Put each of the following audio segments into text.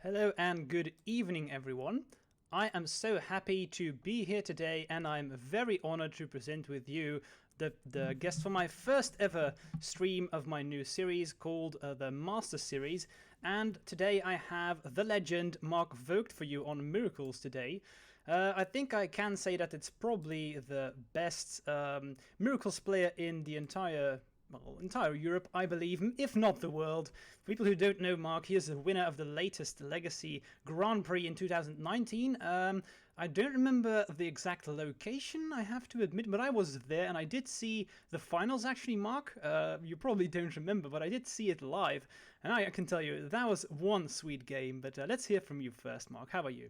Hello and good evening, everyone. I am so happy to be here today, and I'm very honored to present with you the guest for my first ever stream of my new series called the Master Series. And today I have the legend Marc Vogt for you on Miracles today. I think I can say that it's probably the best Miracles player in the entire Europe, I believe, if not the world. For people who don't know Marc, he is the winner of the latest Legacy Grand Prix in 2019. I don't remember the exact location, I have to admit, but I was there and I did see the finals actually, Marc. You probably don't remember, but I did see it live, and I can tell you that was one sweet game. But let's hear from you first, Marc. How are you?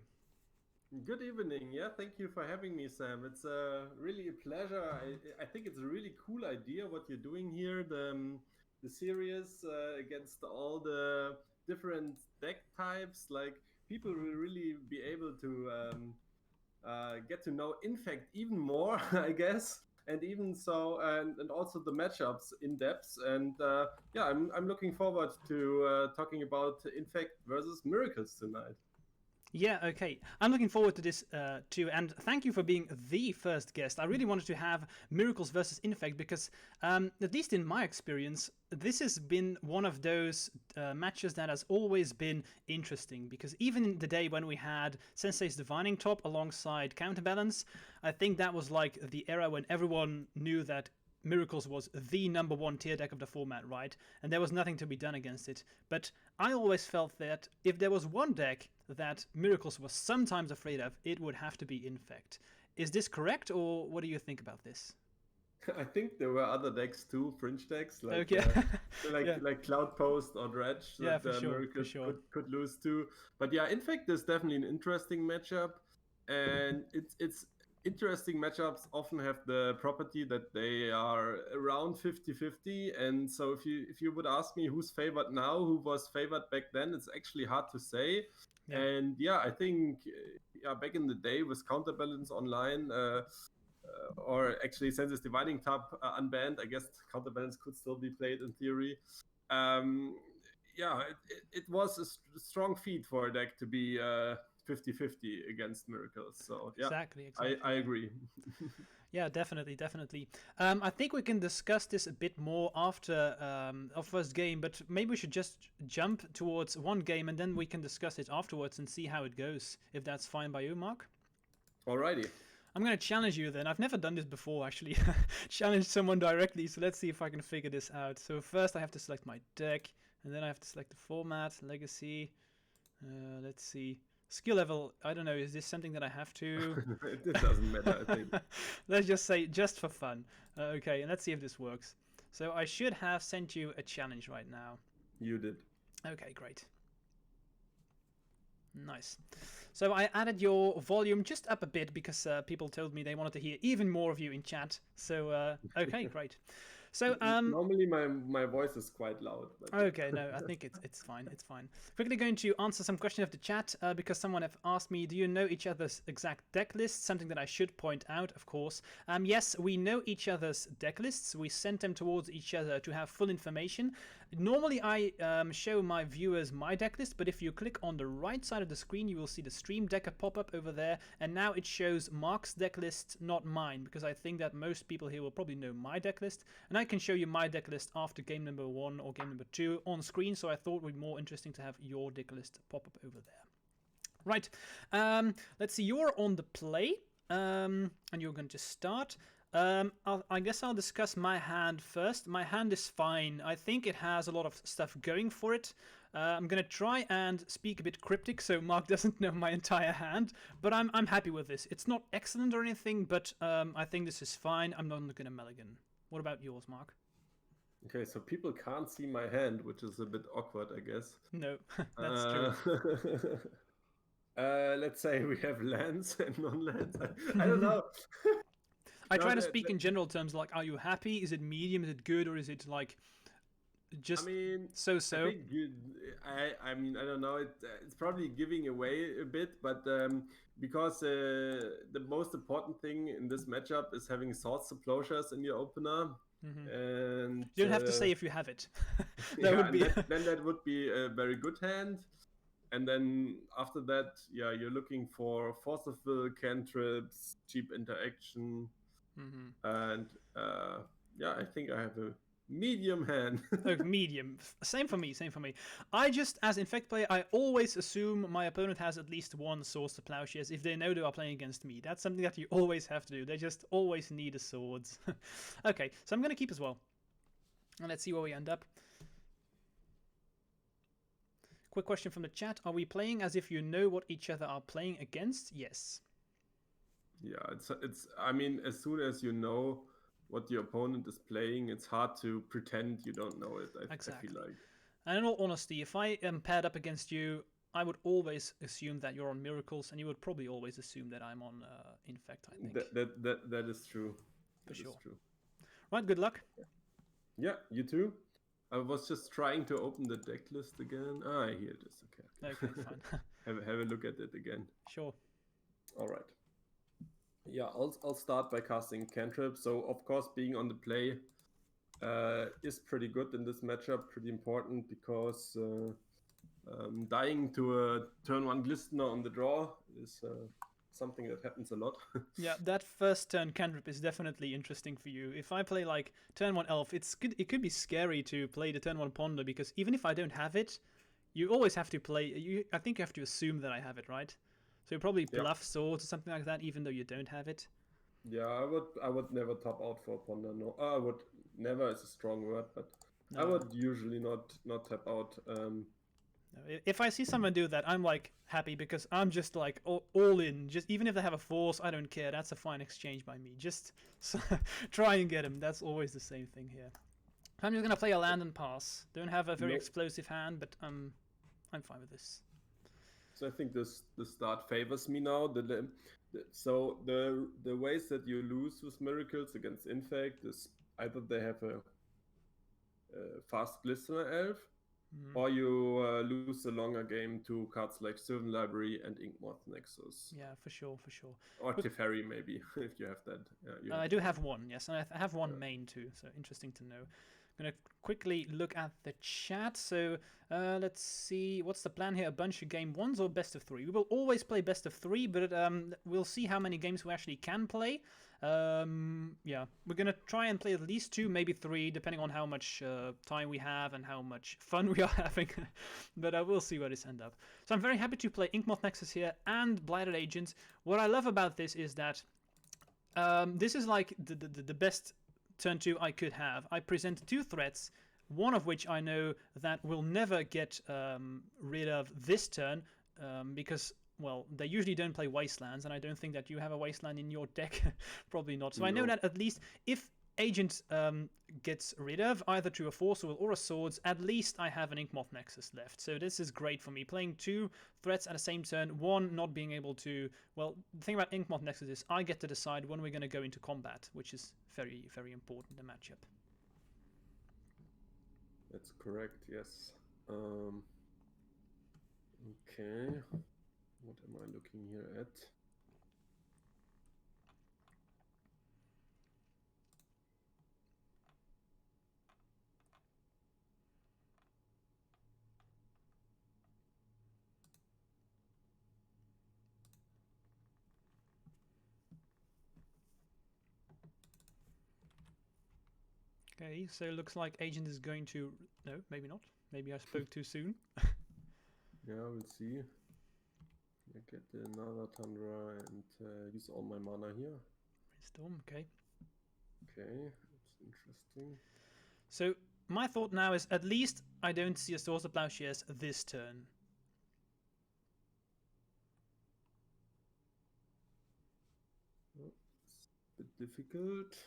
Good evening. Yeah, thank you for having me, Sam. It's really a pleasure. I think it's a really cool idea what you're doing here. The series against all the different deck types. Like people will really be able to get to know Infect even more, I guess. And even so, and also the matchups in depth. And yeah, I'm looking forward to talking about Infect versus Miracles tonight. Yeah, okay. I'm looking forward to this too, and thank you for being the first guest. I really wanted to have Miracles versus Infect because, at least in my experience, this has been one of those matches that has always been interesting. Because even in the day when we had Sensei's Divining Top alongside Counterbalance, I think that was like the era when everyone knew that Miracles was the number one tier deck of the format, right? And there was nothing to be done against it. But I always felt that if there was one deck that Miracles was sometimes afraid of, it would have to be Infect. Is this correct, or what do you think about this? I think there were other decks too, fringe decks like Okay. Yeah. like Cloud Post or Dredge Yeah, that for sure, for Miracles sure. could lose to. But yeah, Infect is definitely an interesting matchup, and it's interesting matchups often have the property that they are around 50-50. And so if you would ask me who's favored now, who was favored back then, it's actually hard to say. Yeah. And yeah, I think yeah, back in the day with Counterbalance Online. Or actually Senses Dividing Tab unbanned. I guess Counterbalance could still be played in theory. Um, yeah, it was a strong feat for a deck to be 50-50 against Miracles. So yeah, Exactly, I exactly. Yeah. agree. Yeah, definitely, definitely. I think we can discuss this a bit more after our first game, but maybe we should just jump towards one game and then we can discuss it afterwards and see how it goes, if that's fine by you, Marc. Alrighty. I'm going to challenge you then. I've never done this before, actually. Challenge someone directly, so let's see if I can figure this out. So first I have to select my deck, and then I have to select the format, legacy. Let's see. Skill level, I don't know, is this something that I have to? It doesn't matter, I think. Let's just say, just for fun. Okay, and let's see if this works. So I should have sent you a challenge right now. You did. Okay, great. Nice. So I added your volume just up a bit because people told me they wanted to hear even more of you in chat. So, okay, great. So, Normally my voice is quite loud. But okay, no, I think it's fine. It's fine. Quickly going to answer some questions of the chat because someone have asked me, do you know each other's exact deck lists? Something that I should point out, of course. Yes, we know each other's deck lists. We send them towards each other to have full information. Normally, I show my viewers my deck list, but if you click on the right side of the screen, you will see the Stream Decker pop up over there, and now it shows Marc's deck list, not mine, because I think that most people here will probably know my deck list, and I can show you my deck list after game number 1 or game number 2 on screen, so I thought it would be more interesting to have your deck list pop up over there. Right, let's see, you're on the play, and you're going to start. I guess I'll discuss my hand first. My hand is fine. I think it has a lot of stuff going for it. I'm going to try and speak a bit cryptic so Marc doesn't know my entire hand, but I'm happy with this. It's not excellent or anything, but I think this is fine. I'm not going to mulligan. What about yours, Marc? okay, so people can't see my hand, which is a bit awkward, I guess. No, that's true. Let's say we have lands and non-lands. I don't know. I No, try to speak in general terms, like, are you happy? Is it medium? Is it good? Or is it like just I mean, so-so? I think I mean, I don't know. It's probably giving away a bit, but because the most important thing in this matchup is having Swords to Plowshares in your opener, and You don't have to say if you have it. That yeah, would and be then that would be a very good hand. and then after that, yeah, you're looking for Force of Will, cantrips, cheap interaction, and yeah, I think I have a medium hand. Oh, medium. Same for me, same for me. I just, as Infect player, I always assume my opponent has at least one Swords to Plowshares if they know they are playing against me. That's something that you always have to do. They just always need a swords. Okay, so I'm going to keep as well. And let's see where we end up. Quick question from the chat. Are we playing as if you know what each other are playing against? Yes. Yeah, it's. I mean, as soon as you know what your opponent is playing, it's hard to pretend you don't know it. Exactly. I feel like. And in all honesty, if I am paired up against you, I would always assume that you're on Miracles, and you would probably always assume that I'm on Infect, I think. That is true. For sure. Is true. Right, good luck. Yeah, you too. I was just trying to open the deck list again. Ah, here it is. Okay. Okay, fine. have a look at it again. Sure. All right. Yeah, I'll start by casting cantrip. So of course, being on the play is pretty good in this matchup. Pretty important because dying to a turn 1 Glistener on the draw is something that happens a lot. Yeah, that first turn cantrip is definitely interesting for you. If I play like turn 1 Elf, it could be scary to play the turn 1 Ponder, because even if I don't have it, you always have to play. I think you have to assume that I have it, right? So you probably bluff swords or something like that, even though you don't have it. Yeah, I would never top out for Ponder. No, I would never is a strong word, but no. I would usually not tap out. If I see someone do that, I'm like happy, because I'm just like all in. Just even if they have a force, I don't care. That's a fine exchange by me. Just try and get him. That's always the same thing here. I'm just gonna play a land and pass. Don't have a very explosive hand, but I'm fine with this. So I think the start favors me now. So the ways that you lose with Miracles against Infect is either they have a fast Glistener Elf, or you lose the longer game to cards like Sylvan Library and Inkmoth Nexus. Yeah, for sure. Or Teferi maybe, if you have that. Yeah, I do have one, yes, and I have one main too, so interesting to know. I'm going to quickly look at the chat. So let's see, what's the plan here? A bunch of game 1s or best of 3? We will always play best of 3, but we'll see how many games we actually can play. Yeah, we're going to try and play at least 2, maybe 3, depending on how much time we have and how much fun we are having. But we'll see where this ends up. So I'm very happy to play Inkmoth Nexus here and Blighted Agent. What I love about this is that this is like the best turn 2 I could have. I present 2 threats, one of which I know that will never get rid of this turn, because, well, they usually don't play Wastelands, and I don't think that you have a Wasteland in your deck. Probably not. So no. I know that at least if Agent gets rid of, either through a Force Will or a Swords, at least I have an Inkmoth Nexus left. So this is great for me. Playing 2 threats at the same turn, one not being able to... Well, the thing about Inkmoth Nexus is I get to decide when we're going to go into combat, which is very, very important in the matchup. That's correct, yes. Okay. What am I looking here at? Okay, so it looks like Agent is going to... No, maybe not. Maybe I spoke too soon. Yeah, we'll see. I get another Tundra and use all my mana here. Storm, okay. Okay, that's interesting. So my thought now is at least I don't see a Swords of Plowshares this turn. Oh, it's a bit difficult.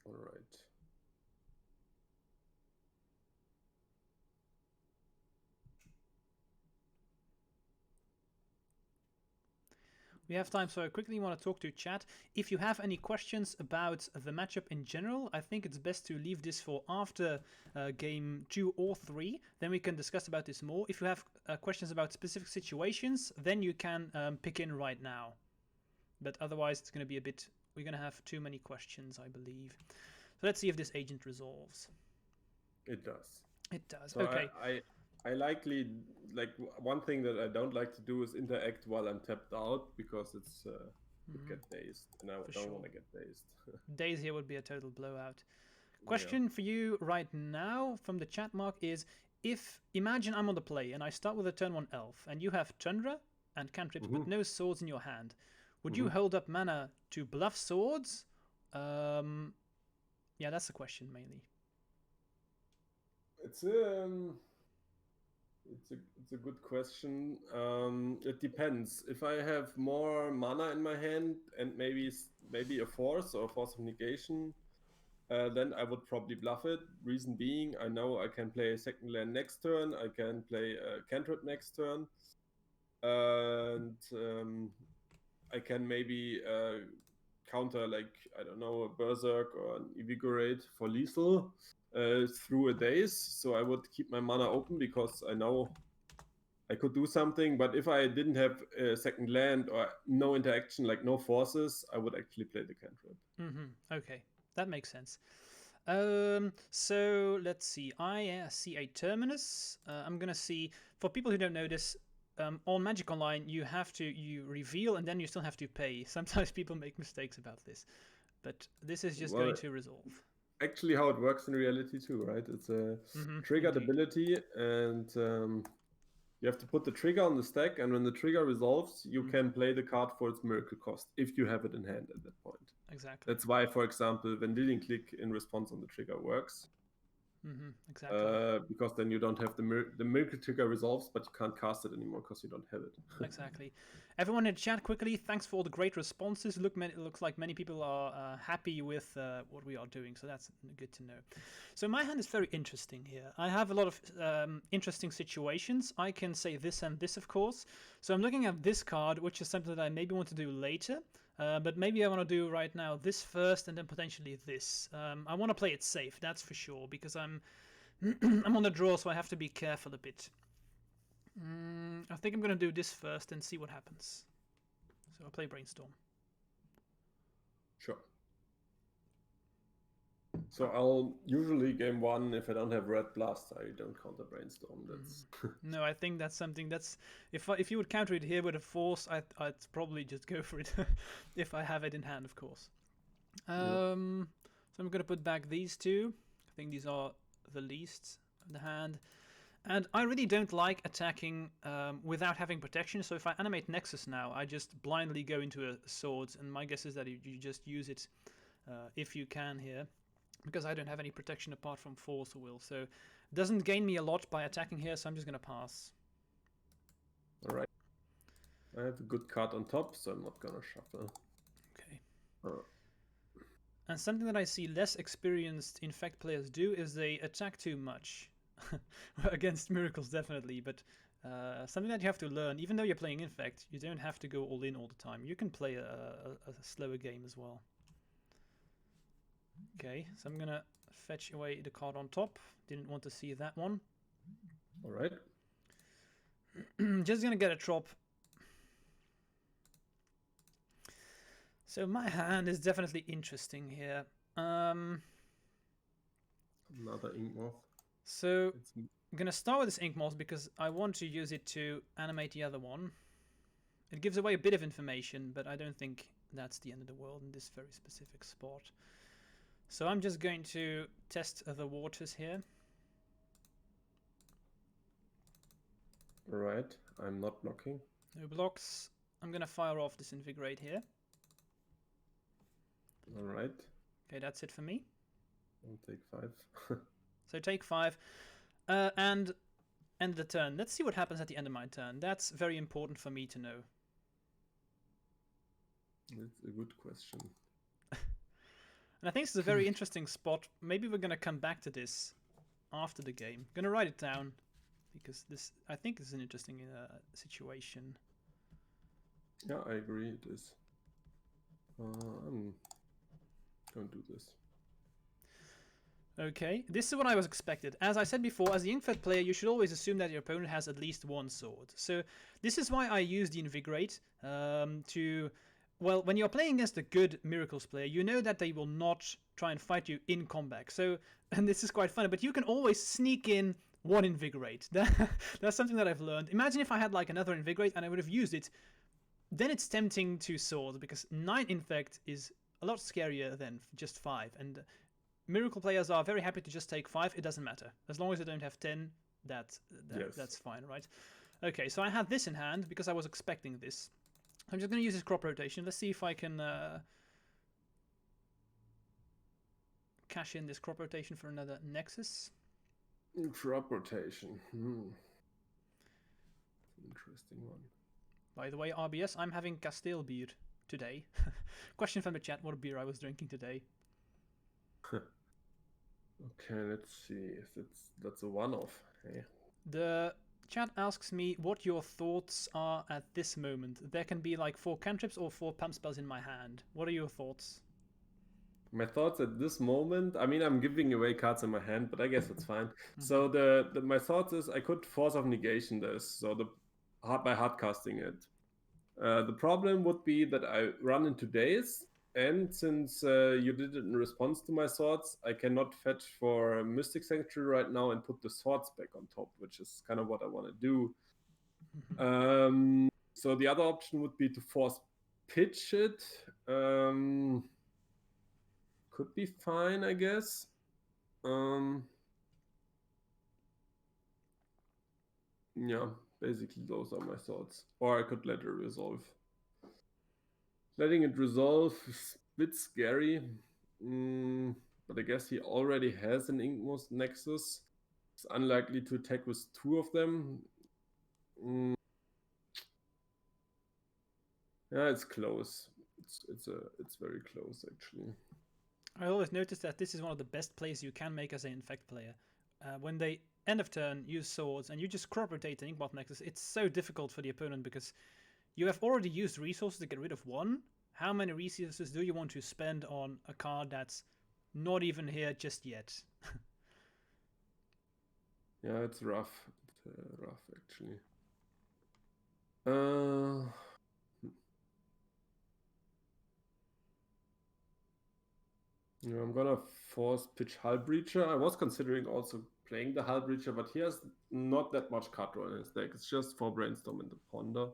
All right. We have time, so I quickly want to talk to chat. If you have any questions about the matchup in general, I think it's best to leave this for after game 2 or 3. Then we can discuss about this more. If you have questions about specific situations, then you can pick in right now. But otherwise, it's going to be a bit... We're going to have too many questions, I believe. So let's see if this Agent resolves. It does. It does. So Okay. I likely like one thing that I don't like to do is interact while I'm tapped out because it's would get dazed, and I For don't sure. want to get dazed. Days here would be a total blowout. Yeah. Question for you right now from the chat, Mark, is if imagine I'm on the play and I start with a turn 1 elf and you have Tundra and cantrips but no swords in your hand, would you hold up mana to bluff swords? Yeah, that's the question mainly. It's a good question. It depends. If I have more mana in my hand and maybe a force or a force of negation, then I would probably bluff it. Reason being, I know I can play a second land next turn. I can play a cantrip next turn, and I can maybe counter, like, I don't know, a berserk or an invigorate for lethal through a daze. So I would keep my mana open because I know I could do something. But if I didn't have a second land or no interaction, like no forces, I would actually play the cantrip. Okay, that makes sense. So let's see. I see a terminus. I'm gonna see, for people who don't know this, on Magic Online you reveal and then you still have to pay. Sometimes people make mistakes about this, but this is just going to resolve. Actually, how it works in reality too, right? It's a triggered ability, and you have to put the trigger on the stack, and when the trigger resolves, you can play the card for its miracle cost if you have it in hand at that point. Exactly. That's why, for example, when dealing click in response on the trigger works. Exactly. Because then you don't have the miracle trigger resolves, but you can't cast it anymore because you don't have it. Exactly. Everyone in chat, quickly, thanks for all the great responses. It looks like many people are happy with what we are doing, so that's good to know. So my hand is very interesting here. I have a lot of interesting situations. I can say this and this, of course. So I'm looking at this card, which is something that I maybe want to do later. But maybe I want to do right now this first and then potentially this. I want to play it safe, that's for sure, because I'm I'm on the draw, so I have to be careful a bit. I think I'm going to do this first and see what happens. So I'll play Brainstorm. Sure. So I'll usually game one, if I don't have Red Blast, I don't counter Brainstorm. That's no, I think that's something that's if you would counter it here with a force, I'd probably just go for it if I have it in hand, of course. So I'm going to put back these two. I think these are the least of the hand. And I really don't like attacking without having protection. So if I animate Nexus now, I just blindly go into a swords. And my guess is that you just use it if you can here. Because I don't have any protection apart from force or will. So it doesn't gain me a lot by attacking here. So I'm just going to pass. All right. I have a good card on top, so I'm not going to shuffle. Okay. And something that I see less experienced Infect players do is they attack too much. Against miracles, definitely, but something that you have to learn. Even though you're playing Infect, you don't have to go all in all the time. You can play a slower game as well. Okay, so I'm gonna fetch away the card on top. Didn't want to see that one. All right. Just gonna get a drop. So my hand is definitely interesting here. Another Ink Moth. So I'm going to start with this Ink Moth because I want to use it to animate the other one. It gives away a bit of information, but I don't think that's the end of the world in this very specific spot. So I'm just going to test the waters here. Right, I'm not blocking. No blocks. I'm going to fire off this Invigorate here. All right. Okay, that's it for me. I'll take 5. So take 5 and end the turn. Let's see what happens at the end of my turn. That's very important for me to know. That's a good question. And I think this is a very interesting spot. Maybe we're going to come back to this after the game. I'm going to write it down because this, I think, is an interesting situation. Yeah, I agree. It is. I'm going to do this. Okay, this is what I was expected. As I said before, as the Infect player, you should always assume that your opponent has at least one sword. So this is why I use the Invigorate to well, when you're playing against a good Miracles player, you know that they will not try and fight you in combat. So, and this is quite funny, but you can always sneak in one Invigorate. That's something that I've learned. Imagine if I had like another Invigorate and I would have used it. Then it's tempting to Sword, because 9 Infect is a lot scarier than just 5. And Miracle players are very happy to just take 5. It doesn't matter. As long as they don't have 10, that's fine, right? Okay, so I had this in hand because I was expecting this. I'm just going to use this crop rotation. Let's see if I can cash in this crop rotation for another Nexus. Crop rotation. Interesting one. By the way, RBS, I'm having Castile beer today. Question from the chat, what beer I was drinking today. Okay, let's see if that's a one-off. Hey. The chat asks me what your thoughts are at this moment. There can be like 4 cantrips or 4 pump spells in my hand. What are your thoughts? My thoughts at this moment, I mean, I'm giving away cards in my hand, but I guess it's fine. So my thoughts is I could Force of Negation this, so by hard casting it. The problem would be that I run into days, and since you did it in response to my swords, I cannot fetch for Mystic Sanctuary right now and put the swords back on top, which is kind of what I want to do. So the other option would be to force pitch it. Could be fine, I guess. Yeah, basically those are my thoughts. Or I could let it resolve. Letting it resolve is a bit scary. But I guess he already has an Inkmost Nexus. It's unlikely to attack with 2 of them. Yeah, it's close. It's very close, actually. I always notice that this is one of the best plays you can make as an Infect player. When they end of turn use swords and you just crop rotate an Inkmoth Nexus, it's so difficult for the opponent because you have already used resources to get rid of 1. How many resources do you want to spend on a card that's not even here just yet? Yeah, it's rough. It's rough, actually. Yeah, I'm gonna force pitch Hull Breacher. I was considering also playing the Hull Breacher, but he has not that much card draw in his deck. It's just 4 Brainstorm and the Ponder.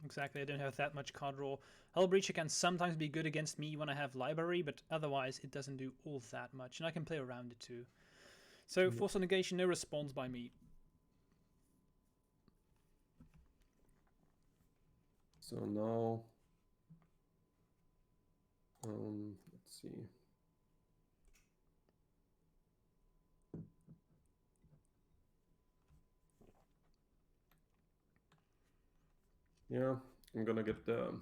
Exactly, I don't have that much card draw. Hull Breacher can sometimes be good against me when I have Library, but otherwise it doesn't do all that much, and I can play around it too. So, Force of Negation, no response by me. So now, let's see. Yeah, I'm gonna get the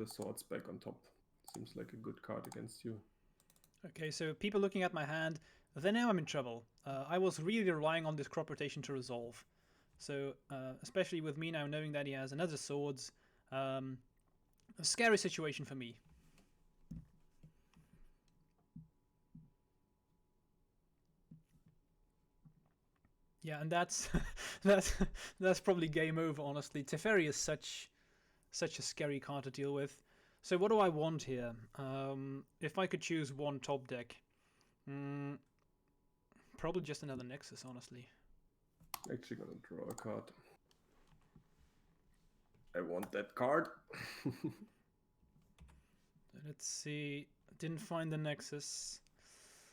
swords back on top. Seems like a good card against you. Okay, so people looking at my hand, then now I'm in trouble. I was really relying on this crop rotation to resolve. So, especially with me now knowing that he has another swords, a scary situation for me. Yeah, and that's that's probably game over, honestly. Teferi is such a scary card to deal with. So what do I want here? If I could choose one top deck, probably just another Nexus, honestly. Actually gonna draw a card. I want that card. Let's see. Didn't find the Nexus.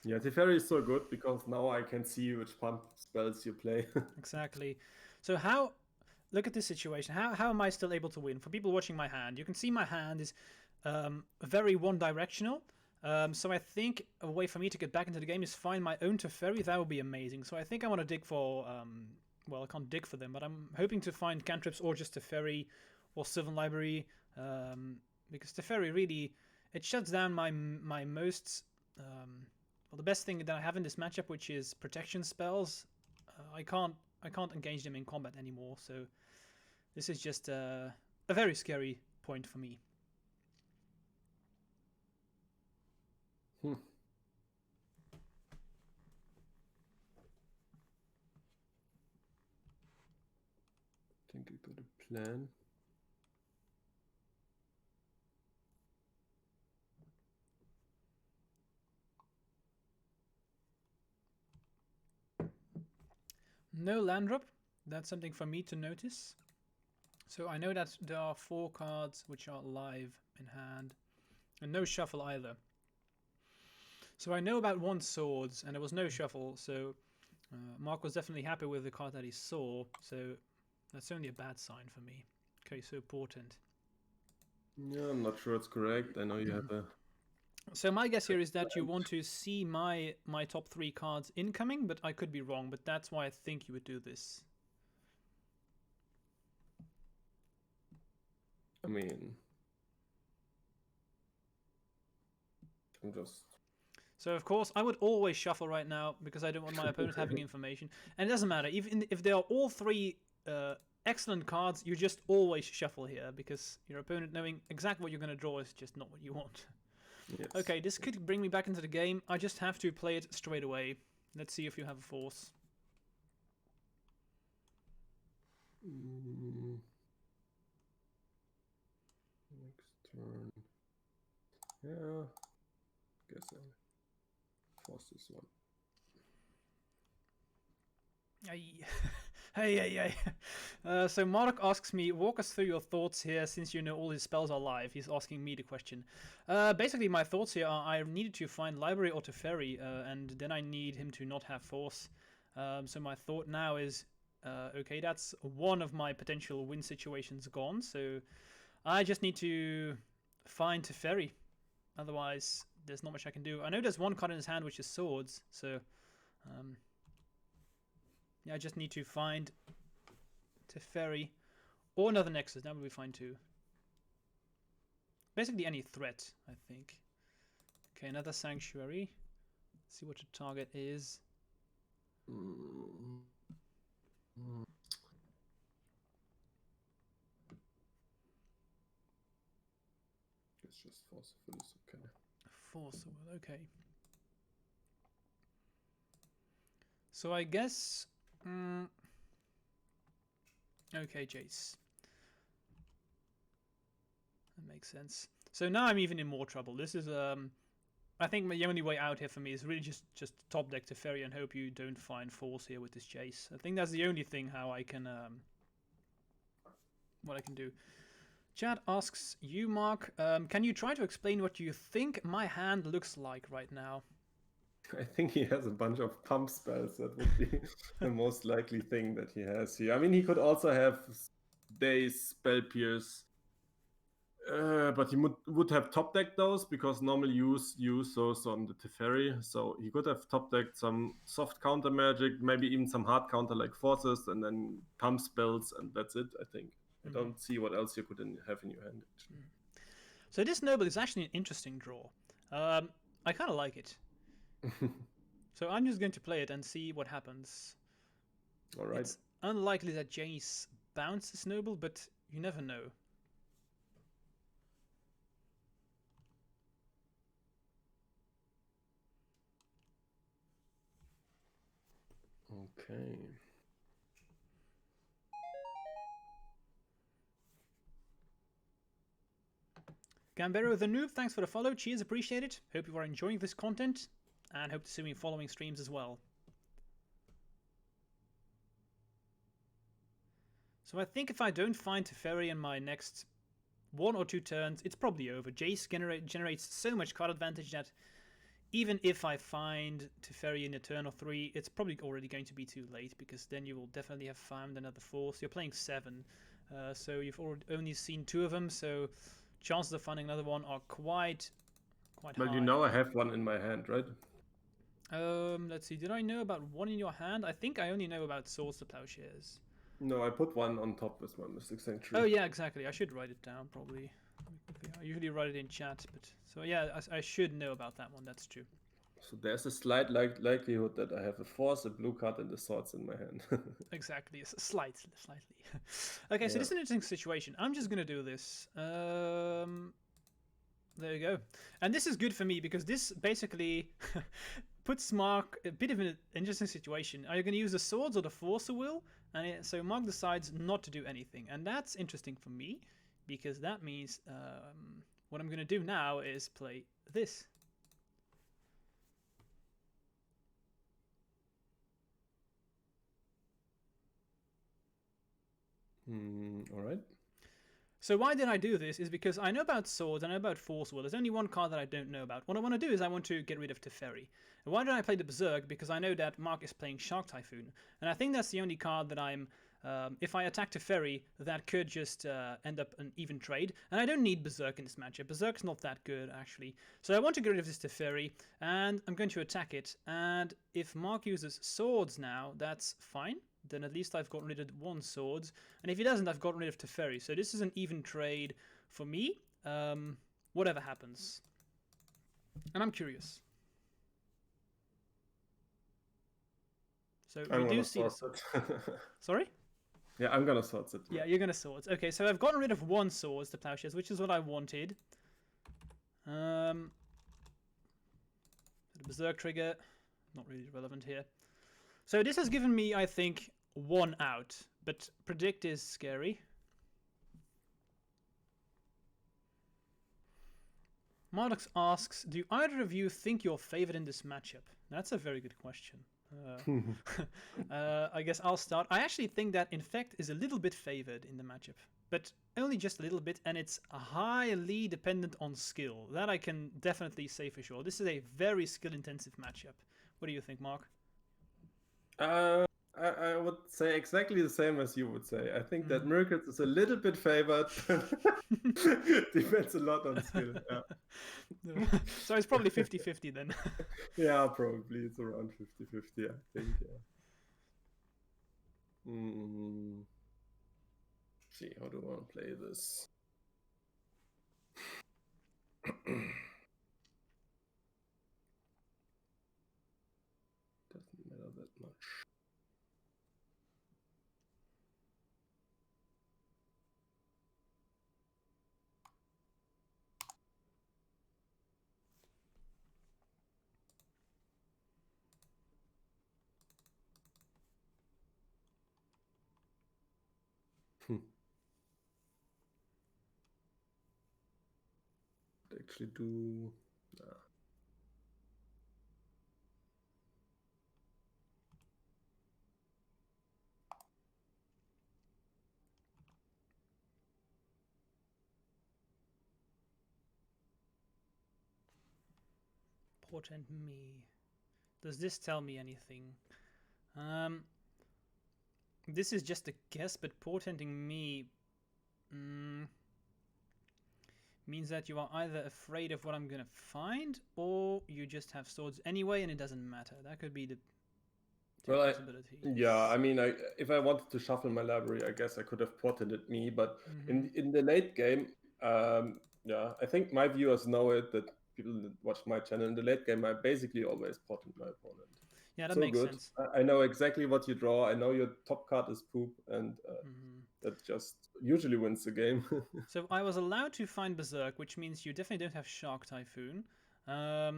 Yeah, Teferi is so good because now I can see which pump spells you play. Exactly. So look at this situation. How am I still able to win? For people watching my hand, you can see my hand is very one-directional. So I think a way for me to get back into the game is find my own Teferi. That would be amazing. So I think I want to dig for... well, I can't dig for them, but I'm hoping to find cantrips or just Teferi or Sylvan Library. Because Teferi really... It shuts down my most... well, the best thing that I have in this matchup, which is protection spells, I can't engage them in combat anymore. So this is just a very scary point for me. I think I got a plan. No land drop. That's something for me to notice. So I know that there are 4 cards which are live in hand. And no shuffle either. So I know about 1 swords, and there was no shuffle, so Mark was definitely happy with the card that he saw, so that's only a bad sign for me. Okay, so portent. Yeah, I'm not sure it's correct. I know you have a... So my guess here is that you want to see my top 3 cards incoming, but I could be wrong, but that's why I think you would do this. I mean... I'm just... So of course, I would always shuffle right now, because I don't want my opponent having information. And it doesn't matter, even if they are all 3 excellent cards, you just always shuffle here, because your opponent knowing exactly what you're going to draw is just not what you want. Yes. Okay, this could bring me back into the game. I just have to play it straight away. Let's see if you have a force. Next turn. Yeah. Guess I'll force this one. Hey. So Mark asks me, walk us through your thoughts here since you know all his spells are live. He's asking me the question. Basically, my thoughts here are I needed to find Library or Teferi, and then I need him to not have Force. So my thought now is, okay, that's one of my potential win situations gone, so I just need to find Teferi. Otherwise, there's not much I can do. I know there's 1 card in his hand, which is Swords, so... yeah, I just need to find Teferi or another Nexus. That would be fine too. Basically any threat, I think. Okay, another Sanctuary. Let's see what the target is. It's just forceful is okay. Forceful, okay. So I guess... okay, Jace. That makes sense. So now I'm even in more trouble. This is I think the only way out here for me is really just top deck Teferi and hope you don't find Force here with this Jace. I think that's the only thing how I can what I can do. Chat asks you, Mark, can you try to explain what you think my hand looks like right now? I think he has a bunch of pump spells. That would be the most likely thing that he has here. I mean, he could also have Daze, Spell Pierce, but he would have top decked those because normally use those on the Teferi. So he could have top decked some soft counter magic, maybe even some hard counter like Forces, and then pump spells, and that's it, I think. I don't see what else you could have in your hand, actually. So this Noble is actually an interesting draw. I kind of like it. So I'm just going to play it and see what happens. All right. It's unlikely that Jace bounces Noble, but you never know. Okay. Gambero the Noob, thanks for the follow. Cheers, appreciate it. Hope you are enjoying this content, and hope to see me in following streams as well. So I think if I don't find Teferi in my next 1 or 2 turns, it's probably over. Jace generates so much card advantage that even if I find Teferi in a turn or 3, it's probably already going to be too late, because then you will definitely have found another Force. You're playing 7, so you've only seen 2 of them, so chances of finding another one are quite high. Well, you know I have one in my hand, right? Let's see. Did I know about one in your hand? I think I only know about Swords to Plowshares. No, I put one on top with my Mystic Sanctuary. Oh yeah, exactly. I should write it down probably. I usually write it in chat, but so yeah, I should know about that one. That's true. So there's a slight likelihood that I have a Force, a blue card, and the Swords in my hand. Exactly, slightly. Okay, so this is an interesting situation. I'm just gonna do this. There you go. And this is good for me because this basically puts Mark a bit of an interesting situation. Are you going to use the Swords or the Force of Will? And so Mark decides not to do anything, and that's interesting for me because that means what I'm going to do now is play this. All right. So why did I do this is because I know about swords, I know about force will. There's only one card that I don't know about. What I want to do is I want to get rid of Teferi. And why did I play the Berserk? Because I know that Mark is playing Shark Typhoon. And I think that's the only card that I'm... if I attack Teferi, that could just end up an even trade. And I don't need Berserk in this matchup. Berserk's not that good, actually. So I want to get rid of this Teferi, and I'm going to attack it. And if Mark uses swords now, that's fine. Then at least I've gotten rid of one swords. And if he doesn't, I've gotten rid of Teferi. So this is an even trade for me, whatever happens. And I'm curious. So we do see this. Sorry? Yeah, I'm gonna swords it. Yeah, you're gonna swords. Okay, so I've gotten rid of one swords, the plowshares, which is what I wanted. The Berserk trigger, not really relevant here. So this has given me, I think, one out, but predict is scary. Mardox asks, do either of you think you're favored in this matchup? That's a very good question. I guess I'll start. I actually think that Infect is a little bit favored in the matchup, but only just a little bit, and it's highly dependent on skill. That I can definitely say for sure. This is a very skill-intensive matchup. What do you think, Mark? I would say exactly the same as you would say. I think that Miracles is a little bit favored. Depends a lot on skill. Yeah. So it's probably 50-50 then. Yeah, probably. It's around 50-50, I think. Yeah. See, how do I want to play this? Doesn't matter that much. Actually do... Portent me. Does this tell me anything? This is just a guess, but portenting me means that you are either afraid of what I'm gonna find, or you just have swords anyway and it doesn't matter. That could be the possibility. Yeah, I mean, if I wanted to shuffle my library, I guess I could have portented me, but in the late game, yeah, I think my viewers know it, that people that watch my channel. In the late game, I basically always portent my opponent. Yeah, that makes sense. I know exactly what you draw. I know your top card is poop, and that just usually wins the game. So I was allowed to find Berserk, which means you definitely don't have Shark Typhoon. Yeah,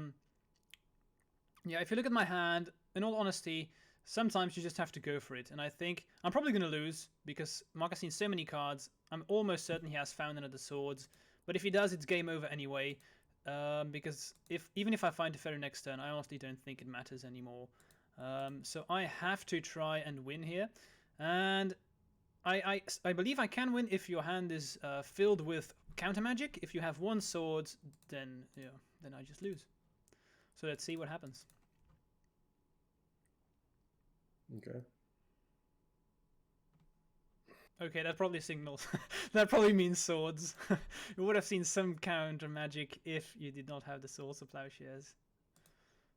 if you look at my hand, in all honesty, sometimes you just have to go for it. And I think I'm probably going to lose because Mark has seen so many cards. I'm almost certain he has found another swords. But if he does, it's game over anyway. Because even if I find Teferi next turn, I honestly don't think it matters anymore. So I have to try and win here. And I believe I can win if your hand is filled with counter magic. If you have one sword, then I just lose. So let's see what happens. Okay. Okay, that probably signals. That probably means swords. You would have seen some counter magic if you did not have the swords of plowshares.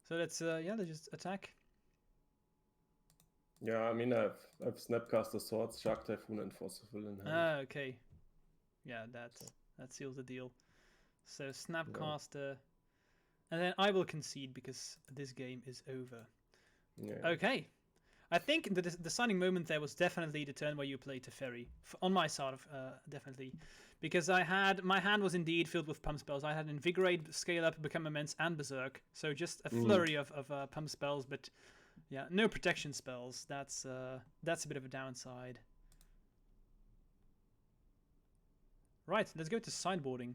So let's let's just attack. Yeah, I mean, I've Snapcaster Swords, Shark Typhoon, and Forceful in hand. Ah, okay. Yeah, that seals the deal. So Snapcaster, and then I will concede because this game is over. Yeah. Okay. I think the deciding moment there was definitely the turn where you played Teferi. On my side, definitely. Because my hand was indeed filled with pump spells. I had Invigorate, Scale Up, Become Immense, and Berserk. So just a flurry of pump spells, but yeah, no protection spells. That's a bit of a downside. Right, let's go to sideboarding.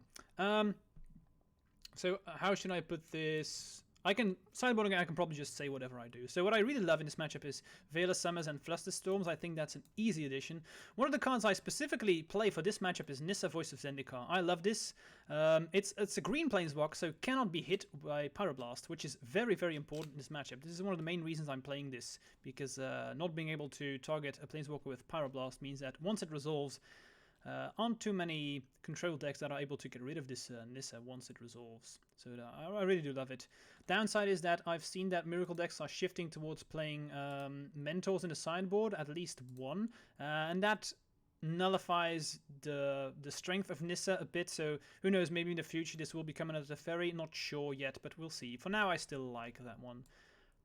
So how should I put this? sideboarding, I can probably just say whatever I do. So what I really love in this matchup is Veilor Summers and Flusterstorms. I think that's an easy addition. One of the cards I specifically play for this matchup is Nissa, Voice of Zendikar. I love this. It's a green planeswalk, so cannot be hit by Pyroblast, which is very, very important in this matchup. This is one of the main reasons I'm playing this, because not being able to target a planeswalker with Pyroblast means that once it resolves, aren't too many control decks that are able to get rid of this Nissa once it resolves. So I really do love it. Downside is that I've seen that Miracle decks are shifting towards playing Mentors in the sideboard, at least one, and that nullifies the strength of Nissa a bit. So who knows, maybe in the future this will become another Teferi, not sure yet, but we'll see. For now I still like that one.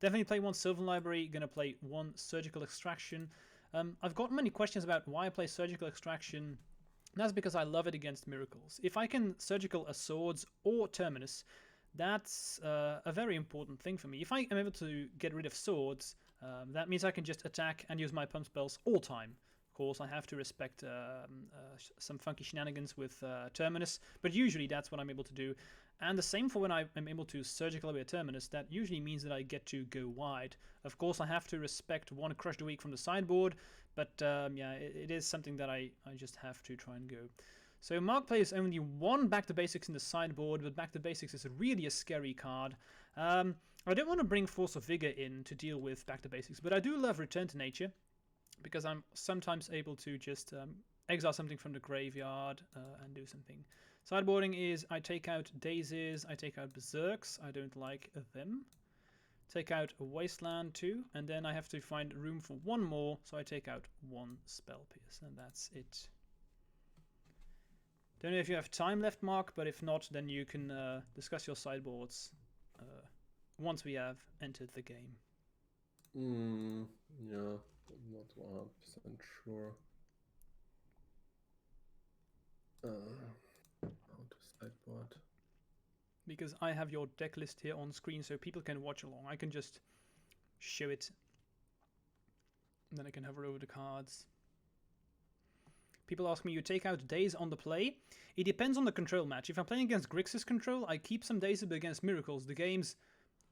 Definitely play one Sylvan Library, gonna play one Surgical Extraction. I've got many questions about why I play Surgical Extraction. That's because I love it against Miracles. If I can Surgical a Swords or Terminus, that's a very important thing for me. If I am able to get rid of Swords, that means I can just attack and use my pump spells all time. Of course, I have to respect some funky shenanigans with Terminus, but usually that's what I'm able to do. And the same for when I am able to Surgical away a Terminus. That usually means that I get to go wide. Of course, I have to respect one Crush the Weak from the sideboard, but yeah, it is something that I just have to try and go. So Mark plays only one Back to Basics in the sideboard, but Back to Basics is really a scary card. I don't want to bring Force of Vigor in to deal with Back to Basics, but I do love Return to Nature, because I'm sometimes able to just exile something from the graveyard and do something. Sideboarding is I take out Daisies, I take out Berserks, I don't like them. Take out a Wasteland too, and then I have to find room for one more, so I take out one Spell Pierce, and that's it. Don't know if you have time left, Mark, but if not, then you can discuss your sideboards once we have entered the game. Yeah, I'm not 100% sure. How to sideboard? Because I have your deck list here on screen so people can watch along. I can just show it, and then I can hover over the cards. People ask me, you take out Daze on the play? It depends on the control match. If I'm playing against Grixis control, I keep some Daze, but against Miracles, the games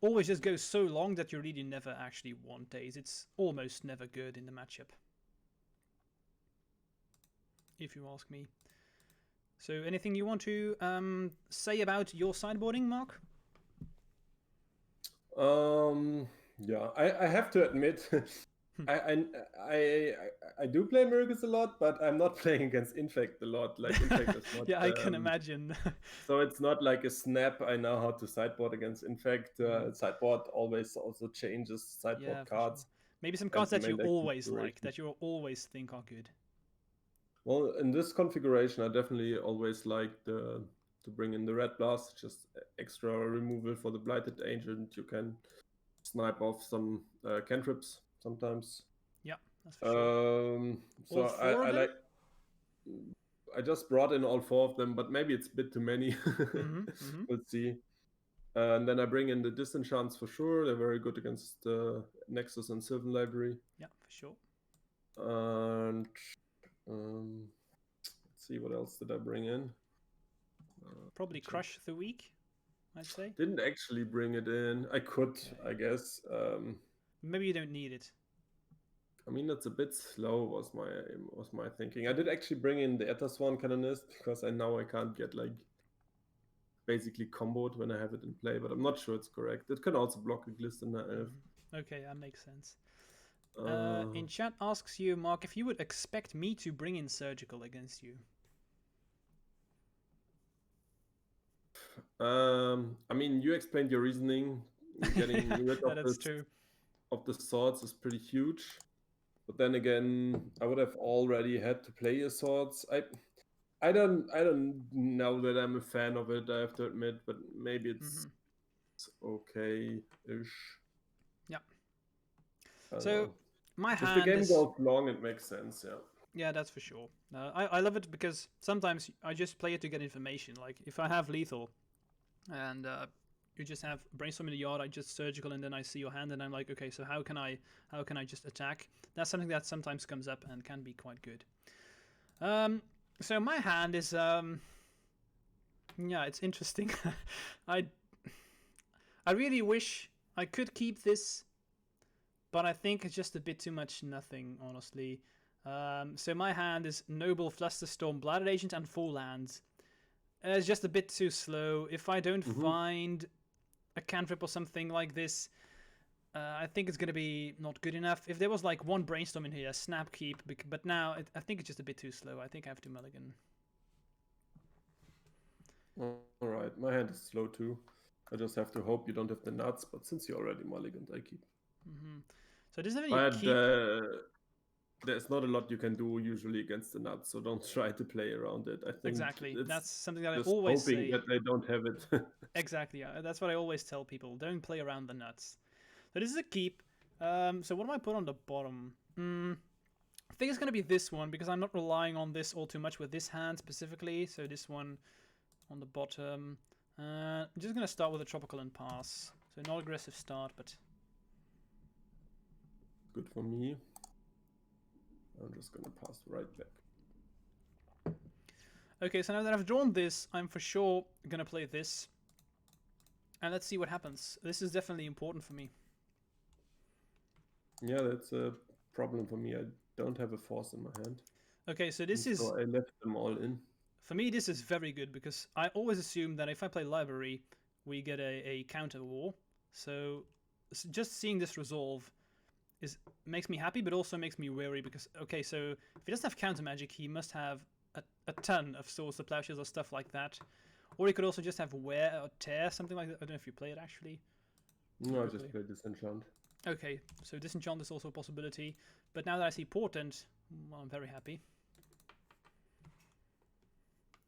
always just go so long that you really never actually want Daze. It's almost never good in the matchup, if you ask me. So anything you want to say about your sideboarding, Mark? Yeah, I have to admit, I do play Miracles a lot, but I'm not playing against Infect a lot. Like Infect is not. Yeah, I can imagine. So it's not like a snap. I know how to sideboard against Infect. Sideboard always also changes sideboard cards. Sure. Maybe some cards that you always like, that you always think are good. Well, in this configuration, I definitely always like to bring in the Red Blast, just extra removal for the Blighted Agent. You can snipe off some cantrips sometimes. Yeah, that's for sure. So I just brought in all 4 of them, but maybe it's a bit too many. We'll see. And then I bring in the Disenchants for sure. They're very good against Nexus and Sylvan Library. Yeah, for sure. And let's see, what else did I bring in? Probably Crush the Weak, I'd say. Didn't actually bring it in. I could, I guess. Maybe you don't need it. I mean, that's a bit slow, was my thinking. I did actually bring in the Ethersworn Canonist, because I know I can't get like basically comboed when I have it in play, but I'm not sure it's correct. It can also block a Glistener Elf. Okay, that makes sense. In chat asks you, Mark, if you would expect me to bring in Surgical against you. I mean, you explained your reasoning. Getting rid of the swords is pretty huge. But then again, I would have already had to play your swords. I don't know that I'm a fan of it, I have to admit, but maybe it's okay-ish. Yeah. So my hand, if the game goes long, it makes sense. Yeah. Yeah, that's for sure. I love it because sometimes I just play it to get information. Like if I have lethal, and you just have Brainstorm in the yard, I just Surgical, and then I see your hand, and I'm like, okay, so how can I just attack? That's something that sometimes comes up and can be quite good. So my hand is yeah, it's interesting. I I really wish I could keep this, but I think it's just a bit too much nothing, honestly. So my hand is Noble, Flusterstorm, Blighted Agent, and 4 lands. It's just a bit too slow. If I don't find a cantrip or something like this, I think it's going to be not good enough. If there was like one Brainstorm in here, Snap Keep, but now I think it's just a bit too slow. I think I have to mulligan. Alright, my hand is slow too. I just have to hope you don't have the nuts, but since you already mulliganed, I keep. So does it But keep... there's not a lot you can do usually against the nuts, so don't try to play around it. I think exactly. That's something that I just always hoping say. that they don't have it. Exactly. Yeah. That's what I always tell people. Don't play around the nuts. So this is a keep. So what do I put on the bottom? I think it's going to be this one because I'm not relying on this all too much with this hand specifically. So this one on the bottom. I'm just going to start with a Tropical and pass. So not aggressive start, but... Good for me. I'm just going to pass right back. Okay, so now that I've drawn this, I'm for sure going to play this. And let's see what happens. This is definitely important for me. Yeah, that's a problem for me. I don't have a force in my hand. Okay, so this is... So I left them all in. For me, this is very good because I always assume that if I play Library, we get a counter war. So just seeing this resolve makes me happy, but also makes me wary because, okay, so if he doesn't have counter magic, he must have a ton of Swords to Plowshares or stuff like that. Or he could also just have Wear or Tear, something like that. I don't know if you play it actually. No, I just played Disenchant. Okay, so Disenchant is also a possibility. But now that I see Portent, well, I'm very happy.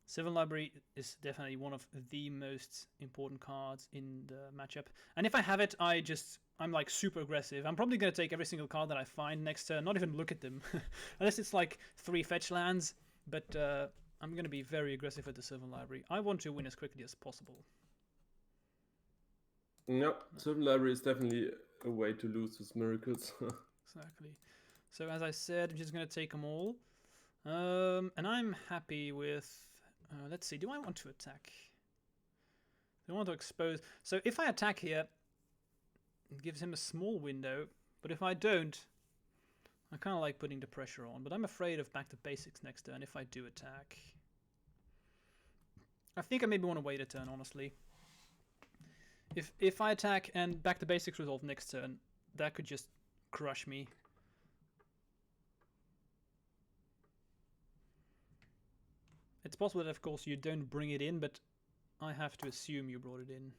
Sylvan Library is definitely one of the most important cards in the matchup. And if I have it, I'm like super aggressive. I'm probably going to take every single card that I find next turn, not even look at them. Unless it's like 3 fetch lands. But I'm going to be very aggressive with the Sylvan Library. I want to win as quickly as possible. No, Sylvan Library is definitely a way to lose with miracles. Exactly. So as I said, I'm just going to take them all. And I'm happy with... let's see, do I want to attack? Do I want to expose? So if I attack here, it gives him a small window. But if I don't, I kind of like putting the pressure on. But I'm afraid of back to basics next turn if I do attack. I think I maybe want to wait a turn, honestly. If I attack and back to basics resolve next turn, that could just crush me. It's possible that, of course, you don't bring it in, but I have to assume you brought it in.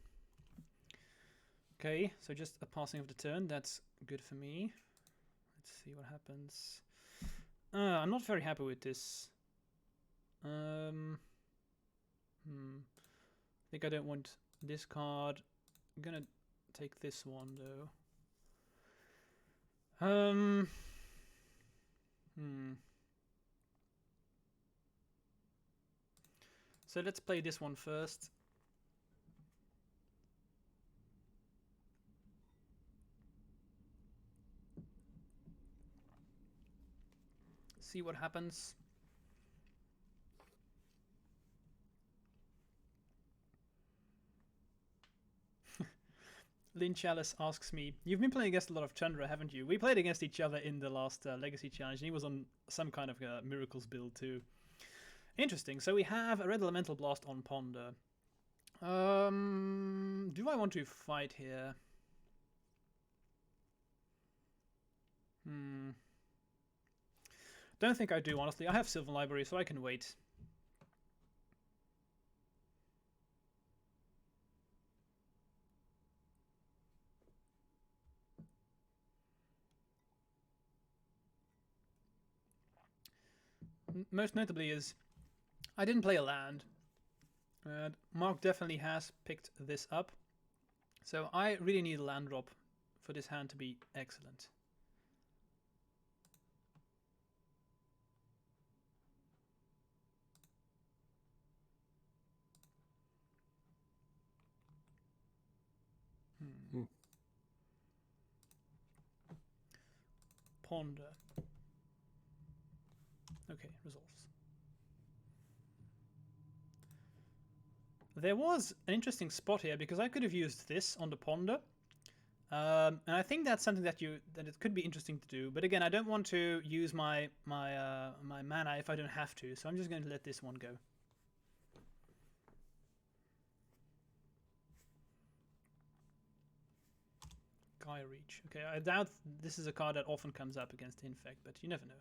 Okay, so just a passing of the turn. That's good for me. Let's see what happens. I'm not very happy with this. I think I don't want this card. I'm gonna take this one, though. So let's play this one first. See what happens. Lynn Chalice asks me, you've been playing against a lot of Chandra, haven't you? We played against each other in the last Legacy Challenge, and he was on some kind of Miracles build too. Interesting. So we have a Red Elemental Blast on Ponder. Do I want to fight here? Don't think I do, honestly. I have Sylvan Library, so I can wait. Most notably is I didn't play a land. And Mark definitely has picked this up. So I really need a land drop for this hand to be excellent. Ponder. Okay, resolves. there was an interesting spot here because I could have used this on the ponder. And I think that's something that it could be interesting to do. But again, I don't want to use my mana if I don't have to. So I'm just going to let this one go. Gaia Reach. Okay, I doubt this is a card that often comes up against Infect, but you never know.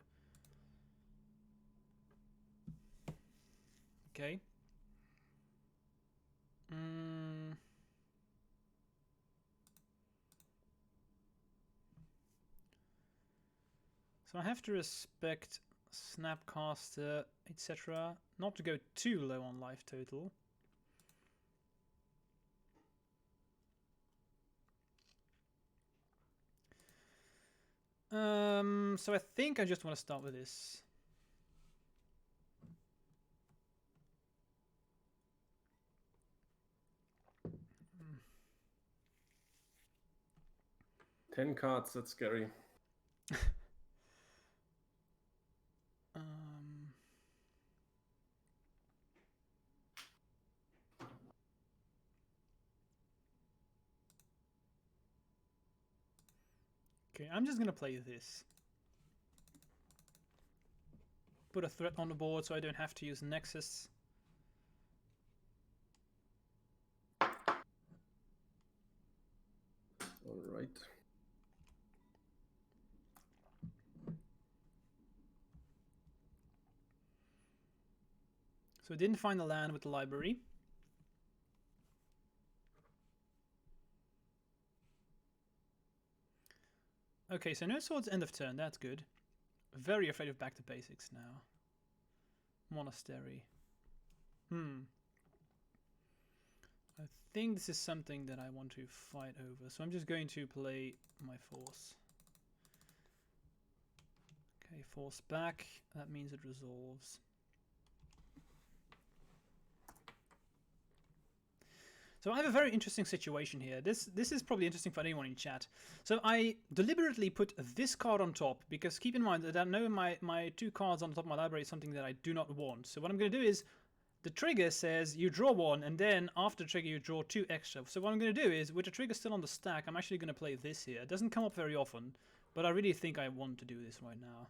Okay. So I have to respect Snapcaster, etc. Not to go too low on life total. So I think I just want to start with this. Mm. 10 cards, that's scary. Okay, I'm just gonna play this. Put a threat on the board so I don't have to use Nexus. Alright. So I didn't find the land with the library. Okay, so no swords end of turn, that's good. Very afraid of back to basics now. Monastery. I think this is something that I want to fight over, so I'm just going to play my force. Okay, force back, that means it resolves. So I have a very interesting situation here. This is probably interesting for anyone in chat. So I deliberately put this card on top because keep in mind that I know my 2 cards on the top of my library is something that I do not want. So what I'm going to do is the trigger says you draw 1 and then after the trigger you draw 2 extra. So what I'm going to do is with the trigger still on the stack, I'm actually going to play this here. It doesn't come up very often, but I really think I want to do this right now.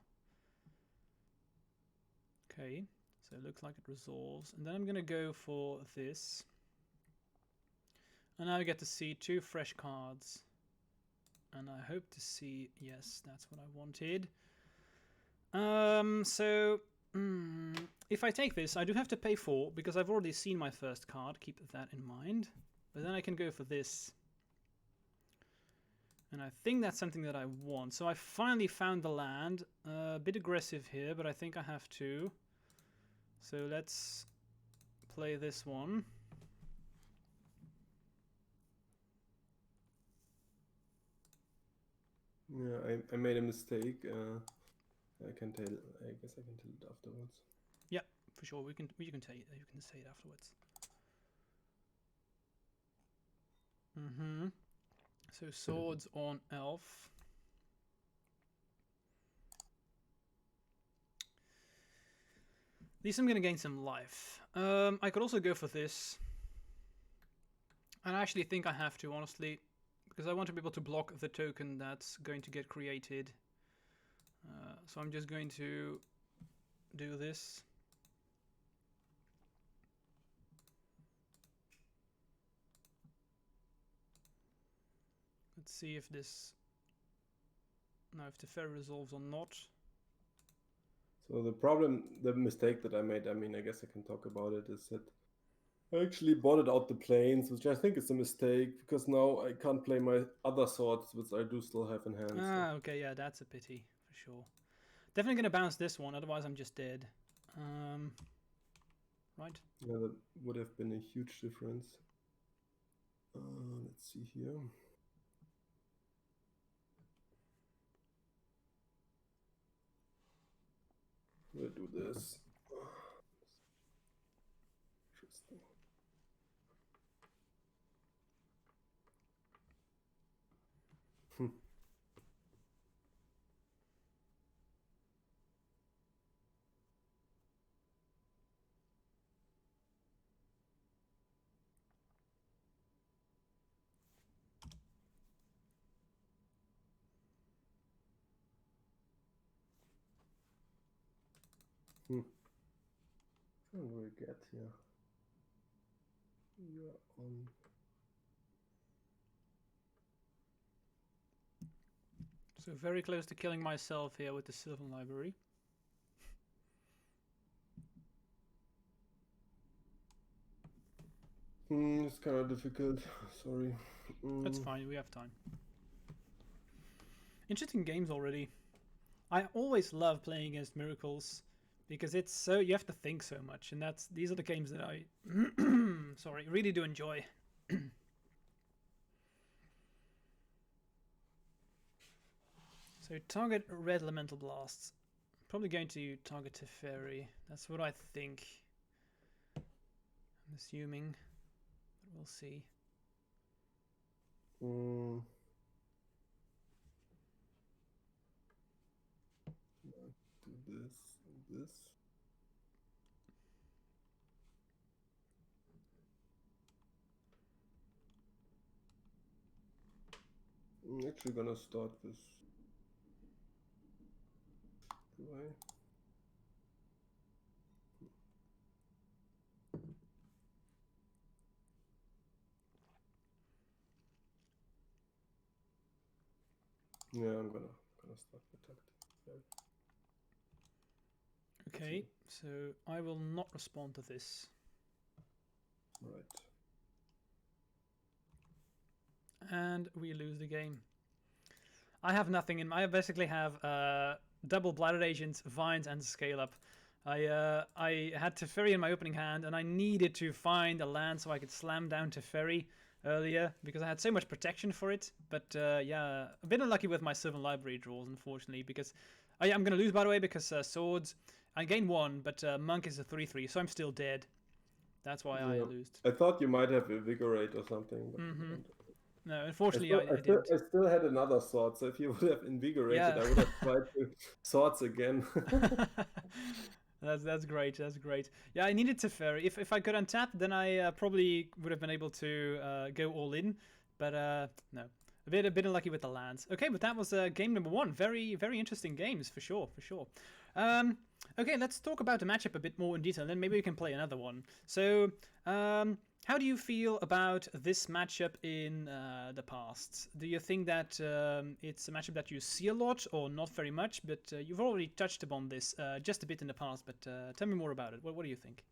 Okay, so it looks like it resolves. And then I'm going to go for this. And now I get to see 2 fresh cards. And I hope to see, yes, that's what I wanted. If I take this, I do have to pay 4 because I've already seen my first card. Keep that in mind. But then I can go for this. And I think that's something that I want. So I finally found the land. A bit aggressive here, but I think I have to. So let's play this one. Yeah, I made a mistake. I can tell. I guess I can tell it afterwards. Yeah, for sure. You can say it afterwards. So swords on elf. At least I'm gonna gain some life. I could also go for this. And I actually think I have to, honestly, because I want to be able to block the token that's going to get created. So I'm just going to do this. Let's see if this... Now if the fair resolves or not. So the mistake that I made, I mean, I guess I can talk about it, is that I actually botted out the planes, which I think is a mistake, because now I can't play my other swords, which I do still have in hand. Ah, okay, yeah, that's a pity, for sure. Definitely going to bounce this one, otherwise I'm just dead. Right? Yeah, that would have been a huge difference. Let's see here. We'll do this. Interesting. What do we get here? You're on. So very close to killing myself here with the Sylvan Library. It's kind of difficult. Sorry. That's fine, we have time. Interesting games already. I always love playing against Miracles because it's so, you have to think so much, and these are the games that I sorry, really do enjoy. So target red elemental blasts. Probably going to target Teferi. That's what I think. I'm assuming, but we'll see. Do this and this. I'm actually gonna start with. Do I? Yeah, I'm gonna start protecting. Okay, so I will not respond to this. Right. And we lose the game. I have nothing in. I basically have double Blighted Agents, Vines, and Scale Up. I had Teferi in my opening hand, and I needed to find a land so I could slam down Teferi earlier because I had so much protection for it. But yeah, a bit unlucky with my Sylvan Library draws, unfortunately, because I'm going to lose, by the way, because Swords, I gain 1, but Monk is a 3/3, so I'm still dead. That's why I lose. I thought you might have Invigorate or something. But no, unfortunately, I didn't. I still had another sword, so if you would have Invigorated, I would have tried to swords again. That's great. That's great. Yeah, I needed Teferi. If I could untap, then I probably would have been able to go all in. But no, a bit unlucky with the lands. Okay, but that was game number 1. Very interesting games for sure. Okay, let's talk about the matchup a bit more in detail. Then maybe we can play another one. So how do you feel about this matchup in the past? Do you think that it's a matchup that you see a lot or not very much? But you've already touched upon this just a bit in the past, but tell me more about it. What do you think?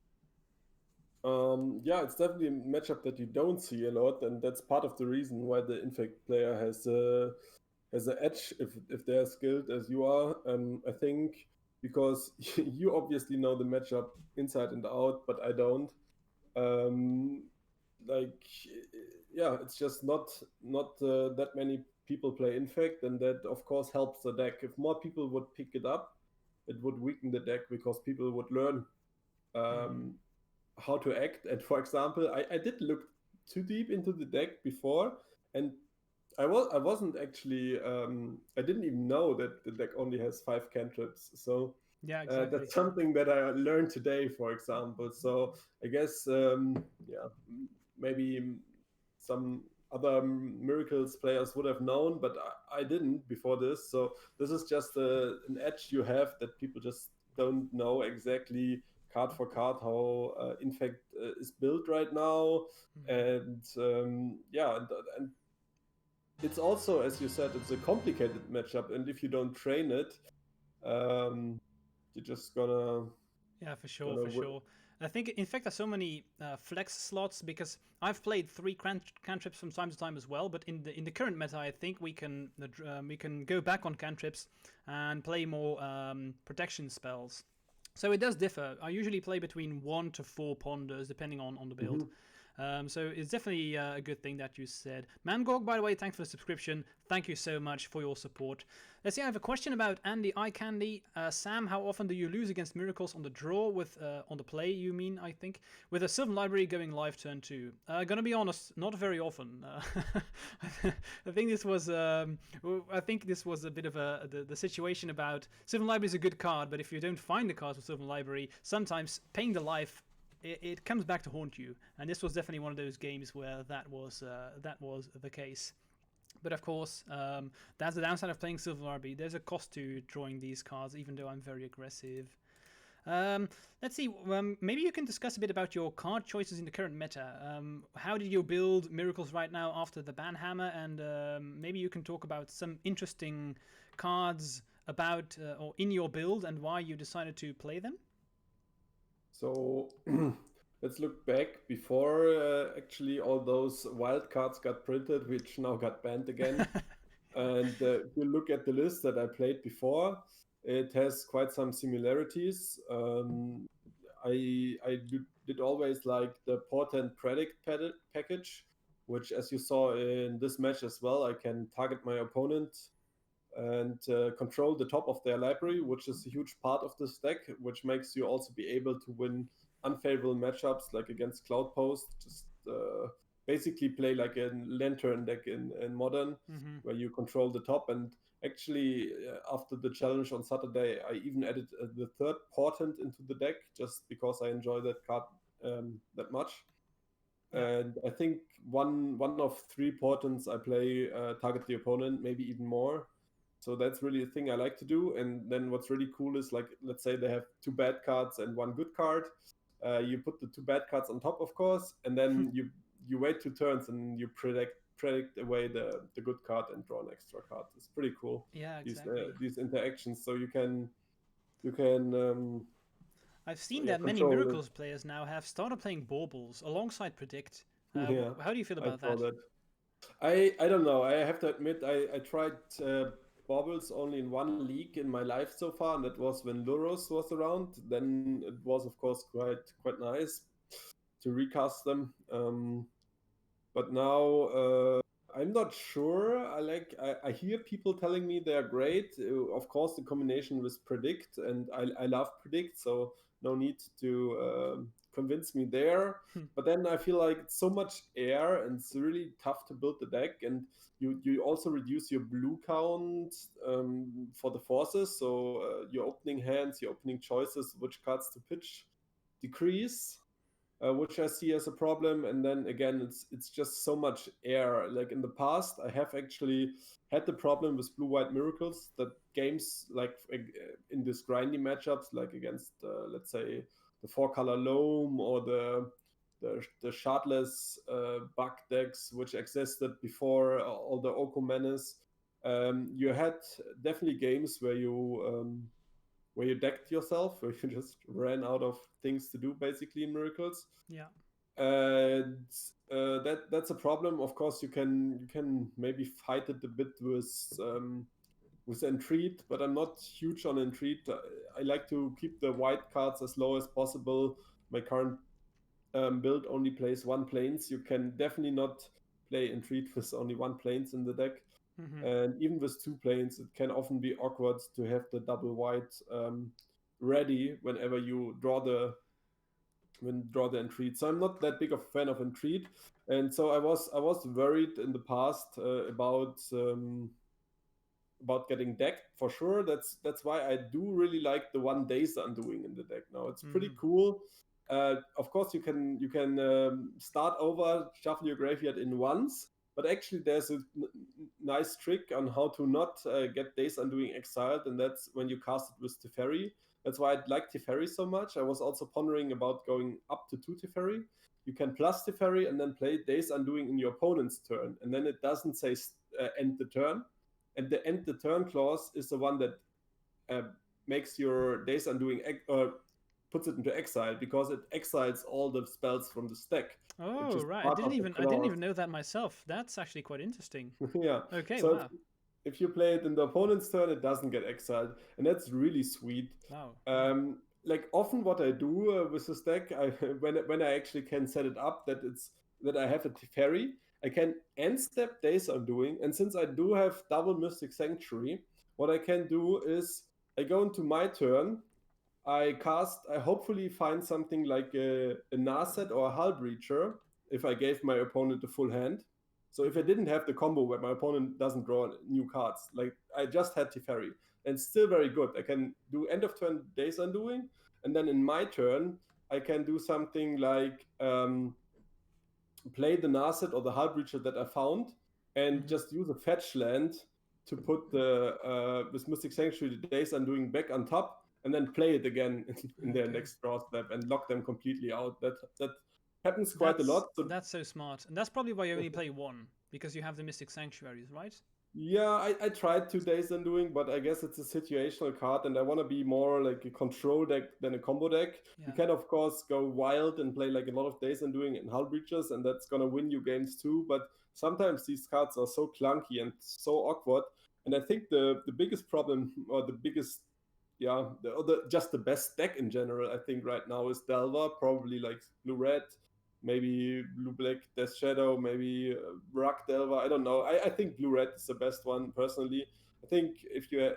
Yeah, it's definitely a matchup that you don't see a lot, and that's part of the reason why the Infect player has an edge if they're skilled as you are. I think because you obviously know the matchup inside and out, but I don't. Yeah, it's just not that many people play Infect, and that of course helps the deck. If more people would pick it up, it would weaken the deck because people would learn how to act. And for example, I did look too deep into the deck before, and I wasn't actually I didn't even know that the deck only has 5 cantrips. So yeah, exactly. that's something that I learned today, for example. So I guess yeah, maybe some other Miracles players would have known, but I didn't before this. So this is just an edge you have that people just don't know exactly card for card how Infect is built right now. And yeah, and it's also, as you said, it's a complicated matchup, and if you don't train it, you're just gonna. Yeah, for sure. I think, in fact, there's so many flex slots because I've played 3 cantrips from time to time as well. But in the current meta, I think we can go back on cantrips and play more protection spells. So it does differ. I usually play between 1 to 4 ponders depending on the build. So it's definitely a good thing that you said. Mangog, by the way, thanks for the subscription. Thank you so much for your support. Let's see, I have a question about Andy Eye Candy. Sam, how often do you lose against Miracles on the draw with on the play, you mean, I think? With a Sylvan Library going live turn 2. Gonna be honest, not very often. I think this was a bit of the situation about Sylvan Library is a good card, but if you don't find the cards with Sylvan Library, sometimes paying the life it comes back to haunt you, and this was definitely one of those games where that was the case. But of course, that's the downside of playing Silver Library. There's a cost to drawing these cards, even though I'm very aggressive. Let's see. Maybe you can discuss a bit about your card choices in the current meta. How did you build Miracles right now after the Banhammer? And maybe you can talk about some interesting cards about or in your build and why you decided to play them. So let's look back before actually all those wild cards got printed, which now got banned again. And if you look at the list that I played before, it has quite some similarities. I did always like the Portent Predict package, which, as you saw in this match as well, I can target my opponent and control the top of their library, which is a huge part of this deck, which makes you also be able to win unfavorable matchups like against Cloud Post. Just basically play like a Lantern deck in Modern, where you control the top. And actually, after the challenge on Saturday, I even added the third Portent into the deck just because I enjoy that card that much. And I think one of three portents I play target the opponent, maybe even more. So that's really a thing I like to do. And then what's really cool is, like, let's say they have two bad cards and one good card. You put the two bad cards on top, of course, and then you wait 2 turns and you predict away the good card and draw an extra card. It's pretty cool. Yeah, exactly. These interactions. So you can I've seen that many Miracles players now have started playing Baubles alongside Predict. How do you feel about that? I don't know. I have to admit, I tried Baubles only in one league in my life so far, and that was when Luros was around. Then it was, of course, quite nice to recast them. But now I'm not sure. I hear people telling me they're great. Of course, the combination with Predict, and I love Predict, so no need to convince me there. But then I feel like it's so much air, and it's really tough to build the deck. And you also reduce your blue count for the forces. So your opening hands, your opening choices, which cards to pitch, decrease. Which I see as a problem. And then again, it's just so much air. Like in the past, I have actually had the problem with blue-white miracles that games like in these grindy matchups, like against let's say the 4-color loam or the shardless bug decks, which existed before all the Oko Menace. You had definitely games where you decked yourself, where you just ran out of things to do, basically, in Miracles. Yeah. And that's a problem. Of course, you can maybe fight it a bit with Entreat, but I'm not huge on Entreat. I like to keep the white cards as low as possible. My current build only plays 1 planes. You can definitely not play Entreat with only 1 planes in the deck. And even with 2 planes, it can often be awkward to have the double white ready whenever you draw the Entreat. So I'm not that big of a fan of Entreat, and so I was worried in the past about getting decked for sure. That's why I do really like the 1 Days Undoing in the deck now. It's pretty cool. Of course, you can start over, shuffle your graveyard in once. But actually, there's a nice trick on how to not get Days Undoing exiled, and that's when you cast it with Teferi. That's why I like Teferi so much. I was also pondering about going up to 2 Teferi. You can plus Teferi and then play Days Undoing in your opponent's turn, and then it doesn't say end the turn. And the end the turn clause is the one that makes your Days Undoing puts it into exile, because it exiles all the spells from the stack. Oh, right. I didn't even know that myself. That's actually quite interesting. Yeah. Okay, so wow. If you play it in the opponent's turn, it doesn't get exiled, and that's really sweet. Wow. Like often what I do with this deck, when I actually can set it up that I have a Teferi, I can end step Days Undoing, and since I do have double Mystic Sanctuary, what I can do is I go into my turn, I hopefully find something like a Narset or a Hull Breacher if I gave my opponent a full hand. So if I didn't have the combo where my opponent doesn't draw new cards, like I just had Teferi, and still very good. I can do end of turn Days Undoing, and then in my turn, I can do something like play the Narset or the Hull Breacher that I found, and just use a fetch land to put with Mystic Sanctuary the Days Undoing back on top, and then play it again in their next draw step and lock them completely out. That happens quite a lot. So that's so smart, and that's probably why you only play one, because you have the Mystic Sanctuaries, right? yeah, I tried 2 days Undoing, but I guess it's a situational card, and I want to be more like a control deck than a combo deck. Yeah. You can, of course, go wild and play like a lot of Days Undoing and Hull Breachers, and that's going to win you games too. But sometimes these cards are so clunky and so awkward. And I think the biggest problem, or the biggest, yeah, just the best deck in general, I think right now is Delver, probably like Blue-Red, maybe Blue-Black Death Shadow, maybe Rock Delver. I don't know. I think Blue-Red is the best one personally. I think if you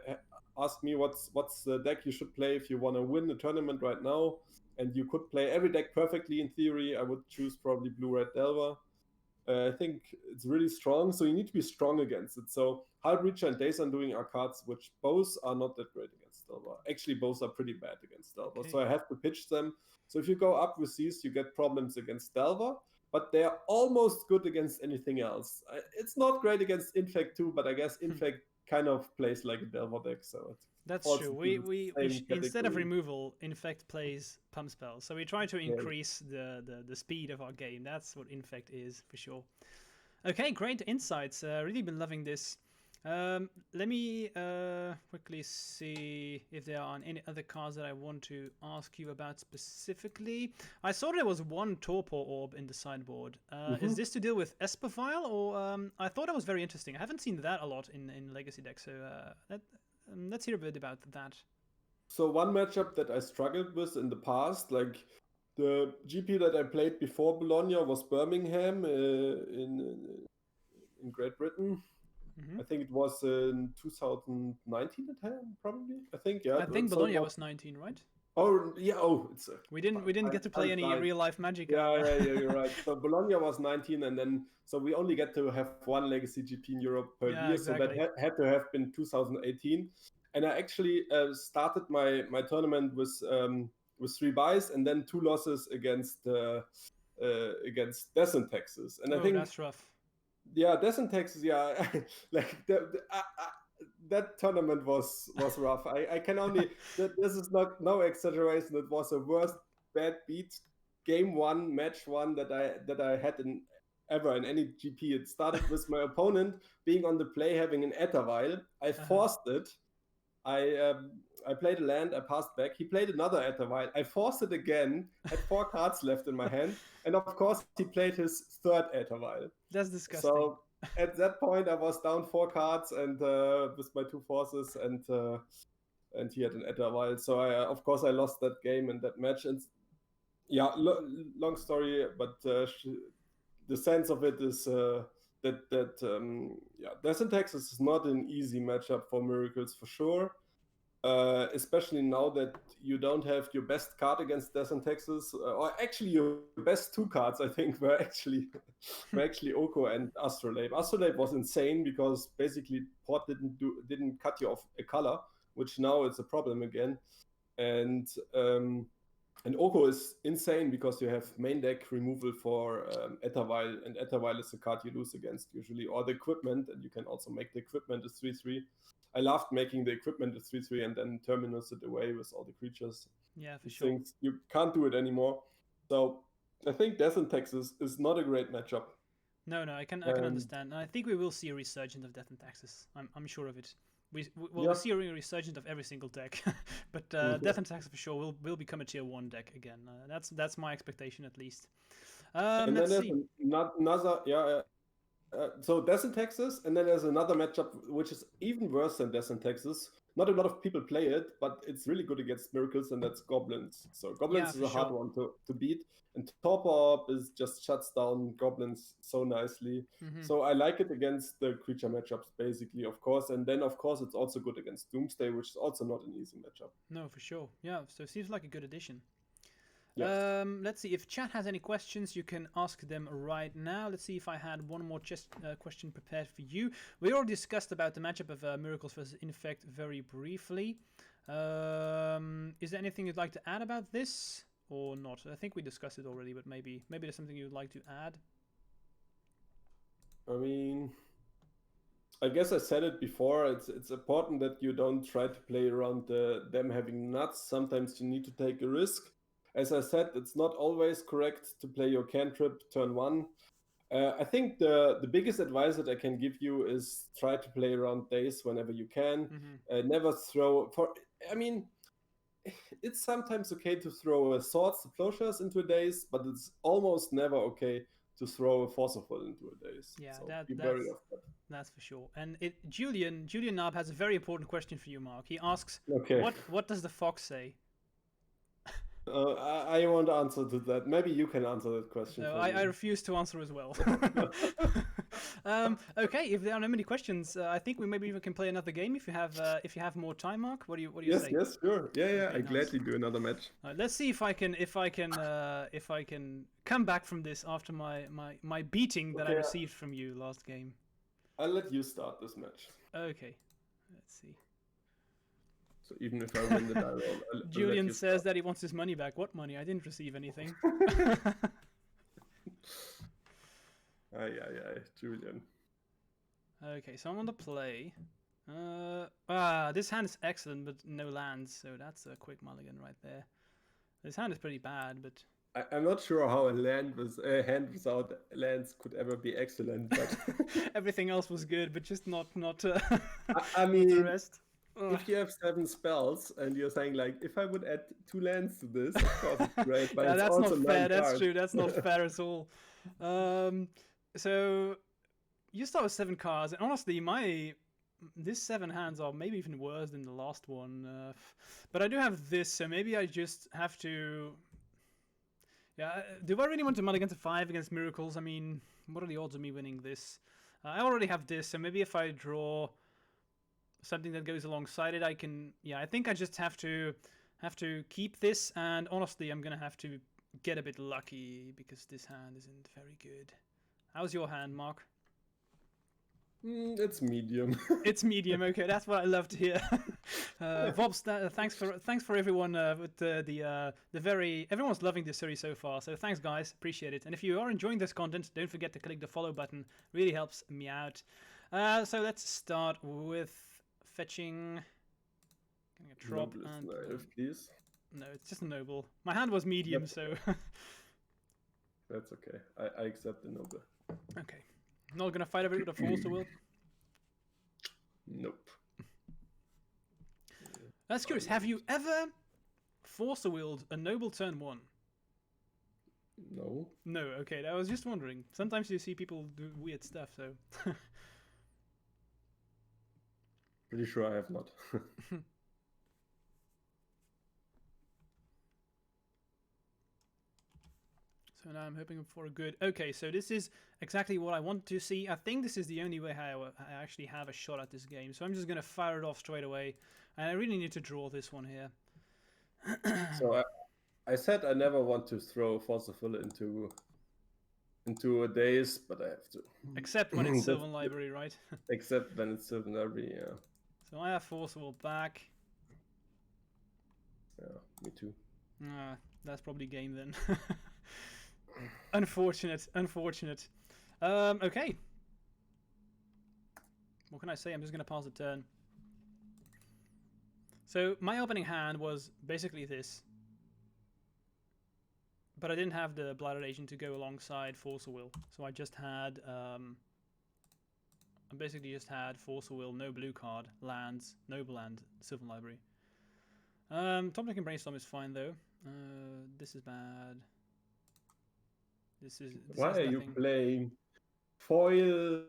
ask me what's the deck you should play if you want to win the tournament right now, and you could play every deck perfectly in theory, I would choose probably Blue-Red Delver. I think it's really strong, so you need to be strong against it. So Hull Breacher and Days Undoing are cards which both are not that great against Delver. Actually, both are pretty bad against Delver. Okay. So I have to pitch them. So if you go up with these, you get problems against Delver, but they are almost good against anything else. It's not great against Infect too, but I guess Infect kind of plays like a Delver deck, so it that's true. We instead of category. removal, Infect plays pump spells. So we try to increase the speed of our game. That's what Infect is for sure. Okay, great insights. Really been loving this. Let me quickly see if there are any other cards that I want to ask you about specifically. I saw there was one Torpor Orb in the sideboard. Is this to deal with Espervile, or I thought that was very interesting. I haven't seen that a lot in Legacy decks, so let's hear a bit about that. So one matchup that I struggled with in the past, like the GP that I played before Bologna was Birmingham in Great Britain. I think it was in 2019 probably. I think, yeah. I think Bologna was 19, right? Oh yeah. Oh, it's we didn't get to play any real life Magic. Yeah, you're right. So Bologna was 19, and then so we only get to have one Legacy GP in Europe per year. Exactly. So that had to have been 2018. And I actually started my tournament with 3 buys and then 2 losses against Descent Texas. And I think that's rough. Yeah, Descent Texas. Yeah, like that tournament was rough. I can only this is no exaggeration. It was the worst bad beat game 1, match 1 that I had ever in any GP. It started with my opponent being on the play, having an Etterweil. I forced it. I played a land, I passed back. He played another Etterweil. I forced it again, had 4 cards left in my hand. And of course, he played his 3rd Etterweil. That's disgusting. So at that point, I was down 4 cards and with my 2 forces, and he had an Etterweil. So of course, I lost that game and that match. And yeah, long story, but the sense of it is Descent Texas is not an easy matchup for Miracles for sure. Especially now that you don't have your best card against Descent Texas, or actually your best 2 cards, I think, were actually Oko and Astrolabe. Astrolabe was insane because basically Port didn't cut you off a color, which now is a problem again. And Oko is insane because you have main deck removal for Etterweil, and Etterweil is the card you lose against usually, or the equipment, and you can also make the equipment a 3/3. I loved making the equipment a 3/3 and then terminus it away with all the creatures. Yeah, for sure. You can't do it anymore. So I think Descent Texas is not a great matchup. No, I can understand. And I think we will see a resurgence of Descent Texas. I'm sure of it. We'll see a resurgence of every single deck, but Descent Texas for sure will become a tier 1 deck again. That's my expectation at least. And let's then see. Another, so Descent Texas, and then there's another matchup which is even worse than Descent Texas. Not a lot of people play it, but it's really good against Miracles, and that's Goblins. So Goblins is a hard one to beat, and Torpor Orb is just shuts down Goblins so nicely. So I like it against the creature matchups, basically, of course. And then, of course, it's also good against Doomsday, which is also not an easy matchup. No, for sure. Yeah, so it seems like a good addition. Yeah. Let's see if chat has any questions. You can ask them right now. Let's see if I had one more question prepared for you. We already discussed about the matchup of Miracles versus Infect very briefly. Is there anything you'd like to add about this or not? I think we discussed it already, but maybe there's something you'd like to add. I mean, I guess I said it before. It's important that you don't try to play around them having nuts. Sometimes you need to take a risk. As I said, it's not always correct to play your cantrip turn one. I think the biggest advice that I can give you is try to play around days whenever you can. Never throw for. I mean, it's sometimes okay to throw a swords to plowshares into a daze, but it's almost never okay to throw a forcible into a daze. Yeah, so be wary of that. That's for sure. And Julian Nab has a very important question for you, Mark. He asks, Okay. what does the fox say? I won't answer to that. Maybe you can answer that question. No, I refuse to answer as well. Okay, if there are no many questions, I think we maybe even can play another game if you have more time, Mark. What do you say? Yes, sure. Yeah, Okay, I gladly do another match. Let's see if I can come back from this after my beating that I received from you last game. I'll let you start this match. Okay, let's see. So even if I win the die roll, Julian says that he wants his money back. What money? I didn't receive anything. Aye, Julian. Okay, so I'm on the play. This hand is excellent, but no lands, so that's a quick mulligan right there. This hand is pretty bad, but I'm not sure how a hand without lands could ever be excellent, but everything else was good, but just not. I mean, the rest. If you have 7 spells and you're saying like, if I would add 2 lands to this, of course it's great. But yeah, it's that's also not fair. 9 That's cards. true. That's not fair at all. So you start with 7 cards, and honestly, these 7 hands are maybe even worse than the last one. But I do have this, so maybe I just have to. Yeah, do I really want to mulligan to 5 against Miracles? I mean, what are the odds of me winning this? I already have this, so maybe if I draw something that goes alongside it, I can. Yeah, I think I just have to keep this, and honestly, I'm gonna have to get a bit lucky because this hand isn't very good. How's your hand, Mark? It's medium. It's medium. Okay, that's what I love to hear. Vobs, thanks for everyone with everyone's loving this series so far. So thanks, guys, appreciate it. And if you are enjoying this content, don't forget to click the follow button. Really helps me out. So let's start with fetching. Getting a drop and please. No, it's just a noble. My hand was medium, so that's okay. I accept the noble. Okay. Not gonna fight over it with a force will? Nope. That's curious. Have you ever force-willed a noble turn 1? No. No, okay. I was just wondering. Sometimes you see people do weird stuff, so. Pretty sure I have not. So now I'm hoping for a good. Okay, so this is exactly what I want to see. I think this is the only way how I actually have a shot at this game. So I'm just going to fire it off straight away. And I really need to draw this one here. So I said I never want to throw Forceful into a daze, but I have to. Except when it's Sylvan Library, right? Except when it's Sylvan Library, yeah. So I have Forceful back. Yeah, me too. That's probably game then. Unfortunate. Okay. What can I say? I'm just going to pass the turn. So my opening hand was basically this. But I didn't have the Blighted Agent to go alongside Force of Will. So I just had... I basically just had Force of Will, no blue card, lands, Noble and Sylvan Library. Top deck and Brainstorm is fine though. This is bad. This Why are you playing foil?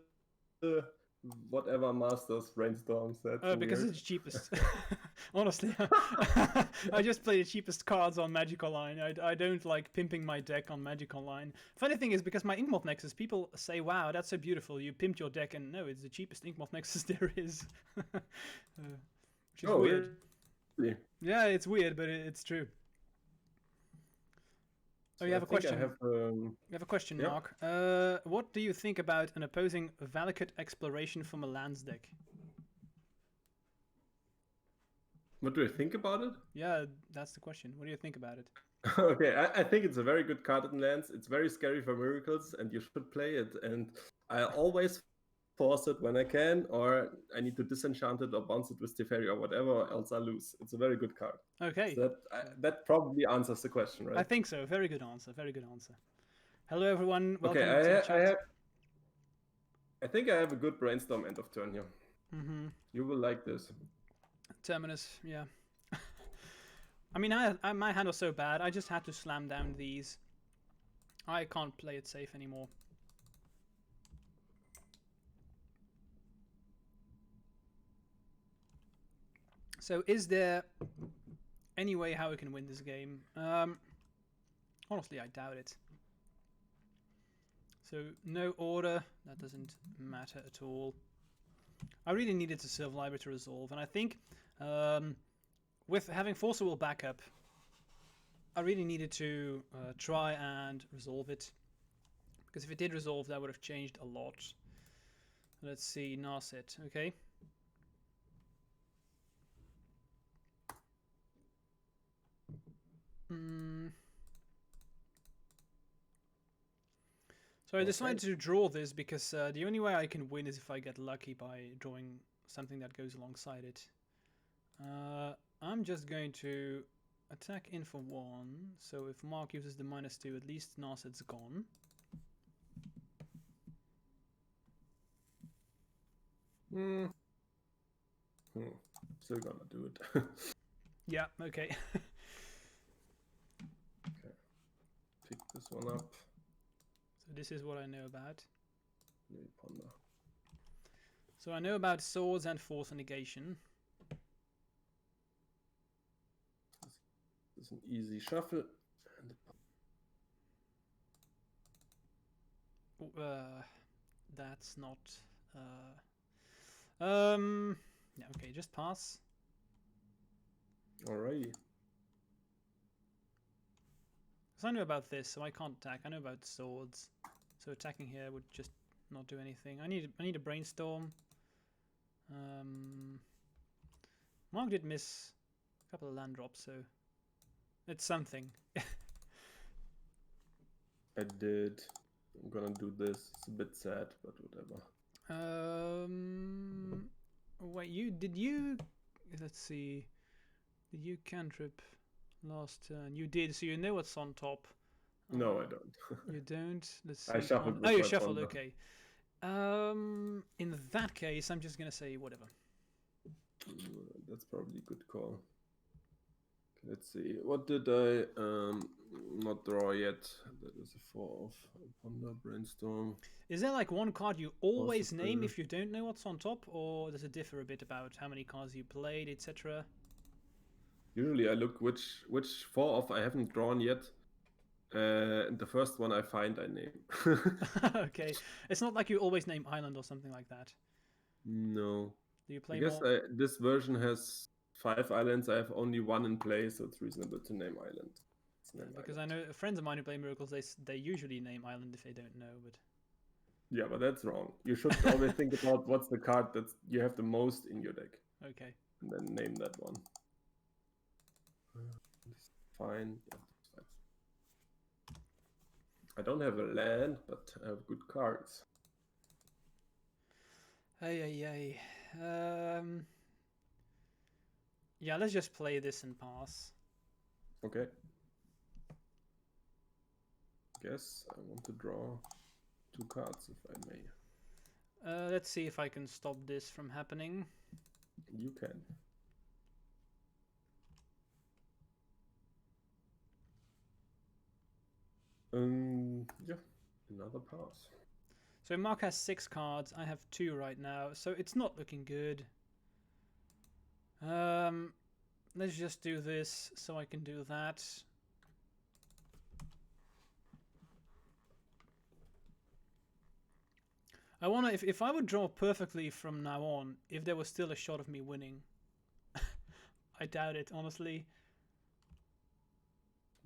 Whatever Masters Brainstorms. That's because weird. it's cheapest. Honestly, I just play the cheapest cards on Magic Online. I don't like pimping my deck on Magic Online. Funny thing is, because my Inkmoth Nexus, people say, "Wow, that's so beautiful. You pimped your deck," and no, it's the cheapest Inkmoth Nexus there is. Which is weird. Really? Yeah, it's weird, but it's true. Oh, you have a question. You have a question, yeah. Mark. What do you think about an opposing Valakut Exploration from a lands deck? What do I think about it? Yeah, that's the question. What do you think about it? Okay, I think it's a very good card in lands. It's very scary for Miracles, and you should play it. And I always force it when I can, or I need to disenchant it or bounce it with Teferi or whatever, or else I lose. It's a very good card. Okay. So that probably answers the question, right? I think so. Very good answer. Very good answer. Hello, everyone. Welcome Okay, to the chat. I think I have a good brainstorm end of turn here. Mm-hmm. You will like this. Terminus, yeah. I mean, my hand was so bad, I just had to slam down these. I can't play it safe anymore. So is there any way how we can win this game? Honestly, I doubt it. So no order, that doesn't matter at all. I really needed to Silver Library to resolve, and I think with having Forcible backup, I really needed to try and resolve it. Because if it did resolve, that would have changed a lot. Let's see, Narset, okay. So I decided to draw this because the only way I can win is if I get lucky by drawing something that goes alongside it. I'm just going to attack in for 1. So if Mark uses the -2, at least Narset's gone. Still gonna do it. Yeah, okay. Okay. Pick this one up. So this is what I know about. Ponder. So I know about swords and force negation. This is an easy shuffle. That's not. Yeah, okay, just pass. Alrighty. Because I know about this, so I can't attack. I know about swords, so attacking here would just not do anything. I need a brainstorm. Mark did miss a couple of land drops, so it's something. I did. I'm gonna do this. It's a bit sad, but whatever. Wait, did you? Let's see. Did you cantrip last turn? You did, so you know what's on top. No, I don't. You don't. Let's see. I shuffled. Oh, you shuffled. Okay. In that case, I'm just gonna say whatever. That's probably a good call. Let's see. What did I not draw yet? That is a 4 of Ponder Brainstorm. Is there like one card you always name if you don't know what's on top, or does it differ a bit about how many cards you played, etc.? Usually I look which 4 of I haven't drawn yet. And the first one I find, I name. Okay. It's not like you always name Island or something like that. No. Do you play I guess more? this version has 5 islands. I have only 1 in play, so it's reasonable to name island. Because I know friends of mine who play Miracles, they usually name Island if they don't know, but... Yeah, but that's wrong. You should always think about what's the card that you have the most in your deck. Okay. And then name that one. Fine. Yeah, that's fine. I don't have a land, but I have good cards. Hey. Yeah, let's just play this and pass. Okay. Guess I want to draw 2 cards, if I may. Let's see if I can stop this from happening. You can. Yeah, another pass. So Mark has 6 cards. I have 2 right now, so it's not looking good. Let's just do this so I can do that. I wonder if I would draw perfectly from now on, if there was still a shot of me winning. I doubt it, honestly.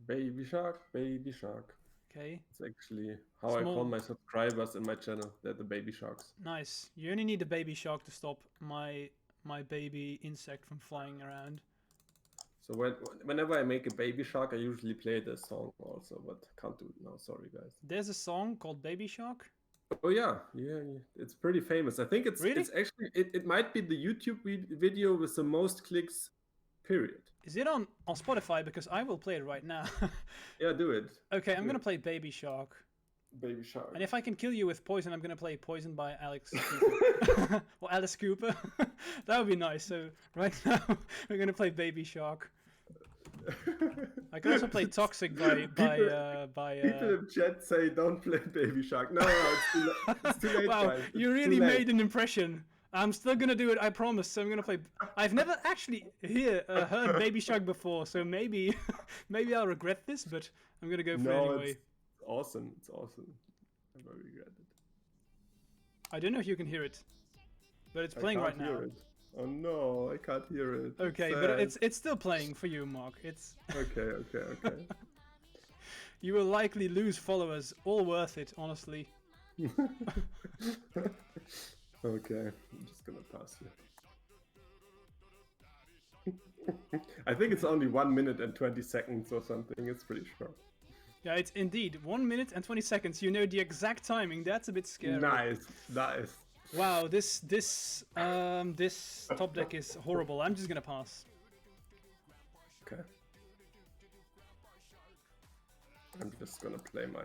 Baby shark, baby shark. Okay. It's actually how I call my subscribers in my channel. They're the baby sharks. Nice. You only need a baby shark to stop my baby insect from flying around. So whenever I make a baby shark, I usually play this song also, but can't do it now. Sorry, guys. There's a song called Baby Shark? Oh yeah, it's pretty famous. I think Really? it's actually it might be the YouTube video with the most clicks. Period. Is it on Spotify? Because I will play it right now. Yeah, do it. Okay, I'm Do gonna it. play Baby Shark. Baby Shark. And if I can kill you with poison, I'm gonna play Poison by Alex Cooper. Or Alice Cooper. That would be nice. So right now we're gonna play Baby Shark. I can also play Toxic by people in chat say don't play Baby Shark. No, it's too late. Wow, guys. you really made an impression. I'm still gonna do it, I promise. So I'm gonna play. I've never actually heard Baby Shark before, so maybe maybe I'll regret this, but I'm gonna go for it anyway. It's awesome. It's awesome. I never regret it. I don't know if you can hear it, but it's playing right now. It. Oh no, I can't hear it. Okay, but it's still playing for you, Mark. It's okay. You will likely lose followers. All worth it, honestly. Okay, I'm just gonna pass you. I think it's only 1 minute and 20 seconds or something. It's pretty short. Yeah, it's indeed 1 minute and 20 seconds. You know the exact timing. That's a bit scary. Nice. Wow, this top deck is horrible. I'm just gonna pass. Okay. I'm just gonna play my.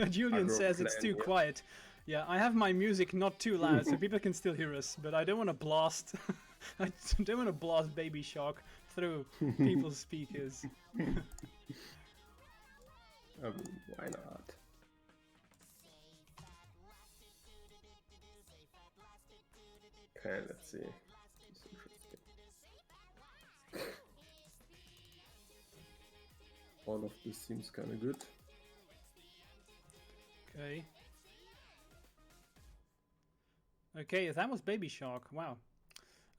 Julian says it's too quiet. Yeah, I have my music not too loud, so people can still hear us. But I don't want to blast. I don't want to blast Baby Shark through people's speakers. I mean, why not? Okay, let's see. It's interesting. All of this seems kind of good. Okay. Okay, that was Baby Shark. Wow.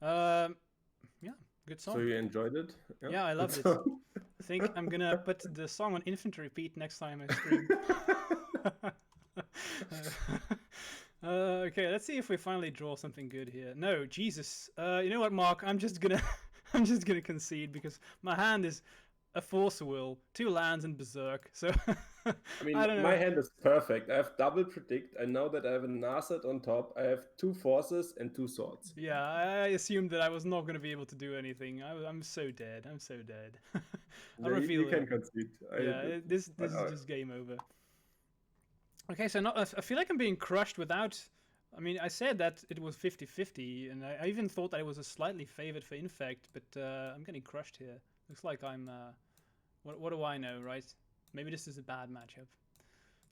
Yeah, good song. So you enjoyed it? Yeah, I loved it. I think I'm gonna put the song on infinite repeat next time I stream. Okay, let's see if we finally draw something good here. No, Jesus. You know what, Mark? I'm just gonna concede because my hand is a Force Will, 2 lands and Berserk. So I mean, I don't know. My hand is perfect. I have double predict. I know that I have a Narset on top. I have 2 forces and 2 swords. Yeah, I assumed that I was not gonna be able to do anything. I'm so dead. I'm so dead. I'll reveal you can concede. This is just game over. Okay, so I feel like I'm being crushed without. I mean, I said that it was 50-50, and I even thought that it was a slightly favored for Infect, but I'm getting crushed here. Looks like I'm. What do I know, right? Maybe this is a bad matchup.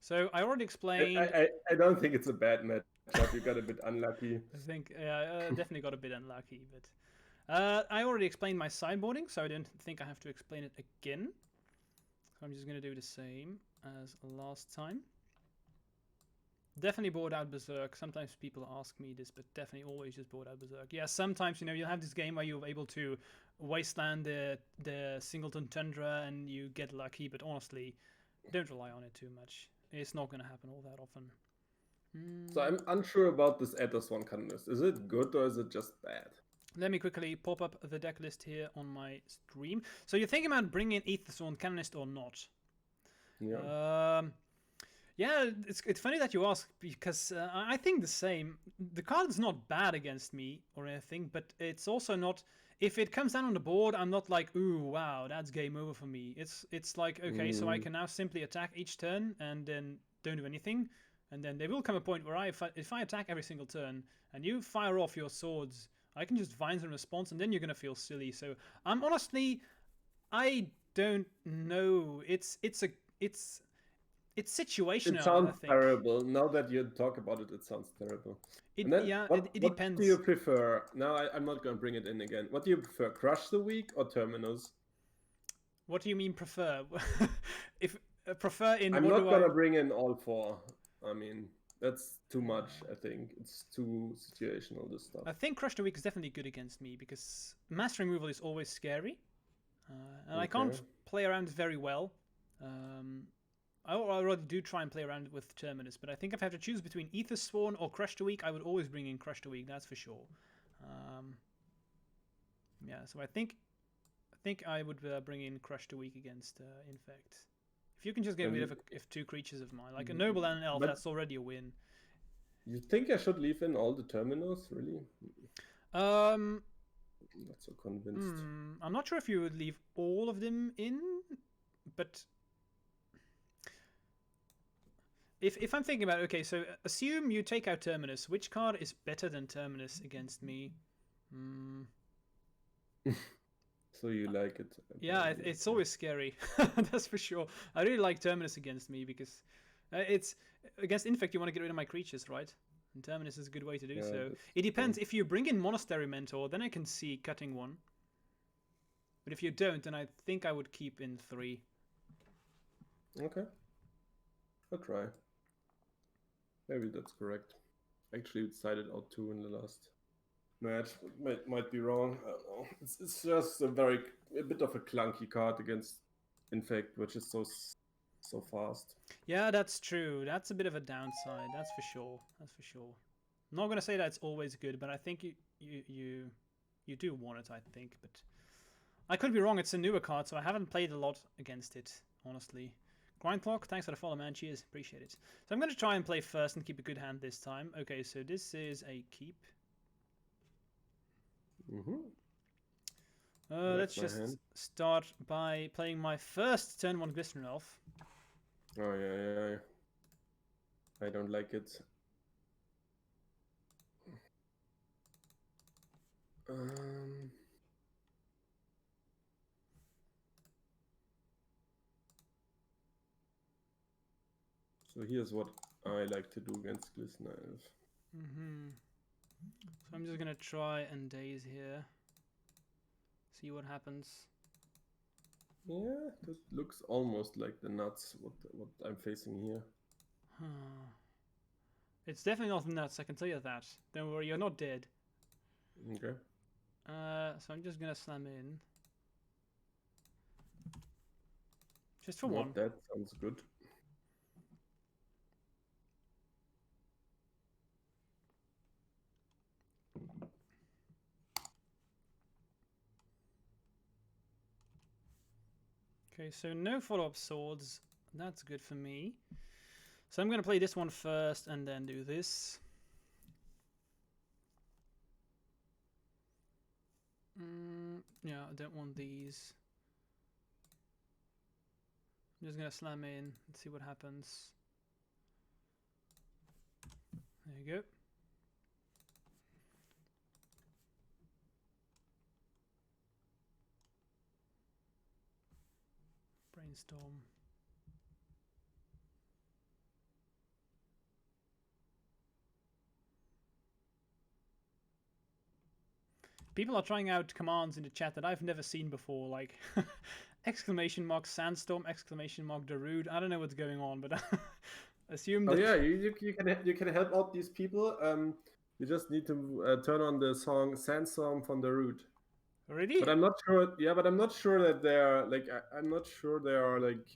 So I already explained. I don't think it's a bad matchup. You got a bit unlucky. I think definitely got a bit unlucky, but I already explained my sideboarding, so I don't think I have to explain it again. So I'm just gonna do the same as last time. Definitely board out Berserk. Sometimes people ask me this, but definitely always just board out Berserk. Yeah, sometimes you'll have this game where you're able to wasteland the Singleton Tundra and you get lucky, but honestly, don't rely on it too much. It's not going to happen all that often. So I'm unsure about this Aethersworn Canonist. Is it good or is it just bad? Let me quickly pop up the deck list here on my stream. So you're thinking about bringing Aethersworn Canonist or not? Yeah. Yeah, it's funny that you ask because I think the same. The card is not bad against me or anything, but it's also not. If it comes down on the board, I'm not like, ooh, wow, that's game over for me. It's like, okay, so I can now simply attack each turn and then don't do anything, and then there will come a point where if I attack every single turn and you fire off your swords, I can just Vines in response, and then you're gonna feel silly. So I'm honestly, I don't know. It's situational. It sounds I think. terrible. Now that you talk about it, it sounds terrible. It depends. What do you prefer? Now I'm not going to bring it in again. What do you prefer, Crush the Weak or Terminus? What do you mean prefer? If prefer in. I'm not going to bring in all 4. I mean, that's too much, I think. It's too situational, this stuff. I think Crush the Weak is definitely good against me because mass removal is always scary. And I can't play around very well. I already do try and play around with Terminus, but I think if I have to choose between Aethersworn or Crush the Weak, I would always bring in Crush the Weak, that's for sure. Yeah, so I think I would bring in Crush the Weak against Infect. If you can just get rid of 2 creatures of mine, like a Noble and an Elf, that's already a win. You think I should leave in all the terminals, really? Um, Not so convinced. I'm not sure if you would leave all of them in, but if I'm thinking about, okay, so assume you take out Terminus. Which card is better than Terminus against me? So you like it? Yeah, it's always scary. That's for sure. I really like Terminus against me because it's against Infect. You want to get rid of my creatures, right? And Terminus is a good way to do so. It depends. If you bring in Monastery Mentor, then I can see cutting one. But if you don't, then I think I would keep in 3. Okay. I'll try. Maybe that's correct. Actually, we decided out 2 in the last match. Might be wrong. I don't know. It's just a bit of a clunky card against Infect, which is so fast. Yeah, that's true. That's a bit of a downside. That's for sure. That's for sure. I'm not gonna say that it's always good, but I think you do want it. I think, but I could be wrong. It's a newer card, so I haven't played a lot against it, honestly. Grind Clock, thanks for the follow, man. Cheers, appreciate it. So I'm going to try and play first and keep a good hand this time. Okay, so this is a keep. Let's just start by playing my first turn 1 Glistener Elf. Oh, yeah. I don't like it. So here's what I like to do against Glistener Elf. So I'm just gonna try and daze here. See what happens. Yeah, that looks almost like the nuts what I'm facing here. It's definitely not the nuts, I can tell you that. Don't worry, you're not dead. Okay. So I'm just gonna slam in. Just for one. That sounds good. Okay, so no follow-up swords. That's good for me. So I'm going to play this one first and then do this. Yeah, I don't want these. I'm just going to slam in and see what happens. There you go. Brainstorm. People are trying out commands in the chat that I've never seen before, like exclamation mark Sandstorm, exclamation mark Darude. I don't know what's going on, but assume that... Oh yeah, you can help out these people. You just need to turn on the song Sandstorm from Darude. Really? But I'm not sure. Yeah, but I'm not sure that they're like. I'm not sure they are like.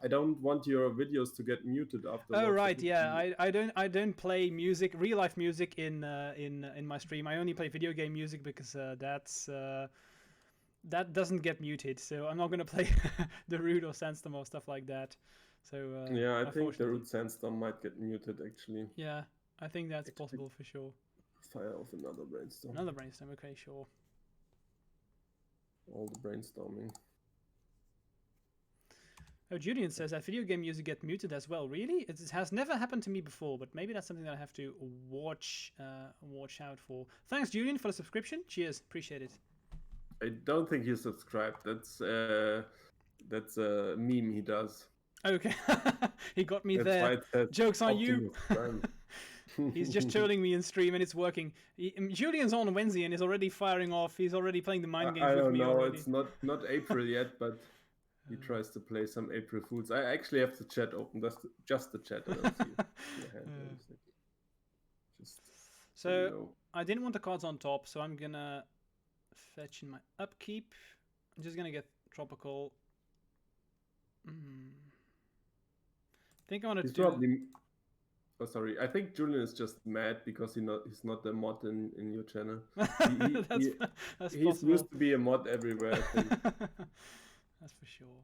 I don't want your videos to get muted afterwards. Oh right, yeah. I don't play music, real life music in my stream. I only play video game music because that doesn't get muted. So I'm not gonna play Darude or Sandstorm or stuff like that. So yeah, I think Darude Sandstorm might get muted actually. Yeah, I think that's possible for sure. Fire off another brainstorm. Another brainstorm. Okay, sure. All the brainstorming. Oh, Julian says that video game music get muted as well. Really? It has never happened to me before, but maybe that's something that I have to watch out for. Thanks, Julian, for the subscription. Cheers, appreciate it. I don't think he's subscribed. That's a meme he does. Okay, he got me there. Joke's on you. He's just trolling me in stream and it's working. Julian's on Wednesday and is already firing off. He's already playing the mind games with me already. It's not April yet, but he tries to play some April Fools. I actually have the chat open, just the chat. I don't see so I didn't want the cards on top, so I'm gonna fetch in my upkeep. I'm just gonna get Tropical. I think I want to do... Oh, sorry. I think Julian is just mad because he's not a mod in your channel. That's he's used to be a mod everywhere, I think. That's for sure.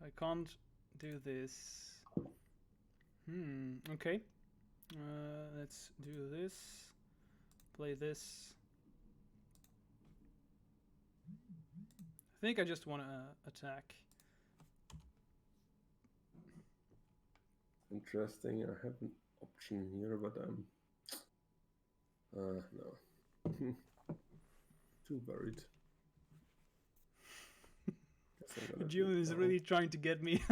I can't do this. Okay. Let's do this. Play this. I think I just want to attack. Interesting. I have an option here, but no. Too worried. Julian is really trying to get me.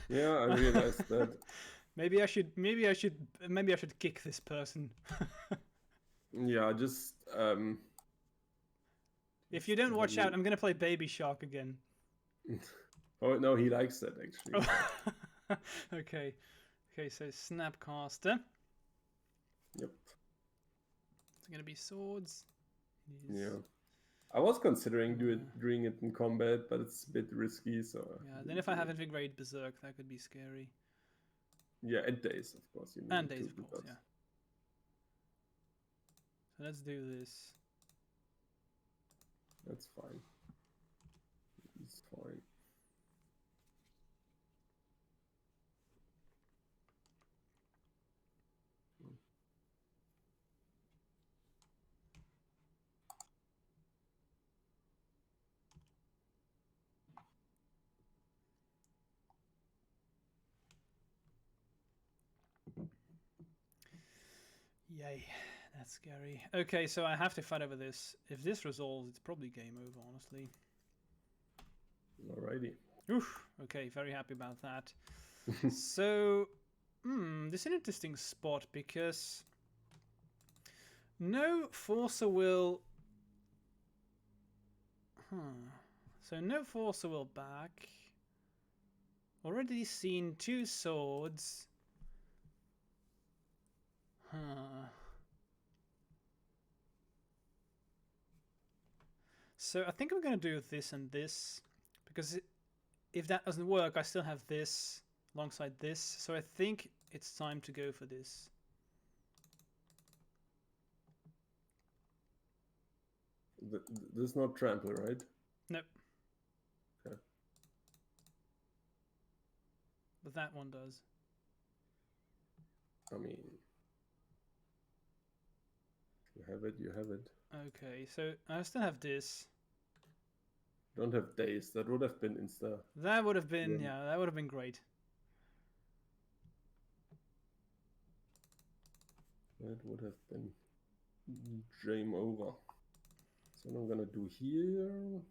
Yeah, I realized that. Maybe I should kick this person. Yeah, just if you don't watch out, I'm gonna play Baby Shark again. Oh no, he likes that actually. Okay, so Snapcaster. Yep. It's gonna be swords. Yeah. I was considering doing it in combat, but it's a bit risky, so... Yeah, then if I have Invigorate Berserk, that could be scary. Yeah, and days, of course. You need and days, of course, yeah. So let's do this. That's fine. It's fine. Yay, that's scary. Okay, so I have to fight over this. If this resolves, it's probably game over, honestly. Alrighty. Oof. Okay, very happy about that. So, this is an interesting spot because no Force of Will. So no Force of Will back. Already seen 2 swords. So I think I'm going to do this and this, because if that doesn't work, I still have this alongside this. So I think it's time to go for this. This is not trample, right? Nope. Okay. But that one does. I mean... You have it, you have it. Okay, so I still have this. Don't have days. That would have been insta. That would have been, yeah, that would have been great. That would have been game over. So what I'm gonna do here.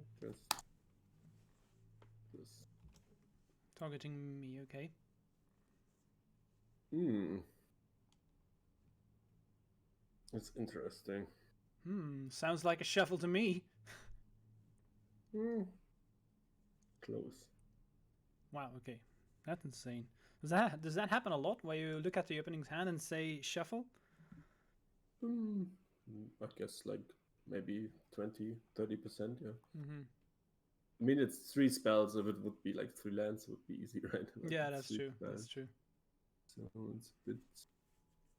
Just this. Targeting me, okay. It's interesting. Sounds like a shuffle to me. Close. Wow, okay. That's insane. Does that happen a lot, where you look at the opening hand and say shuffle? I guess like maybe 20-30%, yeah. Mm-hmm. I mean, it's 3 spells. If it would be like 3 lands, it would be easy, right? Like Yeah, that's true. Spells. That's true. So it's a bit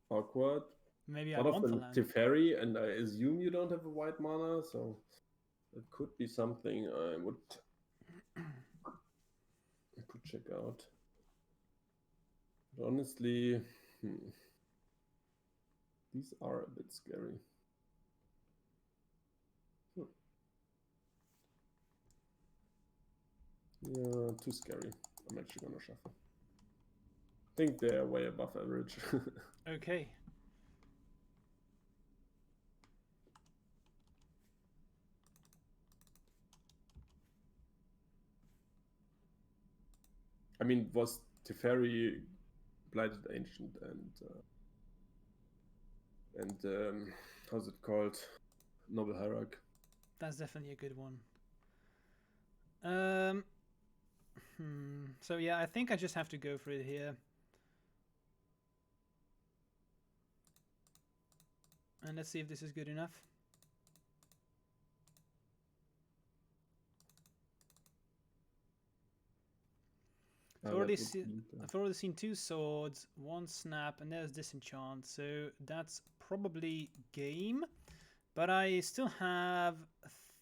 awkward. Maybe I want the land. Teferi, and I assume you don't have a white mana, so it could be something I could check out. But honestly, these are a bit scary. Yeah, too scary. I'm actually gonna shuffle. I think they're way above average. Okay. I mean, was Teferi Blighted Ancient and how's it called? Noble Hierarch. That's definitely a good one. So yeah, I think I just have to go for it here. And let's see if this is good enough. I've already seen 2 swords, 1 snap, and there's disenchant. So that's probably game. But I still have,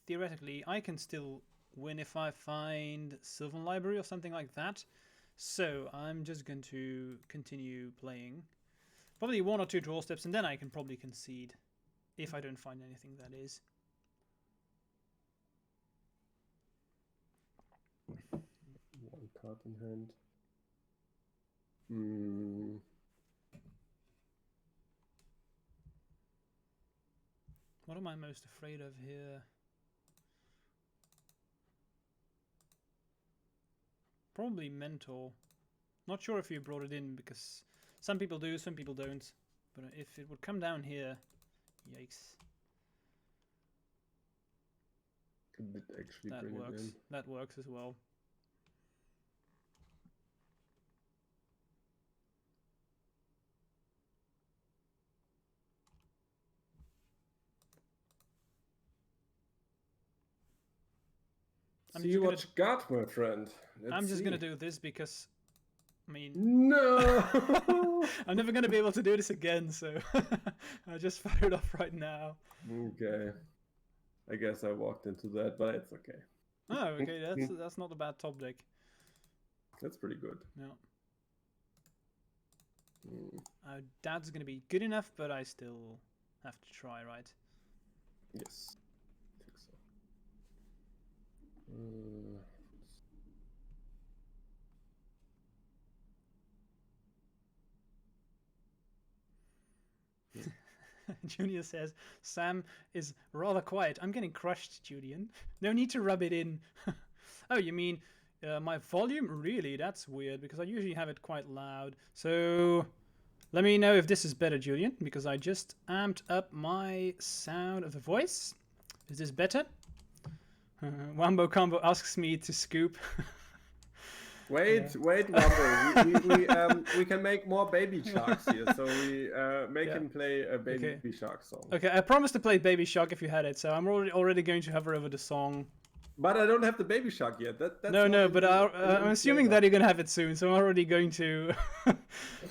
theoretically, I can still win if I find Sylvan Library or something like that. So I'm just going to continue playing. Probably 1 or 2 draw steps, and then I can probably concede. If I don't find anything, that is. One card in hand. What am I most afraid of here? Probably Mentor. Not sure if you brought it in, because some people do, some people don't. But if it would come down here, yikes. Could it actually That bring works. it in? That works as well. See what you got, my friend. I'm just gonna do this because, I mean, no. I'm never gonna be able to do this again. So I just fired off right now. Okay. I guess I walked into that, but it's okay. Oh, okay. That's not a bad top deck. That's pretty good. Yeah. That's gonna be good enough, but I still have to try, right? Yes. I think so. Junior says, Sam is rather quiet. I'm getting crushed, Julian. No need to rub it in. Oh, you mean my volume? Really? That's weird, because I usually have it quite loud. So let me know if this is better, Julian, because I just amped up my sound of the voice. Is this better? Wambo Combo asks me to scoop. Wait, Wambo. We can make more Baby Sharks here, so we make him play a Baby Shark song. Okay, I promised to play Baby Shark if you had it, so I'm already going to hover over the song. But I don't have the Baby Shark yet. That's no, but I'm assuming that you're gonna have it soon, so I'm already going to.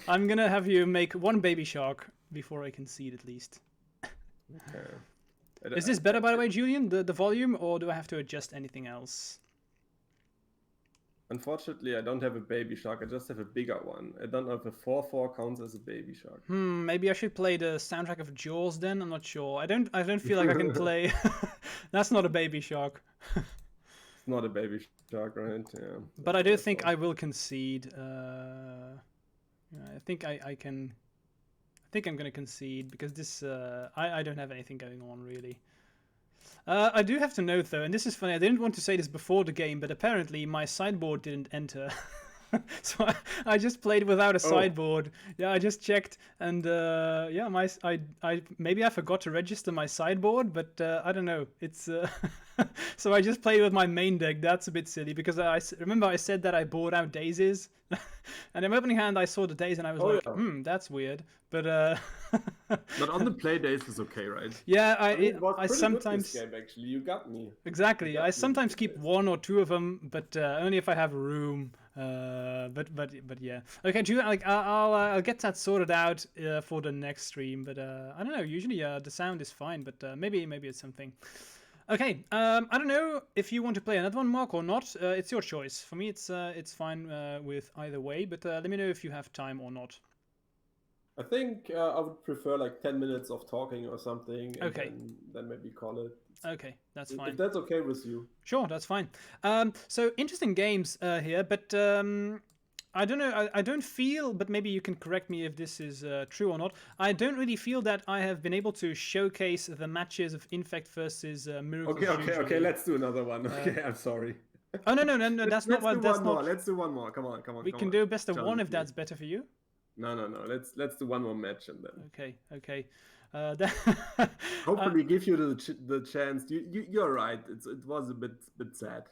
I'm gonna have you make 1 Baby Shark before I concede, at least. Okay. Is this better, by the way, Julian? The volume, or do I have to adjust anything else? Unfortunately, I don't have a Baby Shark. I just have a bigger one. I don't know if a 4/4 counts as a Baby Shark. Maybe I should play the soundtrack of Jaws then. I'm not sure. I don't feel like I can play. That's not a Baby Shark. It's not a Baby Shark, right? Yeah. But I do think I will concede. I think I can. I think I'm going to concede because this. I don't have anything going on really. I do have to note though, and this is funny. I didn't want to say this before the game, but apparently my sideboard didn't enter. So I just played without a sideboard. Yeah, I just checked, and yeah, maybe I forgot to register my sideboard, but I don't know. It's so I just played with my main deck. That's a bit silly because I remember I said that I bought out daisies, and in my opening hand I saw the days and I was that's weird. But but on the play days is okay, right? Yeah, I sometimes good this game, actually, you got me. Exactly. I sometimes keep 1 or 2 of them, but only if I have room. But yeah. Okay, Drew. I'll get that sorted out for the next stream. But I don't know. Usually the sound is fine, but maybe it's something. Okay. I don't know if you want to play another one, Mark, or not. It's your choice. For me, it's fine with either way. But let me know if you have time or not. I think I would prefer like 10 minutes of talking or something. And Okay. Then maybe call it. Okay, that's fine. If that's okay with you. Sure, that's fine. So interesting games here, but I don't know. I don't feel, but maybe you can correct me if this is true or not. I don't really feel that I have been able to showcase the matches of Infect versus Miracle. Okay. Let's do another one. Okay, I'm sorry. Oh no, that's not what. That's not. Let's do one more. Come on. We can do best of one if that's better for you. No. Let's do one more match and then. Okay. Hopefully, give you the chance. You're right. It was a bit sad.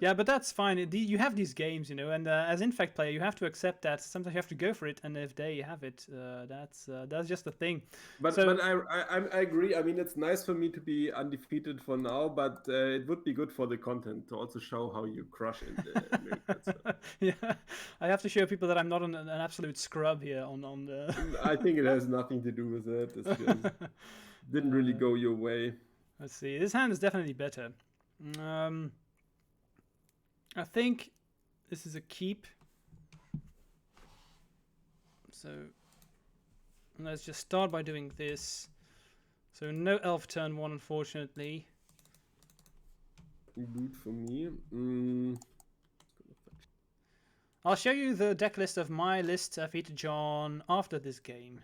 Yeah, but that's fine. You have these games, you know, and as Infect player, you have to accept that sometimes you have to go for it, and if they have it, that's just the thing. But I agree. I mean, it's nice for me to be undefeated for now, but it would be good for the content to also show how you crush in the miracles. Yeah, I have to show people that I'm not an absolute scrub here on the. I think it has nothing to do with it. It's just didn't really go your way. Let's see. This hand is definitely better. I think this is a keep. So let's just start by doing this. So no elf turn 1, unfortunately. Good for me. I'll show you the deck list of my list, Peter John, after this game.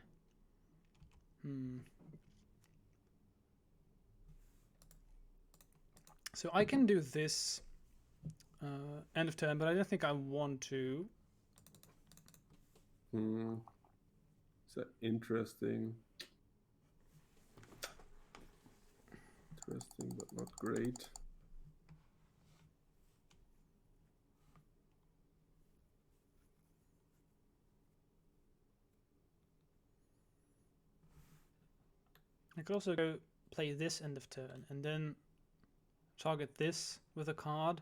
So I can do this end of turn, but I don't think I want to. So interesting. Interesting, but not great. I could also go play this end of turn and then target this with a card.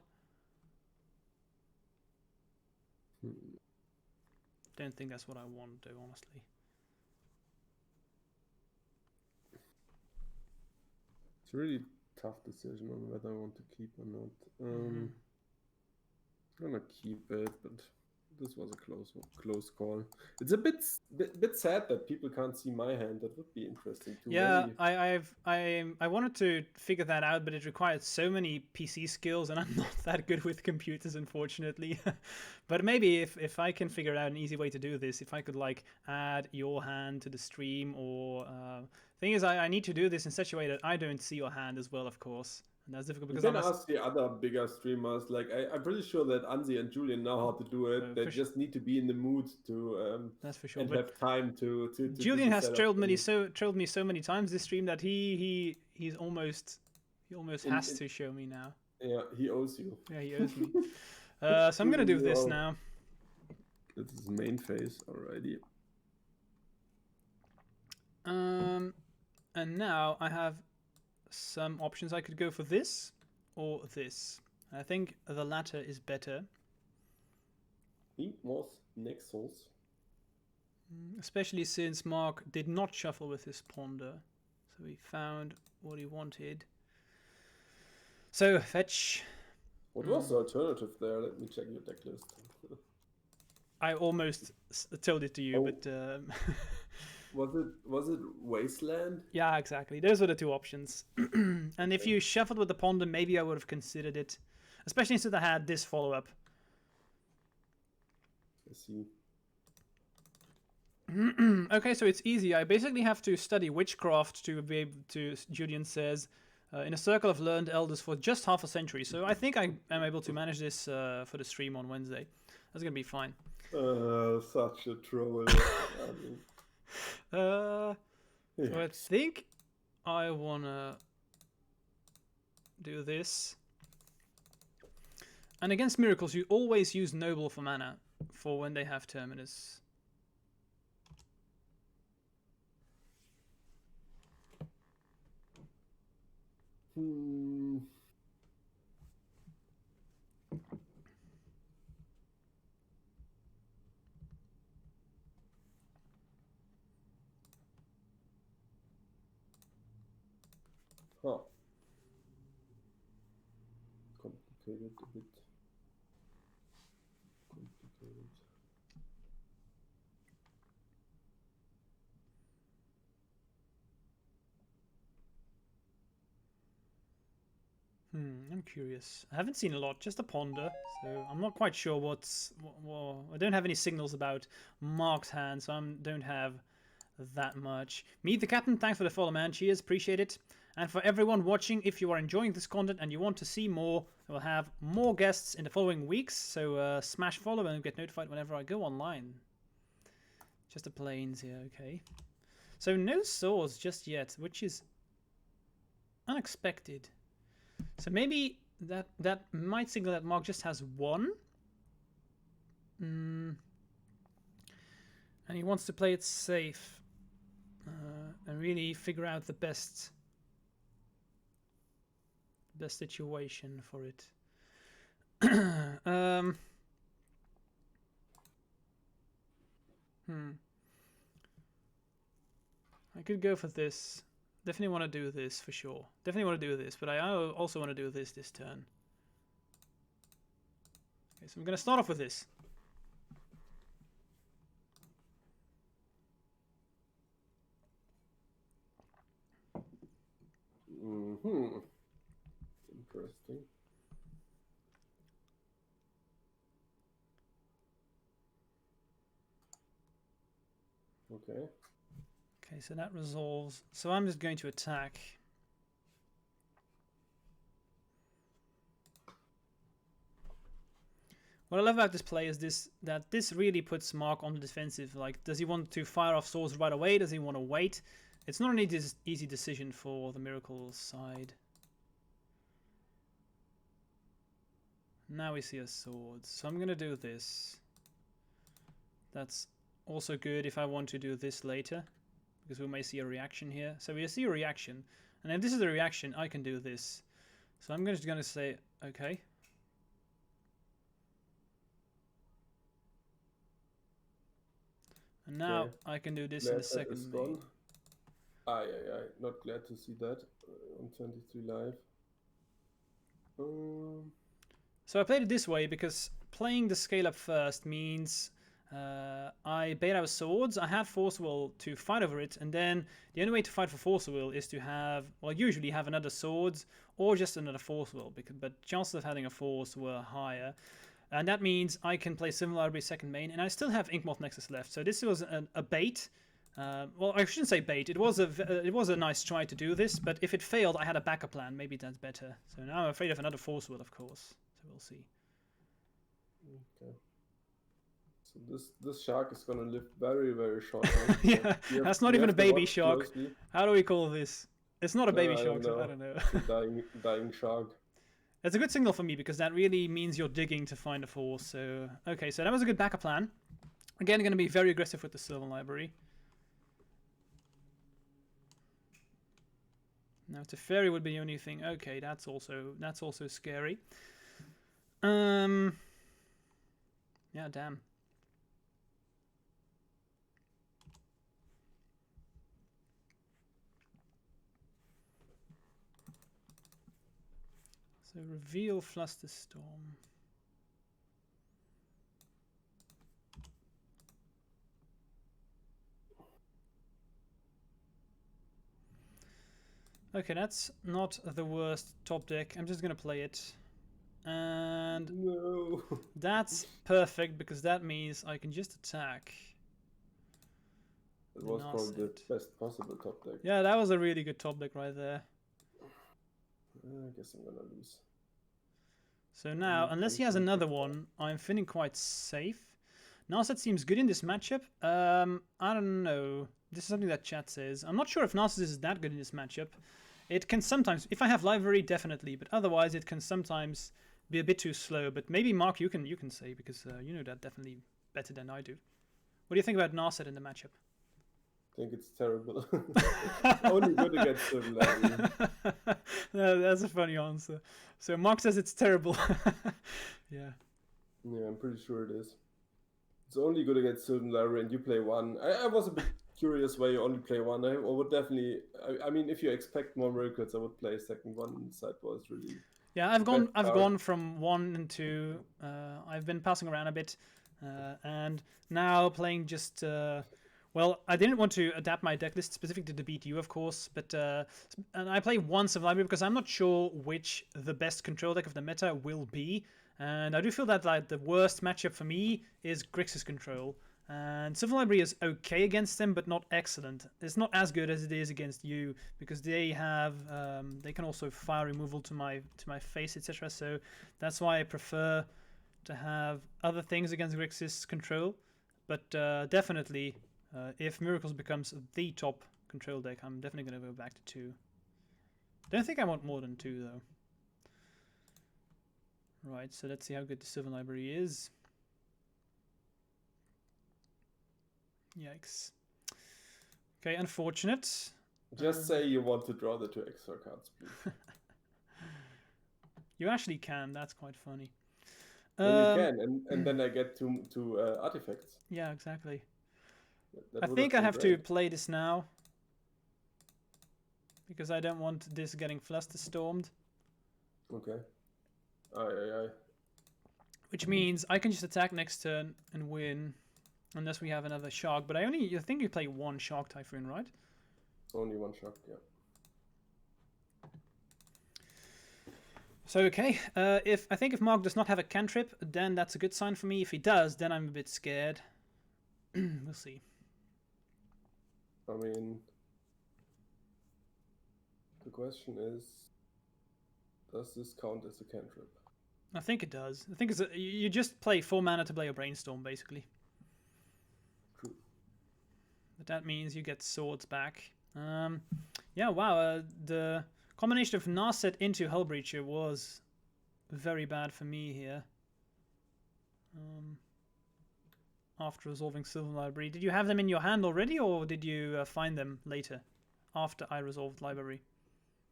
Don't think that's what I want to do, honestly. It's a really tough decision on whether I want to keep or not. I'm gonna keep it, but this was a close call. It's a bit sad that people can't see my hand. That would be interesting too. Yeah, I wanted to figure that out, but it required so many PC skills, and I'm not that good with computers, unfortunately. But maybe if I can figure out an easy way to do this, if I could like add your hand to the stream, or thing is, I need to do this in such a way that I don't see your hand as well, of course. And that's difficult because you can ask the other bigger streamers. Like I'm pretty sure that Anzi and Julian know how to do it. They just need to be in the mood to that's for sure. And have time to Julian has trolled me so many times this stream that he almost has to show me now. Yeah, he owes you. Yeah, he owes me. So I'm gonna do this now. This is main phase already. And now I have some options. I could go for this or this. I think the latter is better. It was Nexus. Especially since Mark did not shuffle with his ponder. So he found what he wanted. So, fetch. What was the alternative there? Let me check your deck list. I almost told it to you, but... Was it Wasteland? Yeah, exactly. Those were the two options. And if you shuffled with the ponder, maybe I would have considered it. Especially since I had this follow-up. I see. Okay, so it's easy. I basically have to study witchcraft to be able to, Julian says, in a circle of learned elders for just half a century. So I think I am able to manage this for the stream on Wednesday. That's going to be fine. Such a troll. So I think I wanna do this. And against miracles, you always use noble for mana for when they have terminus. Huh. Complicated a bit. Complicated. I'm curious. I haven't seen a lot, just a ponder, so I'm not quite sure what's... I don't have any signals about Mark's hand, so I don't have that much. Meet the captain, thanks for the follow, man. Cheers, appreciate it. And for everyone watching, if you are enjoying this content and you want to see more, I will have more guests in the following weeks, so smash follow and get notified whenever I go online. Just the planes here, okay. So no swords just yet, which is unexpected. So maybe that might signal that Marc just has one. And he wants to play it safe and really figure out the best situation for it. I could go for this. Definitely want to do this for sure. Definitely want to do this, but I also want to do this turn. Okay, so I'm going to start off with this. Interesting. Okay. Okay, so that resolves. So I'm just going to attack. What I love about this play is that this really puts Marc on the defensive. Like, does he want to fire off swords right away? Does he want to wait? It's not an easy decision for the Miracles side. Now we see a sword. So I'm going to do this. That's also good if I want to do this later, because we may see a reaction here. So we see a reaction, and if this is a reaction, I can do this. So I'm just going to say, okay. And now I can do this in the second main. Not glad to see that on 23 Live. So I played it this way because playing the scale up first means I bait out swords. I have Force Will to fight over it, and then the only way to fight for Force Will is to have, well, usually have another swords or just another Force Will, but chances of having a force were higher. And that means I can play Civil Library second main, and I still have Inkmoth Nexus left. So this was a bait. Well, I shouldn't say bait. It was a nice try to do this, but if it failed, I had a backup plan. Maybe that's better. So now I'm afraid of another Force Will, of course. So we'll see. Okay. So this shark is gonna live very, very short. Yeah, that's not even a baby shark. Closely. How do we call this? It's not a baby shark. So I don't know. dying shark. That's a good signal for me because that really means you're digging to find a force. So okay, so that was a good backup plan. Again, going to be very aggressive with the Sylvan Library. Now Teferi would be the only thing. Okay, that's also scary. Yeah, damn. So reveal Flusterstorm. Okay, that's not the worst top deck. I'm just gonna play it. And no. That's perfect because that means I can just attack. It was probably the best possible top deck. Yeah, that was a really good top deck right there. I guess I'm gonna lose. So now, unless he has another one, I'm feeling quite safe. Narset seems good in this matchup. I don't know. This is something that chat says. I'm not sure if Narset is that good in this matchup. It can sometimes, if I have library, definitely, but otherwise it can sometimes be a bit too slow. But maybe Marc, you can say because you know that definitely better than I do. What do you think about Narset in the matchup? I think it's terrible. Only good against certain Larry. No, that's a funny answer. So Marc says it's terrible. Yeah. Yeah, I'm pretty sure it is. It's only good against certain Larry, and you play one. I was a bit curious why you only play one. I would definitely. I mean, if you expect more miracles, I would play a second one. Sideboard is really. Yeah, I've gone from 1 and 2. I've been passing around a bit, and now playing just. Well, I didn't want to adapt my deck list specific to the BTU, of course, but and I play one Civil Library because I'm not sure which the best control deck of the meta will be, and I do feel that like the worst matchup for me is Grixis Control, and Civil Library is okay against them, but not excellent. It's not as good as it is against you because they have they can also fire removal to my face, etc. So that's why I prefer to have other things against Grixis Control, but definitely. If Miracles becomes the top control deck, I'm definitely going to go back to 2. Don't think I want more than 2 though. Right, so let's see how good the Sylvan Library is. Yikes. Okay, unfortunate. Just say you want to draw the 2 extra cards, please. You actually can. That's quite funny. And you can, and then I get two artifacts. Yeah, exactly. That I would think I been have to great. play this now because I don't want this getting flusterstormed. Okay. Aye. Which means I can just attack next turn and win, unless we have another shark. But I think you play 1 Shark Typhoon, right? Only 1 shark, yeah. So okay, if Mark does not have a cantrip, then that's a good sign for me. If he does, then I'm a bit scared. We'll see. I mean, the question is, does this count as a cantrip? I think it does. I think you just play 4 mana to play a Brainstorm, basically. True. But that means you get swords back. Yeah, wow. The combination of Narset into Hullbreacher was very bad for me here. After resolving Sylvan Library. Did you have them in your hand already, or did you find them later? After I resolved Library?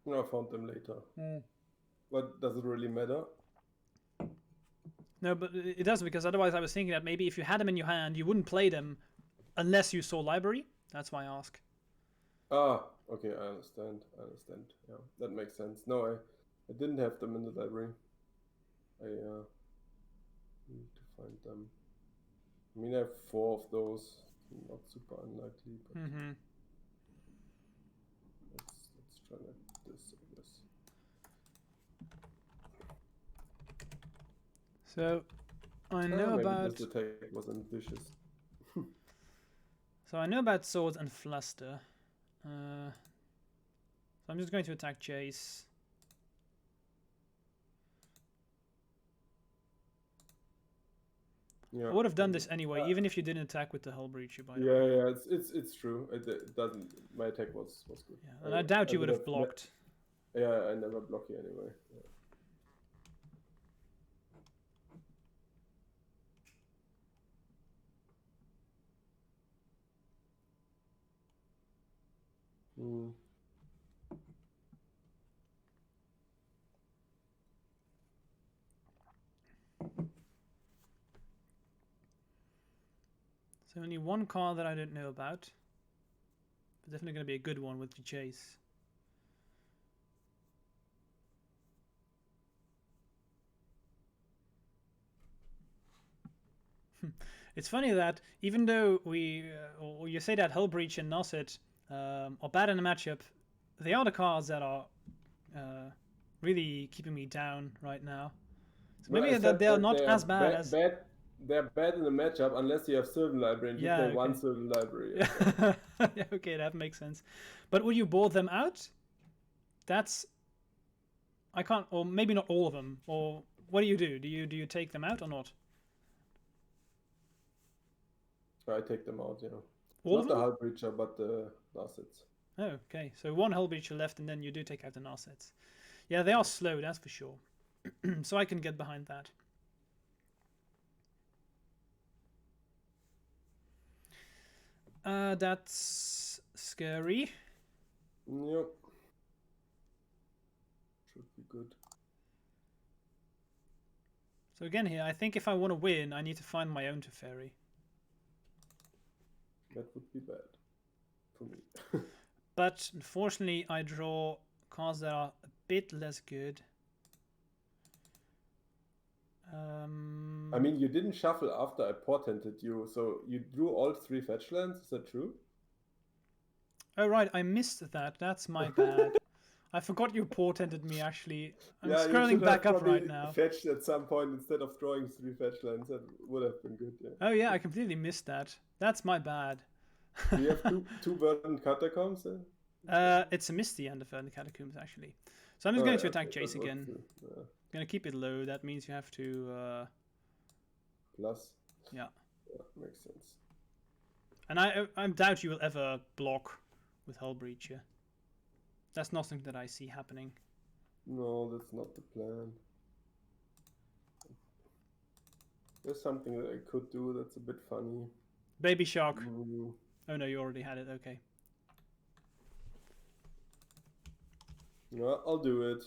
No, I found them later. But does it really matter? No, but it does, because otherwise I was thinking that maybe if you had them in your hand, you wouldn't play them unless you saw Library. That's why I ask. Ah, okay, I understand. Yeah, that makes sense. No, I didn't have them in the library. I need to find them. I mean, I have 4 of those. Not super unlikely, but let's try like this, I guess. So I know maybe about. this attack was ambitious. So I know about swords and fluster. So I'm just going to attack Chase. Yeah, I would have done this anyway, even if you didn't attack with the Hullbreacher, by the way. Yeah, it's true. It doesn't. My attack was good. Yeah, and I doubt you would have blocked. Yeah, I never block you anyway. Yeah. So only 1 card that I don't know about. But definitely going to be a good one with the Chase. It's funny that even though or you say that Hullbreach and Narset are bad in a matchup, they are the cards that are really keeping me down right now. So maybe that they are not as bad as. They're bad in the matchup unless you have Sylvan Library and you play 1 Sylvan Library. Yeah. Yeah, okay, that makes sense. But would you board them out? I can't, or maybe not all of them. Or what do you do? Do you take them out or not? I take them out, yeah. All not of the them? Hullbreacher, but the Narsets. Oh, okay. So 1 Hullbreacher left, and then you do take out the Narsets. Yeah, they are slow, that's for sure. So I can get behind that. That's scary. Yep. Should be good. So again here, I think if I want to win, I need to find my own Teferi. That would be bad for me. But unfortunately, I draw cards that are a bit less good. I mean, you didn't shuffle after I portented you, so you drew all 3 fetch lands, is that true? Oh right, I missed that. That's my bad. I forgot you portented me, actually. I'm scrolling back up right now. Fetched at some point instead of drawing 3 fetch lands. That would have been good, yeah. Oh yeah, I completely missed that. That's my bad. Do you have two verdant catacombs then? It's a Misty and a Verdant Catacombs, actually. So I'm just going to attack Chase again. Yeah. Gonna keep it low. That means you have to Plus. Yeah, makes sense. and I doubt you will ever block with Hull Breacher. That's nothing that I see happening. No, that's not the plan. There's something that I could do that's a bit funny. Baby Shark. Mm, Oh no, you already had it. Okay. no, I'll do it,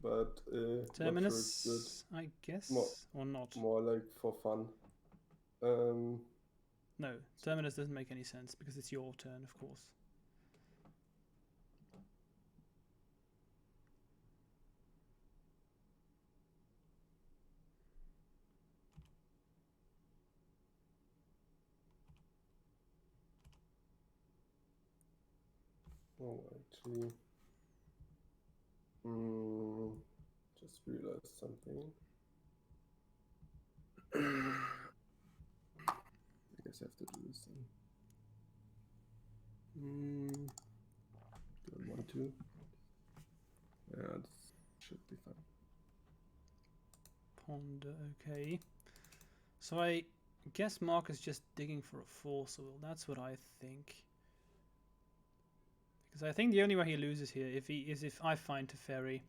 but not sure it's good. Terminus, I guess, or not. More like for fun. No, Terminus doesn't make any sense because it's your turn, of course. Oh, actually, just realized something. I guess I have to do this thing. Do I want to? Yeah, this should be fine. Ponder, okay. So I guess Mark is just digging for a force will. That's what I think. Because I think the only way he loses here is if I find Teferi.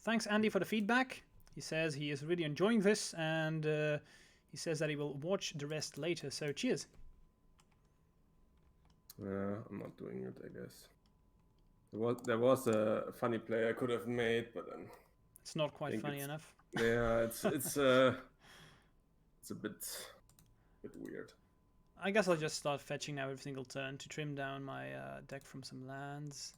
Thanks, Andy, for the feedback. He says he is really enjoying this, and he says that he will watch the rest later. So cheers. Yeah, I'm not doing it, I guess. There was a funny play I could have made, but then It's not quite funny enough. yeah, it's a bit weird. I guess I'll just start fetching now every single turn to trim down my deck from some lands.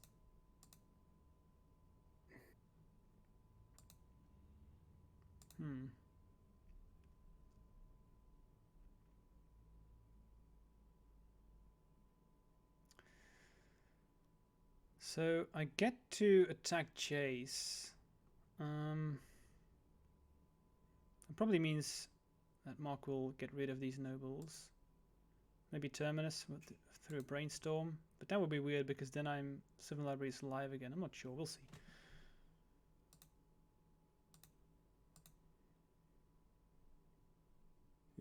So I get to attack Chase. That probably means that Mark will get rid of these nobles. Maybe Terminus through a brainstorm, but that would be weird because then Civil Library is live again. I'm not sure. We'll see.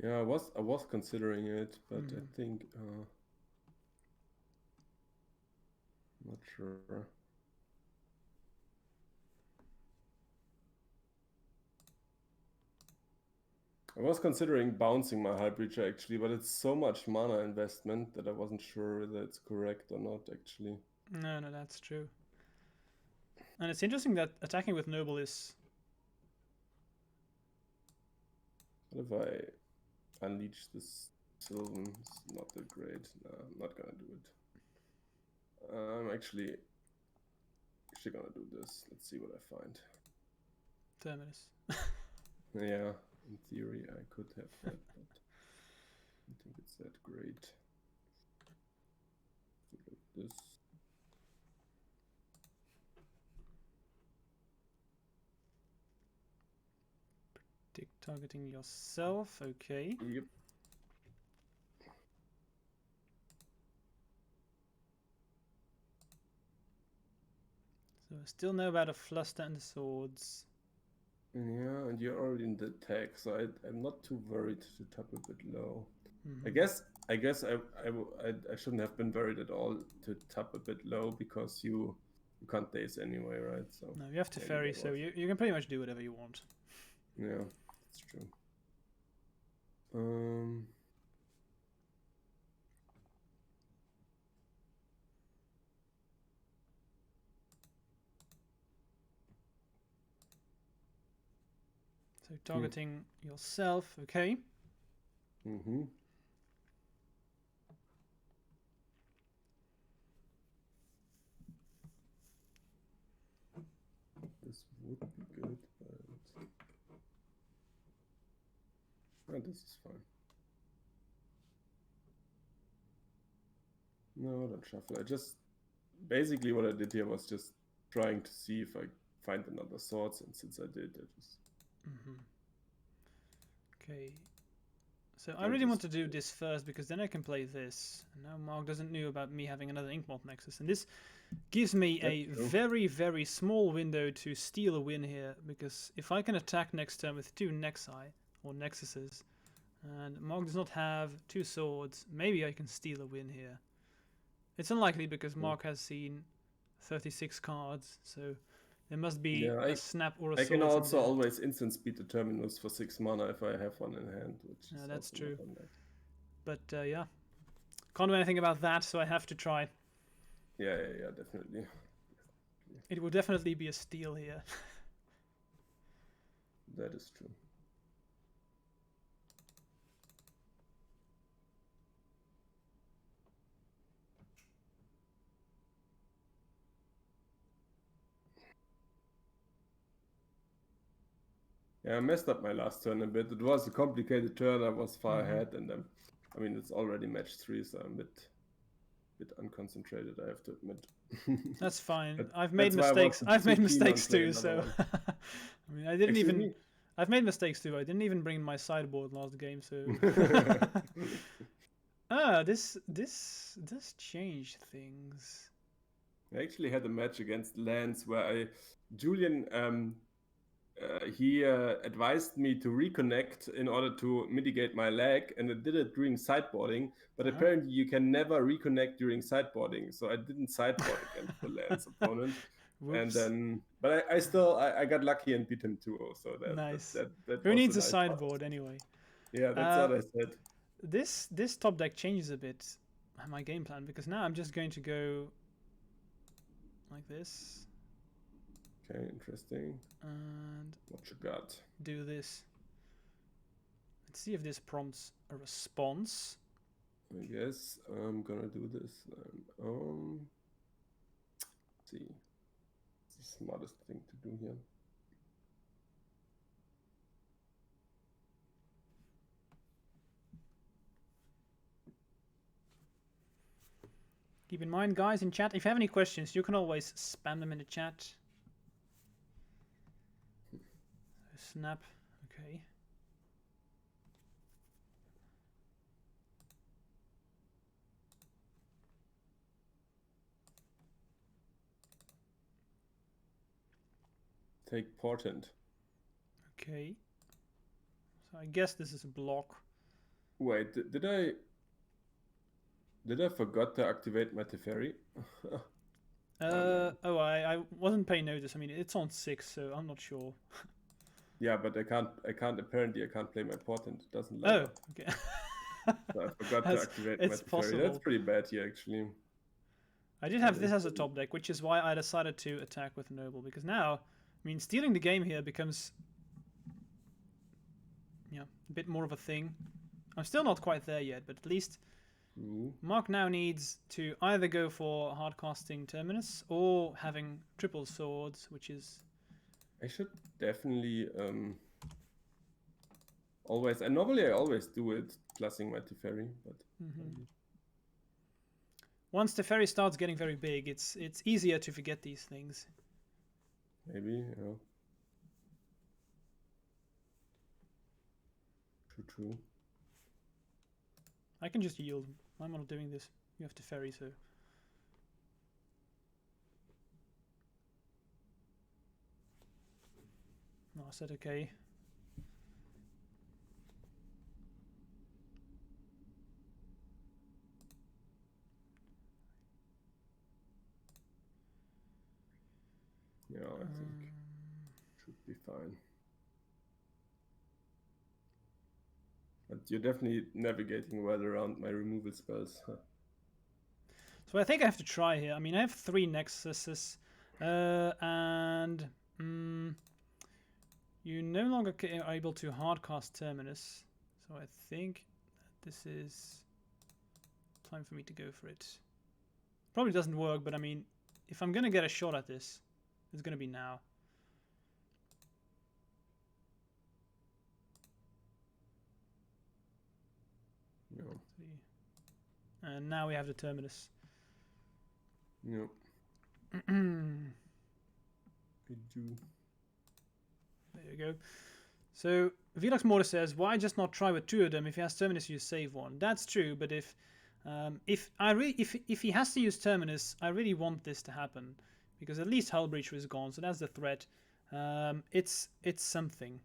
Yeah, I was considering it, but I think not sure. I was considering bouncing my Hull Breacher actually, but it's so much mana investment that I wasn't sure whether it's correct or not actually. No, that's true. And it's interesting that attacking with Noble is... What if I unleash this Sylvan? It's not that great. No, I'm not gonna do it. I'm actually gonna do this. Let's see what I find. Terminus. Yeah, in theory I could have that, but I don't think it's that great. So like this. Predict targeting yourself, okay. Yep. So I still know about a Fluster and the swords. Yeah, and you're already in the attack, so I'm not too worried to tap a bit low. Mm-hmm. I guess I shouldn't have been worried at all to tap a bit low because you can't daze anyway, right? So no, you have to ferry, so you can pretty much do whatever you want. Yeah, that's true. So targeting yourself, okay. Mm-hmm. This would be good, but this is fine. No, don't shuffle. I just basically what I did here was just trying to see if I find another swords, and since I did, I just. Okay. So I really want to do this first because then I can play this. And now Mark doesn't know about me having another Inkmoth Nexus, and this gives me That's a true. very, very small window to steal a win here, because if I can attack next turn with 2 Nexi, or Nexuses, and Mark does not have 2 swords, maybe I can steal a win here. It's unlikely because Mark has seen 36 cards, so there must be Yeah, a snap or a I sword. can also always instant speed the Terminus for 6 mana if I have one in hand, which is That's also true. not unlike. But yeah, can't do anything about that, so I have to try. Yeah, definitely. It will definitely be a steal here. That is true. Yeah, I messed up my last turn a bit. It was a complicated turn. I was far ahead, and I mean, it's already match 3, so I'm a bit unconcentrated, I have to admit. That's fine. But I've made that's why I mistakes. wasn't I've too made keen on mistakes playing too. another So one. I mean, I didn't Excuse even. me? I've made mistakes too. I didn't even bring my sideboard last game. So this changed things. I actually had a match against Lance where Julian he advised me to reconnect in order to mitigate my lag, and I did it during sideboarding. But apparently, you can never reconnect during sideboarding, so I didn't sideboard against the Lance opponent. Whoops. And then, but I still got lucky and beat him 2-0. So Nice. that Who was needs a nice sideboard anyway? Yeah, that's what I said. This top deck changes a bit my game plan, because now I'm just going to go like this. Okay, interesting. And what you got? Do this. Let's see if this prompts a response. I guess I'm gonna do this. Let's see. It's the smartest thing to do here. Keep in mind, guys, in chat, if you have any questions, you can always spam them in the chat. Snap. Okay. Take Portent. Okay. So I guess this is a block. Wait, did I forgot to activate my Teferi? I wasn't paying notice. I mean, it's on 6, so I'm not sure. Yeah, but I can't apparently I can't play my Portent. It doesn't light up. Okay. So I forgot to activate my Teferi. Possible. That's pretty bad here, actually. I did have this as a top deck, which is why I decided to attack with Noble, because now, I mean, stealing the game here becomes, yeah, a bit more of a thing. I'm still not quite there yet, but at least Mark now needs to either go for hardcasting Terminus or having triple swords, which is... I should definitely always, and normally I always do it, plussing my Teferi, but... Once Teferi starts getting very big, it's easier to forget these things. Maybe, yeah. True. I can just yield. I'm not doing this. You have Teferi, so... No, I said okay. Yeah, I think should be fine. But you're definitely navigating well around my removal spells. So I think I have to try here. I mean, I have 3 Nexuses, and you no longer are able to hardcast Terminus. So I think that this is time for me to go for it. Probably doesn't work, but I mean, if I'm gonna get a shot at this, it's gonna be now. No. And now we have the Terminus. No. I do. There you go. So Velux Mortis says, why just not try with 2 of them? If he has Terminus, you save 1. That's true, but if If he has to use Terminus, I really want this to happen, because at least Hull Breacher is gone, so that's the threat. It's something.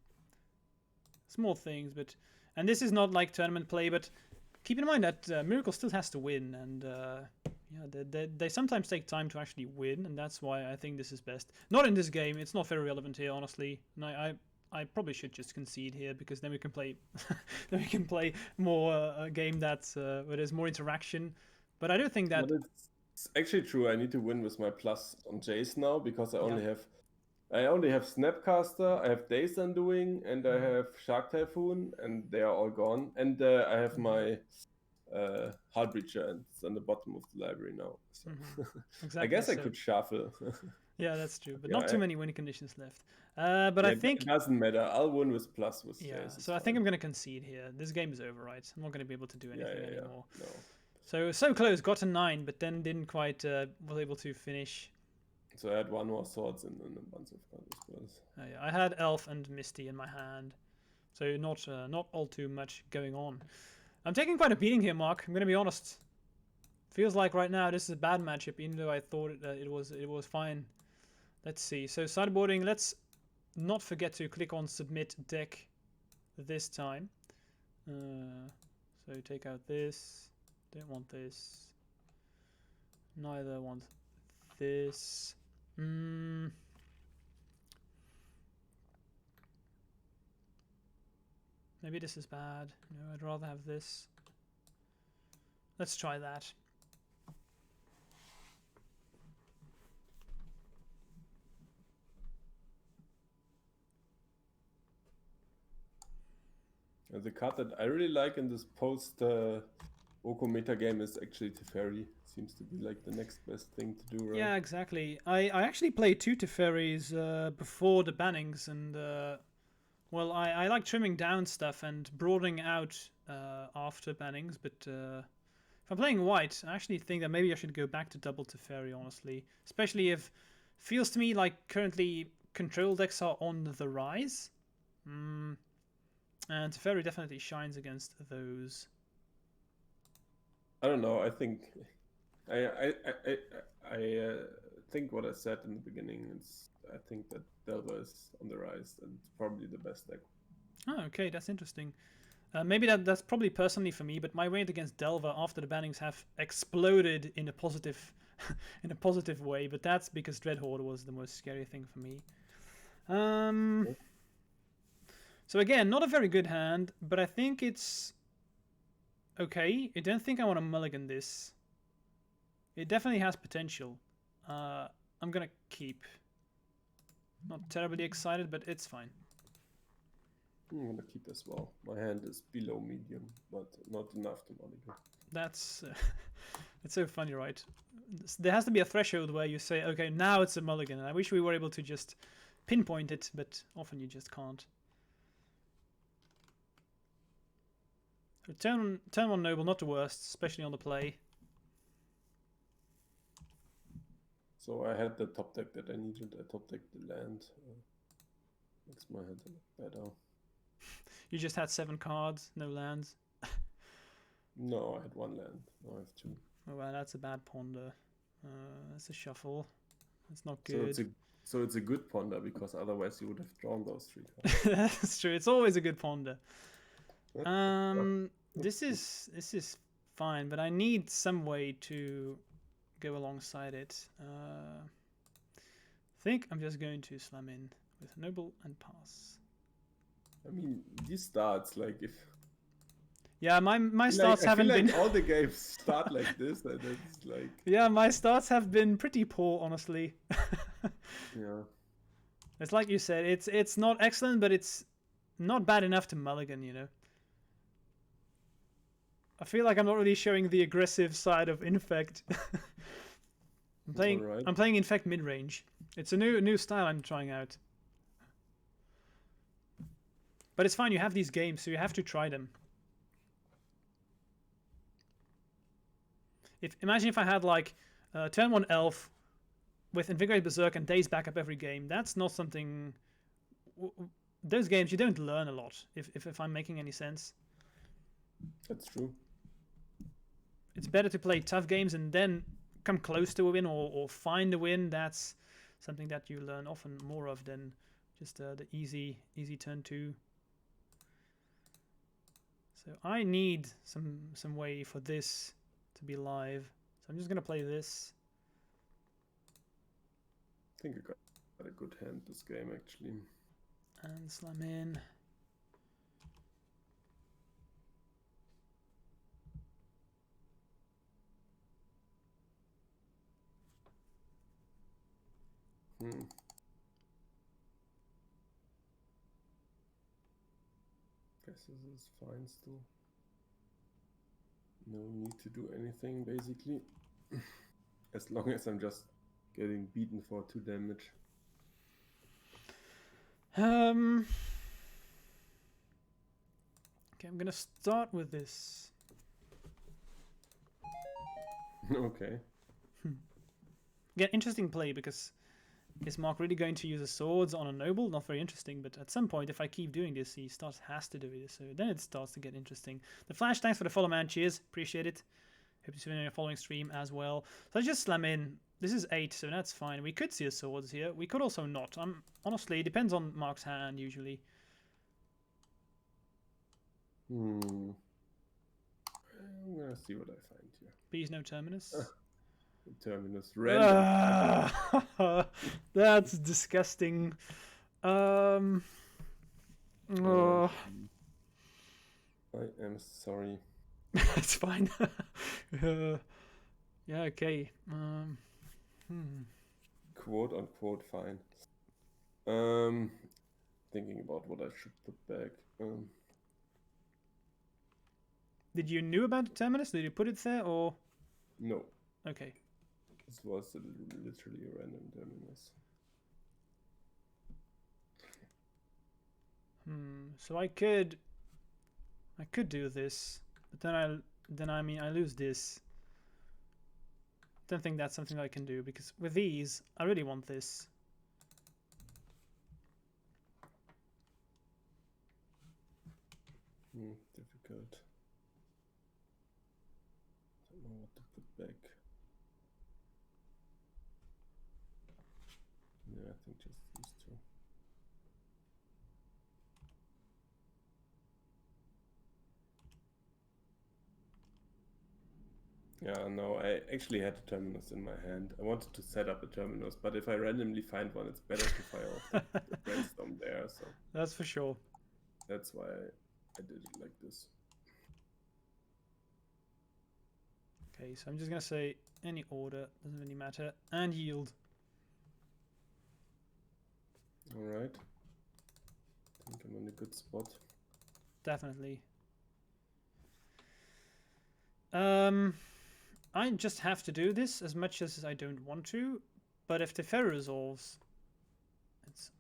Small things, and this is not like tournament play, but keep in mind that Miracle still has to win, and yeah, they sometimes take time to actually win, and that's why I think this is best. Not in this game; it's not very relevant here, honestly. And I probably should just concede here, because then we can play then we can play more a game that's where there's more interaction. But I do think that But it's actually true. I need to win with my plus on Jace now, because I only have Snapcaster, I have Days Undoing, and I have Shark Typhoon, and they are all gone. And I have my Hull Breacher, and it's on the bottom of the library now. So exactly. I guess I could shuffle. Yeah, that's true, but not too many win conditions left. But I think it doesn't matter. I'll win with plus with Jace. Jace. So I think I'm going to concede here. This game is over, right? I'm not going to be able to do anything anymore. No. So close, got to 9, but then didn't quite was able to finish. So I had one more swords and a bunch of other spells. Yeah, I had Elf and Misty in my hand, so not all too much going on. I'm taking quite a beating here, Mark. I'm going to be honest. Feels like right now this is a bad matchup, even though I thought it was fine. Let's see. So sideboarding. Let's not forget to click on Submit Deck this time. So take out this. Don't want this. Neither want this. Maybe this is bad. No, I'd rather have this. Let's try that. The card that I really like in this post Oko meta game is actually Teferi. Seems to be like the next best thing to do, right? Yeah, exactly. I actually played 2 Teferis before the bannings, and well, I like trimming down stuff and broadening out after bannings, but if I'm playing white, I actually think that maybe I should go back to double Teferi, honestly. Especially if feels to me like currently control decks are on the rise. And Teferi definitely shines against those. I don't know. I think I think what I said in the beginning is I think that Delver is on the rise and probably the best deck. Oh, okay, that's interesting. Maybe that's probably personally for me, but my rate against Delver after the bannings have exploded in a positive in a positive way. But that's because Dreadhorde was the most scary thing for me. So again, not a very good hand, but I think it's okay. I don't think I want to mulligan this. It definitely has potential. I'm gonna keep. Not terribly excited, but it's fine. I'm gonna keep as well. My hand is below medium, but not enough to mulligan. That's it's so funny, right? There has to be a threshold where you say, okay, now it's a mulligan. And I wish we were able to just pinpoint it, but often you just can't. So turn 1 Noble, not the worst, especially on the play. So I had the top deck that I needed. I top decked the land. Makes my hand look better. You just had 7 cards, no lands. No, I had 1 land. Now I have 2. Oh well, that's a bad ponder. That's a shuffle. That's not good. So it's a good ponder, because otherwise you would have drawn those 3 cards. That's true. It's always a good ponder. This is fine, but I need some way to go alongside it. I think I'm just going to slam in with Noble and pass. I mean, these starts, like if... Yeah, my starts haven't been... Like all the games start like this, and it's like... Yeah, my starts have been pretty poor, honestly. Yeah. It's like you said, it's not excellent, but it's not bad enough to mulligan, you know? I feel like I'm not really showing the aggressive side of Infect. I'm playing Infect mid-range. It's a new style I'm trying out. But it's fine, you have these games, so you have to try them. Imagine if I had like turn 1 Elf with Invigorate Berserk and Days Backup every game. That's not something... Those games, you don't learn a lot, if I'm making any sense. That's true. it's better to play tough games and then come close to a win or find a win. That's something that you learn often more of than just the easy turn 2. So I need some way for this to be live. So I'm just gonna play this. I think I got a good hand this game actually. And slam in. Guess this is fine still. No need to do anything basically. As long as I'm just getting beaten for 2 damage. Okay, I'm gonna start with this. Okay. Again, interesting play, because is Marc really going to use the swords on a noble? Not very interesting, but at some point, if I keep doing this, he has to do it, so then it starts to get interesting. The Flash, thanks for the follow, man. Cheers, appreciate it. Hope you see you in your following stream as well. So I just slam in. This is 8, so that's fine. We could see a swords here. We could also not. Honestly, it depends on Marc's hand, usually. I'm gonna see what I find here. Please, no terminus. Terminus random. That's disgusting. I am sorry. It's fine. Yeah, okay. Quote unquote fine. Thinking about what I should put back. Did you knew about the terminus? Did you put it there or? No. Okay. This was literally a random terminus. So I could do this, but then I lose this. Don't think that's something I can do, because with these I really want this. Difficult. Don't know what to put back. Yeah, I think just these 2. Yeah, no, I actually had a terminus in my hand. I wanted to set up a terminus, but if I randomly find one, it's better to fire off the brainstorm there. So that's for sure. That's why I did it like this. Okay, so I'm just gonna say any order, doesn't really matter, and yield. All right. I think I'm in a good spot. Definitely. I just have to do this as much as I don't want to, but if the Teferi resolves, it's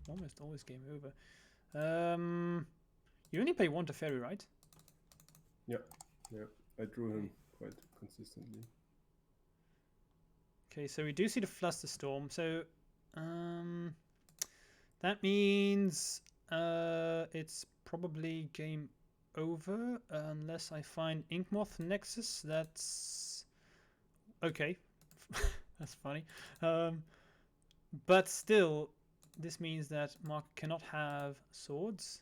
almost always game over. You only play 1 Teferi, right? Yeah, I drew him quite consistently. Okay, so we do see the Flusterstorm, so that means it's probably game over unless I find Inkmoth Nexus. That's okay. That's funny. But still, this means that Marc cannot have swords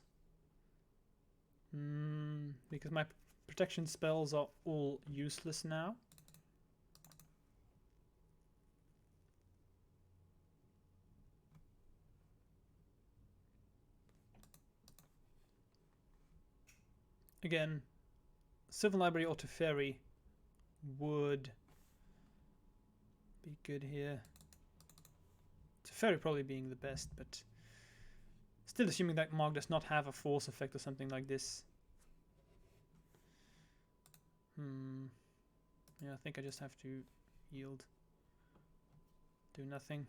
because my protection spells are all useless now. Again, Civil Library or Teferi would be good here. Teferi probably being the best, but still assuming that Marc does not have a force effect or something like this. Yeah, I think I just have to yield. Do nothing.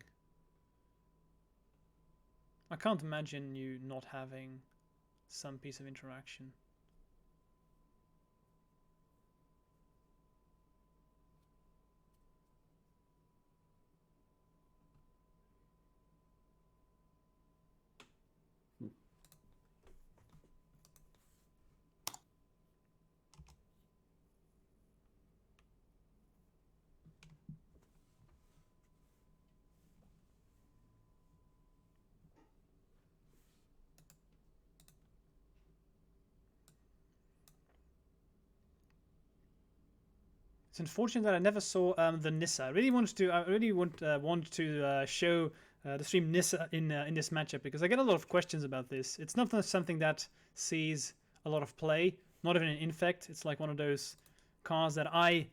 I can't imagine you not having some piece of interaction. It's unfortunate that I never saw the Nissa. I really want to show the stream Nissa in this matchup because I get a lot of questions about this. It's not something that sees a lot of play, not even in Infect. It's like one of those cards that I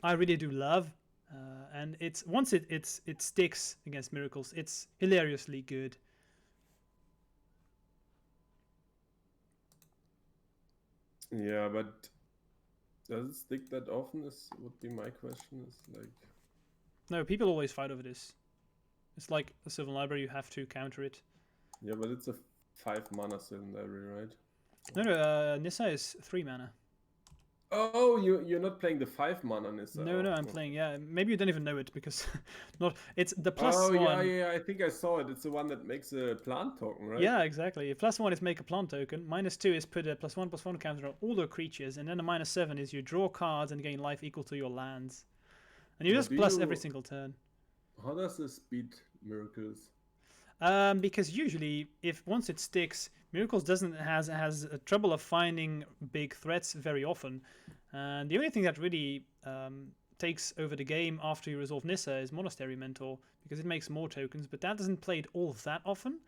really do love, and once it sticks against Miracles, it's hilariously good. Yeah, but does it stick that often? Would be my question. Is like, no, people always fight over this. It's like a Sylvan Library; you have to counter it. yeah, but it's a 5 mana Sylvan Library, right? No, Nissa is 3 mana. Oh, you're not playing the 5 mana Nissa. No, I'm playing. Yeah, maybe you don't even know it because it's the plus oh, one. yeah, I think I saw it. It's the one that makes a plant token, right? Yeah, exactly. +1 is make a plant token. -2 is put a +1/+1 counter on all the creatures, and then a -7 is you draw cards and gain life equal to your lands, and you just plus every single turn. How does this beat Miracles? Because usually, once it sticks, Miracles has a trouble of finding big threats very often, and the only thing that really takes over the game after you resolve Nissa is Monastery Mentor, because it makes more tokens, but that doesn't play it all that often.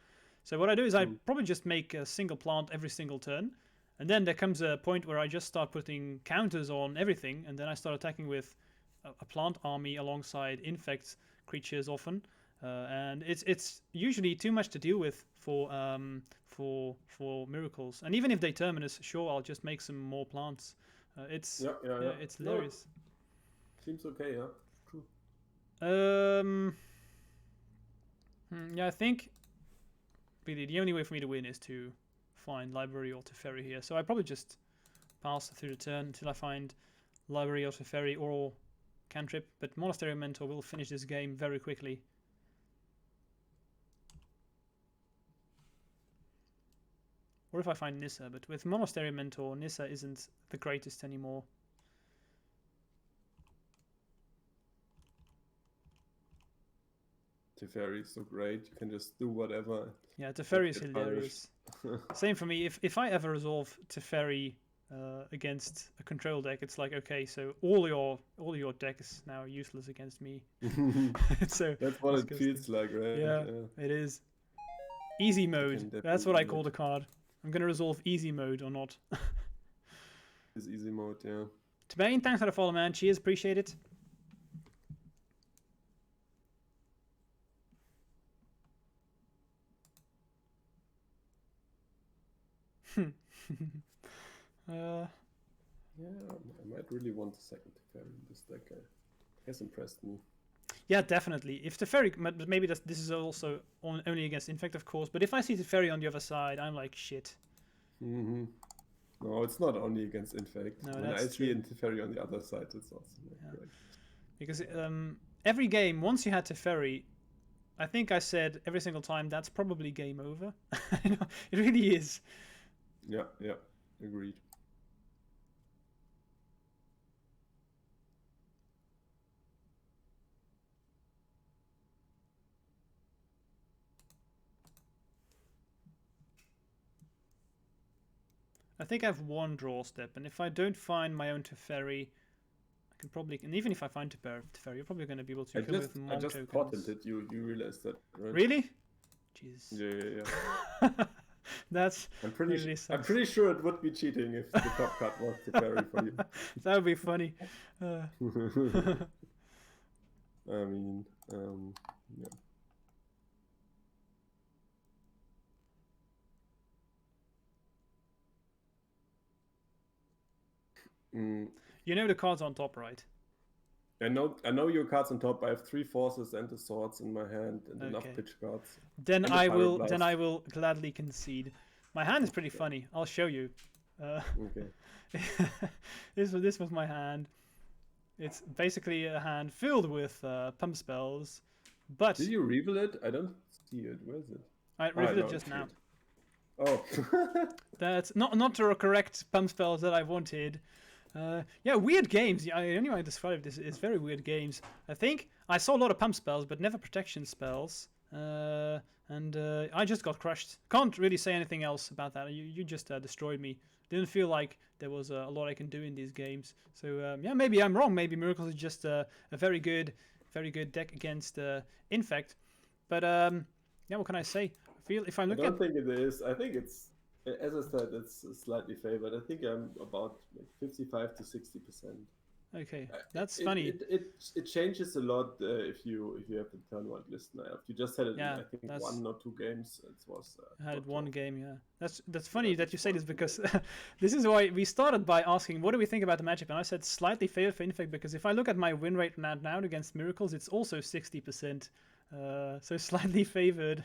So what I do is I probably just make a single plant every single turn, and then there comes a point where I just start putting counters on everything, and then I start attacking with a plant army alongside Infect creatures often. And it's usually too much to deal with for Miracles, and even if they terminus, sure, I'll just make some more plants. It's hilarious. No, seems okay, yeah. True. Yeah, I think really the only way for me to win is to find Library or Teferi here. So I probably just pass through the turn until I find Library or Teferi or Cantrip. But Monastery Mentor will finish this game very quickly. Or if I find Nissa, but with Monastery Mentor, Nissa isn't the greatest anymore. Teferi is so great, you can just do whatever. Yeah, Teferi is hilarious. Same for me. If I ever resolve Teferi against a control deck, it's like, okay, so all your deck is now useless against me. So that's what it feels like, right? Yeah, it is. Easy mode. That's what I call the card. I'm gonna resolve easy mode or not. It's easy mode, yeah. Tebane, thanks for the follow, man. Cheers, appreciate it. Yeah, I might really want a second Teferi in this deck. It has impressed me. Yeah, definitely. If Teferi, maybe this is also only against Infect, of course. But if I see Teferi on the other side, I'm like, shit. Mm-hmm. No, it's not only against Infect. No, when I see Teferi on the other side, it's awesome. Yeah. Great. Because every game, once you had Teferi, I think I said every single time, that's probably game over. You know, it really is. Yeah, agreed. I think I have one draw step, and if I don't find my own Teferi, I can probably, and even if I find Teferi, you're probably going to be able to kill with more tokens. I just patented you realized that, right? Really? Jesus. Yeah. That's I'm pretty sure it would be cheating if the top card was Teferi for you. That would be funny. I mean, yeah. You know the cards on top, right? I know your cards on top. I have 3 forces and the swords in my hand and enough pitch cards. Then I will gladly concede. My hand is pretty funny. I'll show you. Okay. This was my hand. It's basically a hand filled with pump spells. But did you reveal it? I don't see it. Where is it? I revealed it just now. Oh. That's not the correct pump spells that I wanted. Yeah, weird games. Yeah, the only way I describe this is very weird games. I think I saw a lot of pump spells, but never protection spells. And I just got crushed. Can't really say anything else about that. You just destroyed me didn't feel like there was a lot I can do in these games. So yeah, maybe I'm wrong. Maybe Miracles is just a very good deck against Infect. But yeah, what can I say? I feel if I I look don't at think it is. I think it's, as I said, it's slightly favored. I think I'm about like 55 to 60%. okay, that's It, funny. it changes a lot if you have the turn one list now. If you just had it in, Yeah, I think that's- 1 or 2 games, it was. I had one top. game, yeah. That's funny that that's you say this fine. because this is why we started by asking what do we think about the matchup, and I said slightly favored for Infect because if I look at my win rate now against Miracles, it's also 60%, so slightly favored.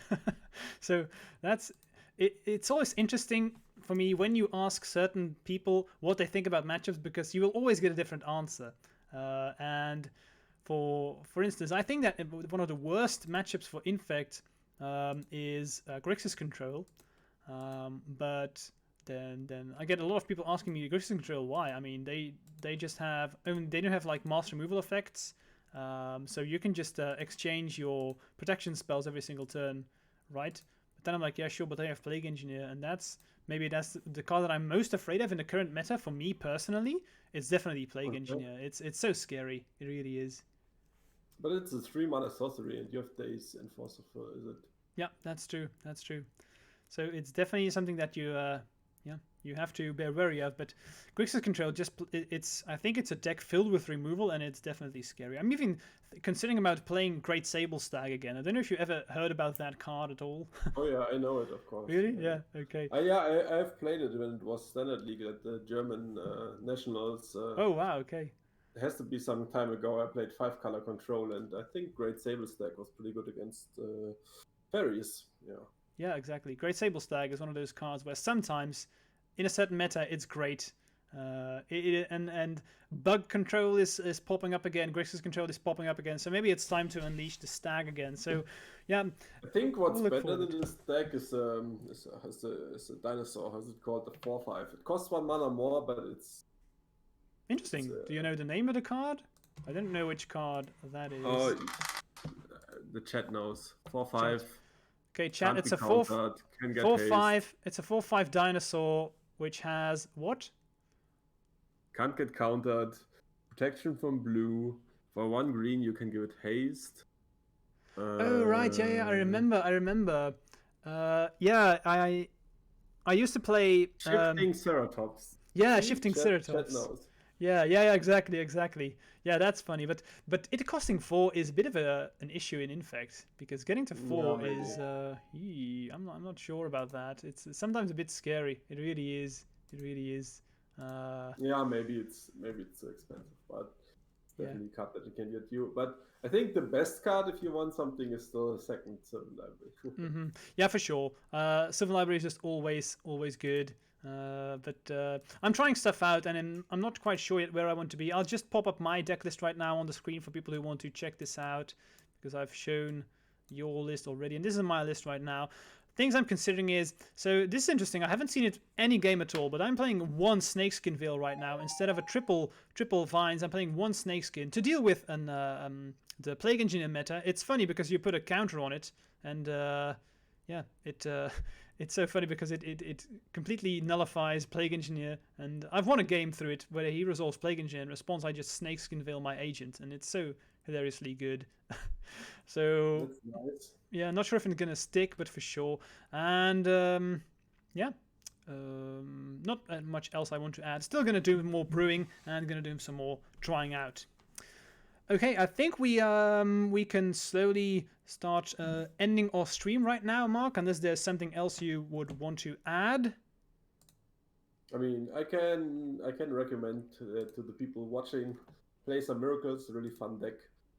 So that's it. It's always interesting for me when you ask certain people what they think about matchups because you will always get a different answer, and for instance, I think that one of the worst matchups for Infect is Grixis Control, but then I get a lot of people asking me Grixis Control why. I mean they just have they don't have like mass removal effects, so you can just exchange your protection spells every single turn, right? But then I'm like, yeah, sure, but they have Plague Engineer, and that's the card that I'm most afraid of in the current meta for me personally. It's definitely Plague Engineer. It's so scary. It really is. But it's a 3-mana sorcery, and you have Daze Enforcer for, is it? Yeah, that's true. That's true. So it's definitely something that you you have to be wary of. But Grixis Control I think it's a deck filled with removal, and it's definitely scary. I'm even considering about playing Great Sable Stag again. I don't know if you ever heard about that card at all. Oh yeah, I know it, of course. Really? Yeah. Okay. I've played it when it was Standard League at the German Nationals. Oh wow. Okay. It has to be some time ago. I played 5-color control, and I think Great Sable Stack was pretty good against fairies. Yeah. Yeah, exactly. Great Sable Stag is one of those cards where sometimes, in a certain meta, it's great. And Bug Control is popping up again. Grixis Control is popping up again. So maybe it's time to unleash the Stag again. So, yeah. I think what's we'll better than this deck is a dinosaur. How's it called? The 4/5. It costs 1 mana more, but it's Interesting. Do you know the name of the card? I don't know which card that is. Oh, the chat knows. 4/5. Okay, chat. It's a 4/5. It's a 4/5 dinosaur which has what? Can't get countered. Protection from blue. For 1 green, you can give it haste. Oh right, yeah. I remember. Yeah, I used to play Shifting Ceratops. Yeah, See? Shifting Chat Ceratops. knows. Yeah, exactly. Yeah, that's funny, but it costing 4 is a bit of an issue in Infect because getting to 4 Yeah, is I'm not sure about that. It's sometimes a bit scary. It really is. It really is. Yeah, maybe it's expensive, but it's definitely a card that you can get you. But I think the best card if you want something is still a second Sylvan Library. Yeah, for sure. Sylvan Library is just always good. But I'm trying stuff out, and I'm not quite sure yet where I want to be. I'll just pop up my deck list right now on the screen for people who want to check this out, because I've shown your list already, and this is my list right now. Things I'm considering is, so this is interesting. I haven't seen it any game at all, but I'm playing 1 Snakeskin Veil right now instead of a triple Vines. I'm playing 1 Snakeskin to deal with the Plague Engineer meta. It's funny because you put a counter on it, and yeah, it's so funny because it completely nullifies Plague Engineer, and I've won a game through it where he resolves Plague Engineer. In response, I just Snakeskin Veil my agent, and it's so hilariously good. So That's nice. yeah, not sure if it's gonna stick, but for sure. And yeah, not much else I want to add. Still gonna do more brewing and gonna do some more trying out. Okay, I think we can slowly start ending our stream right now, Mark, unless there's something else you would want to add. I mean, I can recommend to the people watching, play some Miracles. Really fun deck.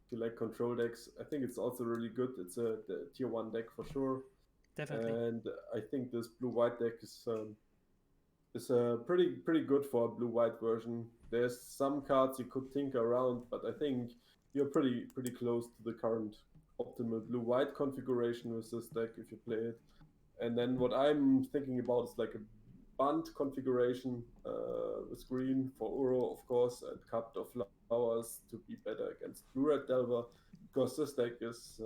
If you like control decks, I think it's also really good. It's the tier 1 deck for sure. Definitely. And I think this blue-white deck is pretty good for a blue-white version. There's some cards you could think around, but I think you're pretty close to the current optimal blue-white configuration with this deck if you play it. And then what I'm thinking about is like a bunt configuration with green for Uro, of course, and Cup of Flowers to be better against Blue-Red Delver, because this deck is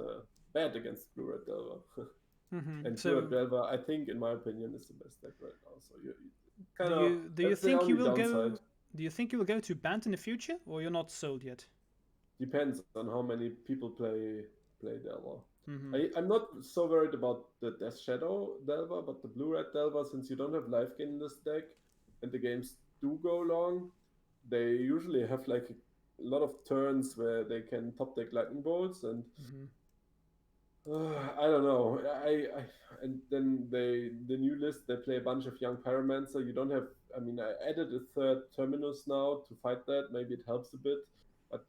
bad against Blue-Red Delver. And Blue-Red Delver, I think, in my opinion, is the best deck right now. So kind Do of you do you that's the think you only will downside. go? Do you think you will go to banned in the future, or you're not sold yet? Depends on how many people play Delver. Hmm. I'm not so worried about the Death Shadow Delver, but the Blue-Red Delver, since you don't have life gain in this deck, and the games do go long, they usually have like a lot of turns where they can top deck Lightning Bolts, and Hmm. I don't know. And then the new list they play a bunch of young Pyromancer. You don't have. I mean, I added a third Terminus now to fight that. Maybe it helps a bit, but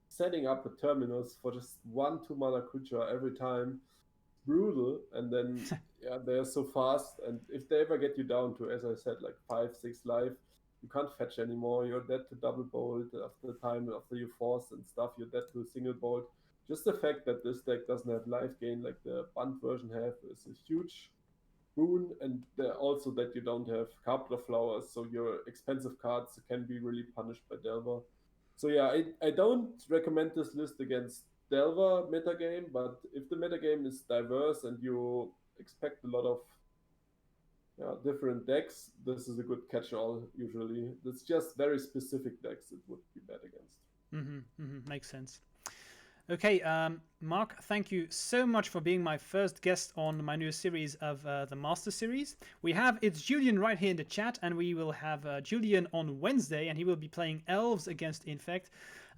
setting up a Terminus for just 1 2 mana creature every time brutal. And then yeah, they're so fast. And if they ever get you down to, as I said, like 5 6 life, you can't fetch anymore. You're dead to double bolt after the time after you force and stuff. You're dead to a single bolt. Just the fact that this deck doesn't have life gain like the Bund version have is a huge boon, and also that you don't have Carpet of Flowers, so your expensive cards can be really punished by Delver. So yeah, I don't recommend this list against Delver metagame, but if the metagame is diverse and you expect a lot of different decks, this is a good catch-all usually. It's just very specific decks it would be bad against. Makes sense. Okay, Mark, thank you so much for being my first guest on my new series of the Master Series. It's Julian right here in the chat, and we will have Julian on Wednesday, and he will be playing Elves against Infect.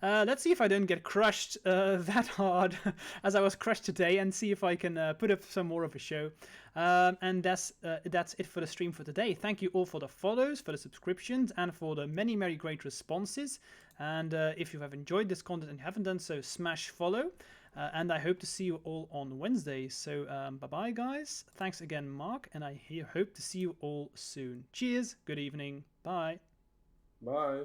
Let's see if I don't get crushed that hard as I was crushed today, and see if I can put up some more of a show. And that's it for the stream for today. Thank you all for the follows, for the subscriptions, and for the many great responses. And if you have enjoyed this content and you haven't done so, smash follow. And I hope to see you all on Wednesday. So bye-bye, guys. Thanks again, Mark. And I hope to see you all soon. Cheers. Good evening. Bye. Bye.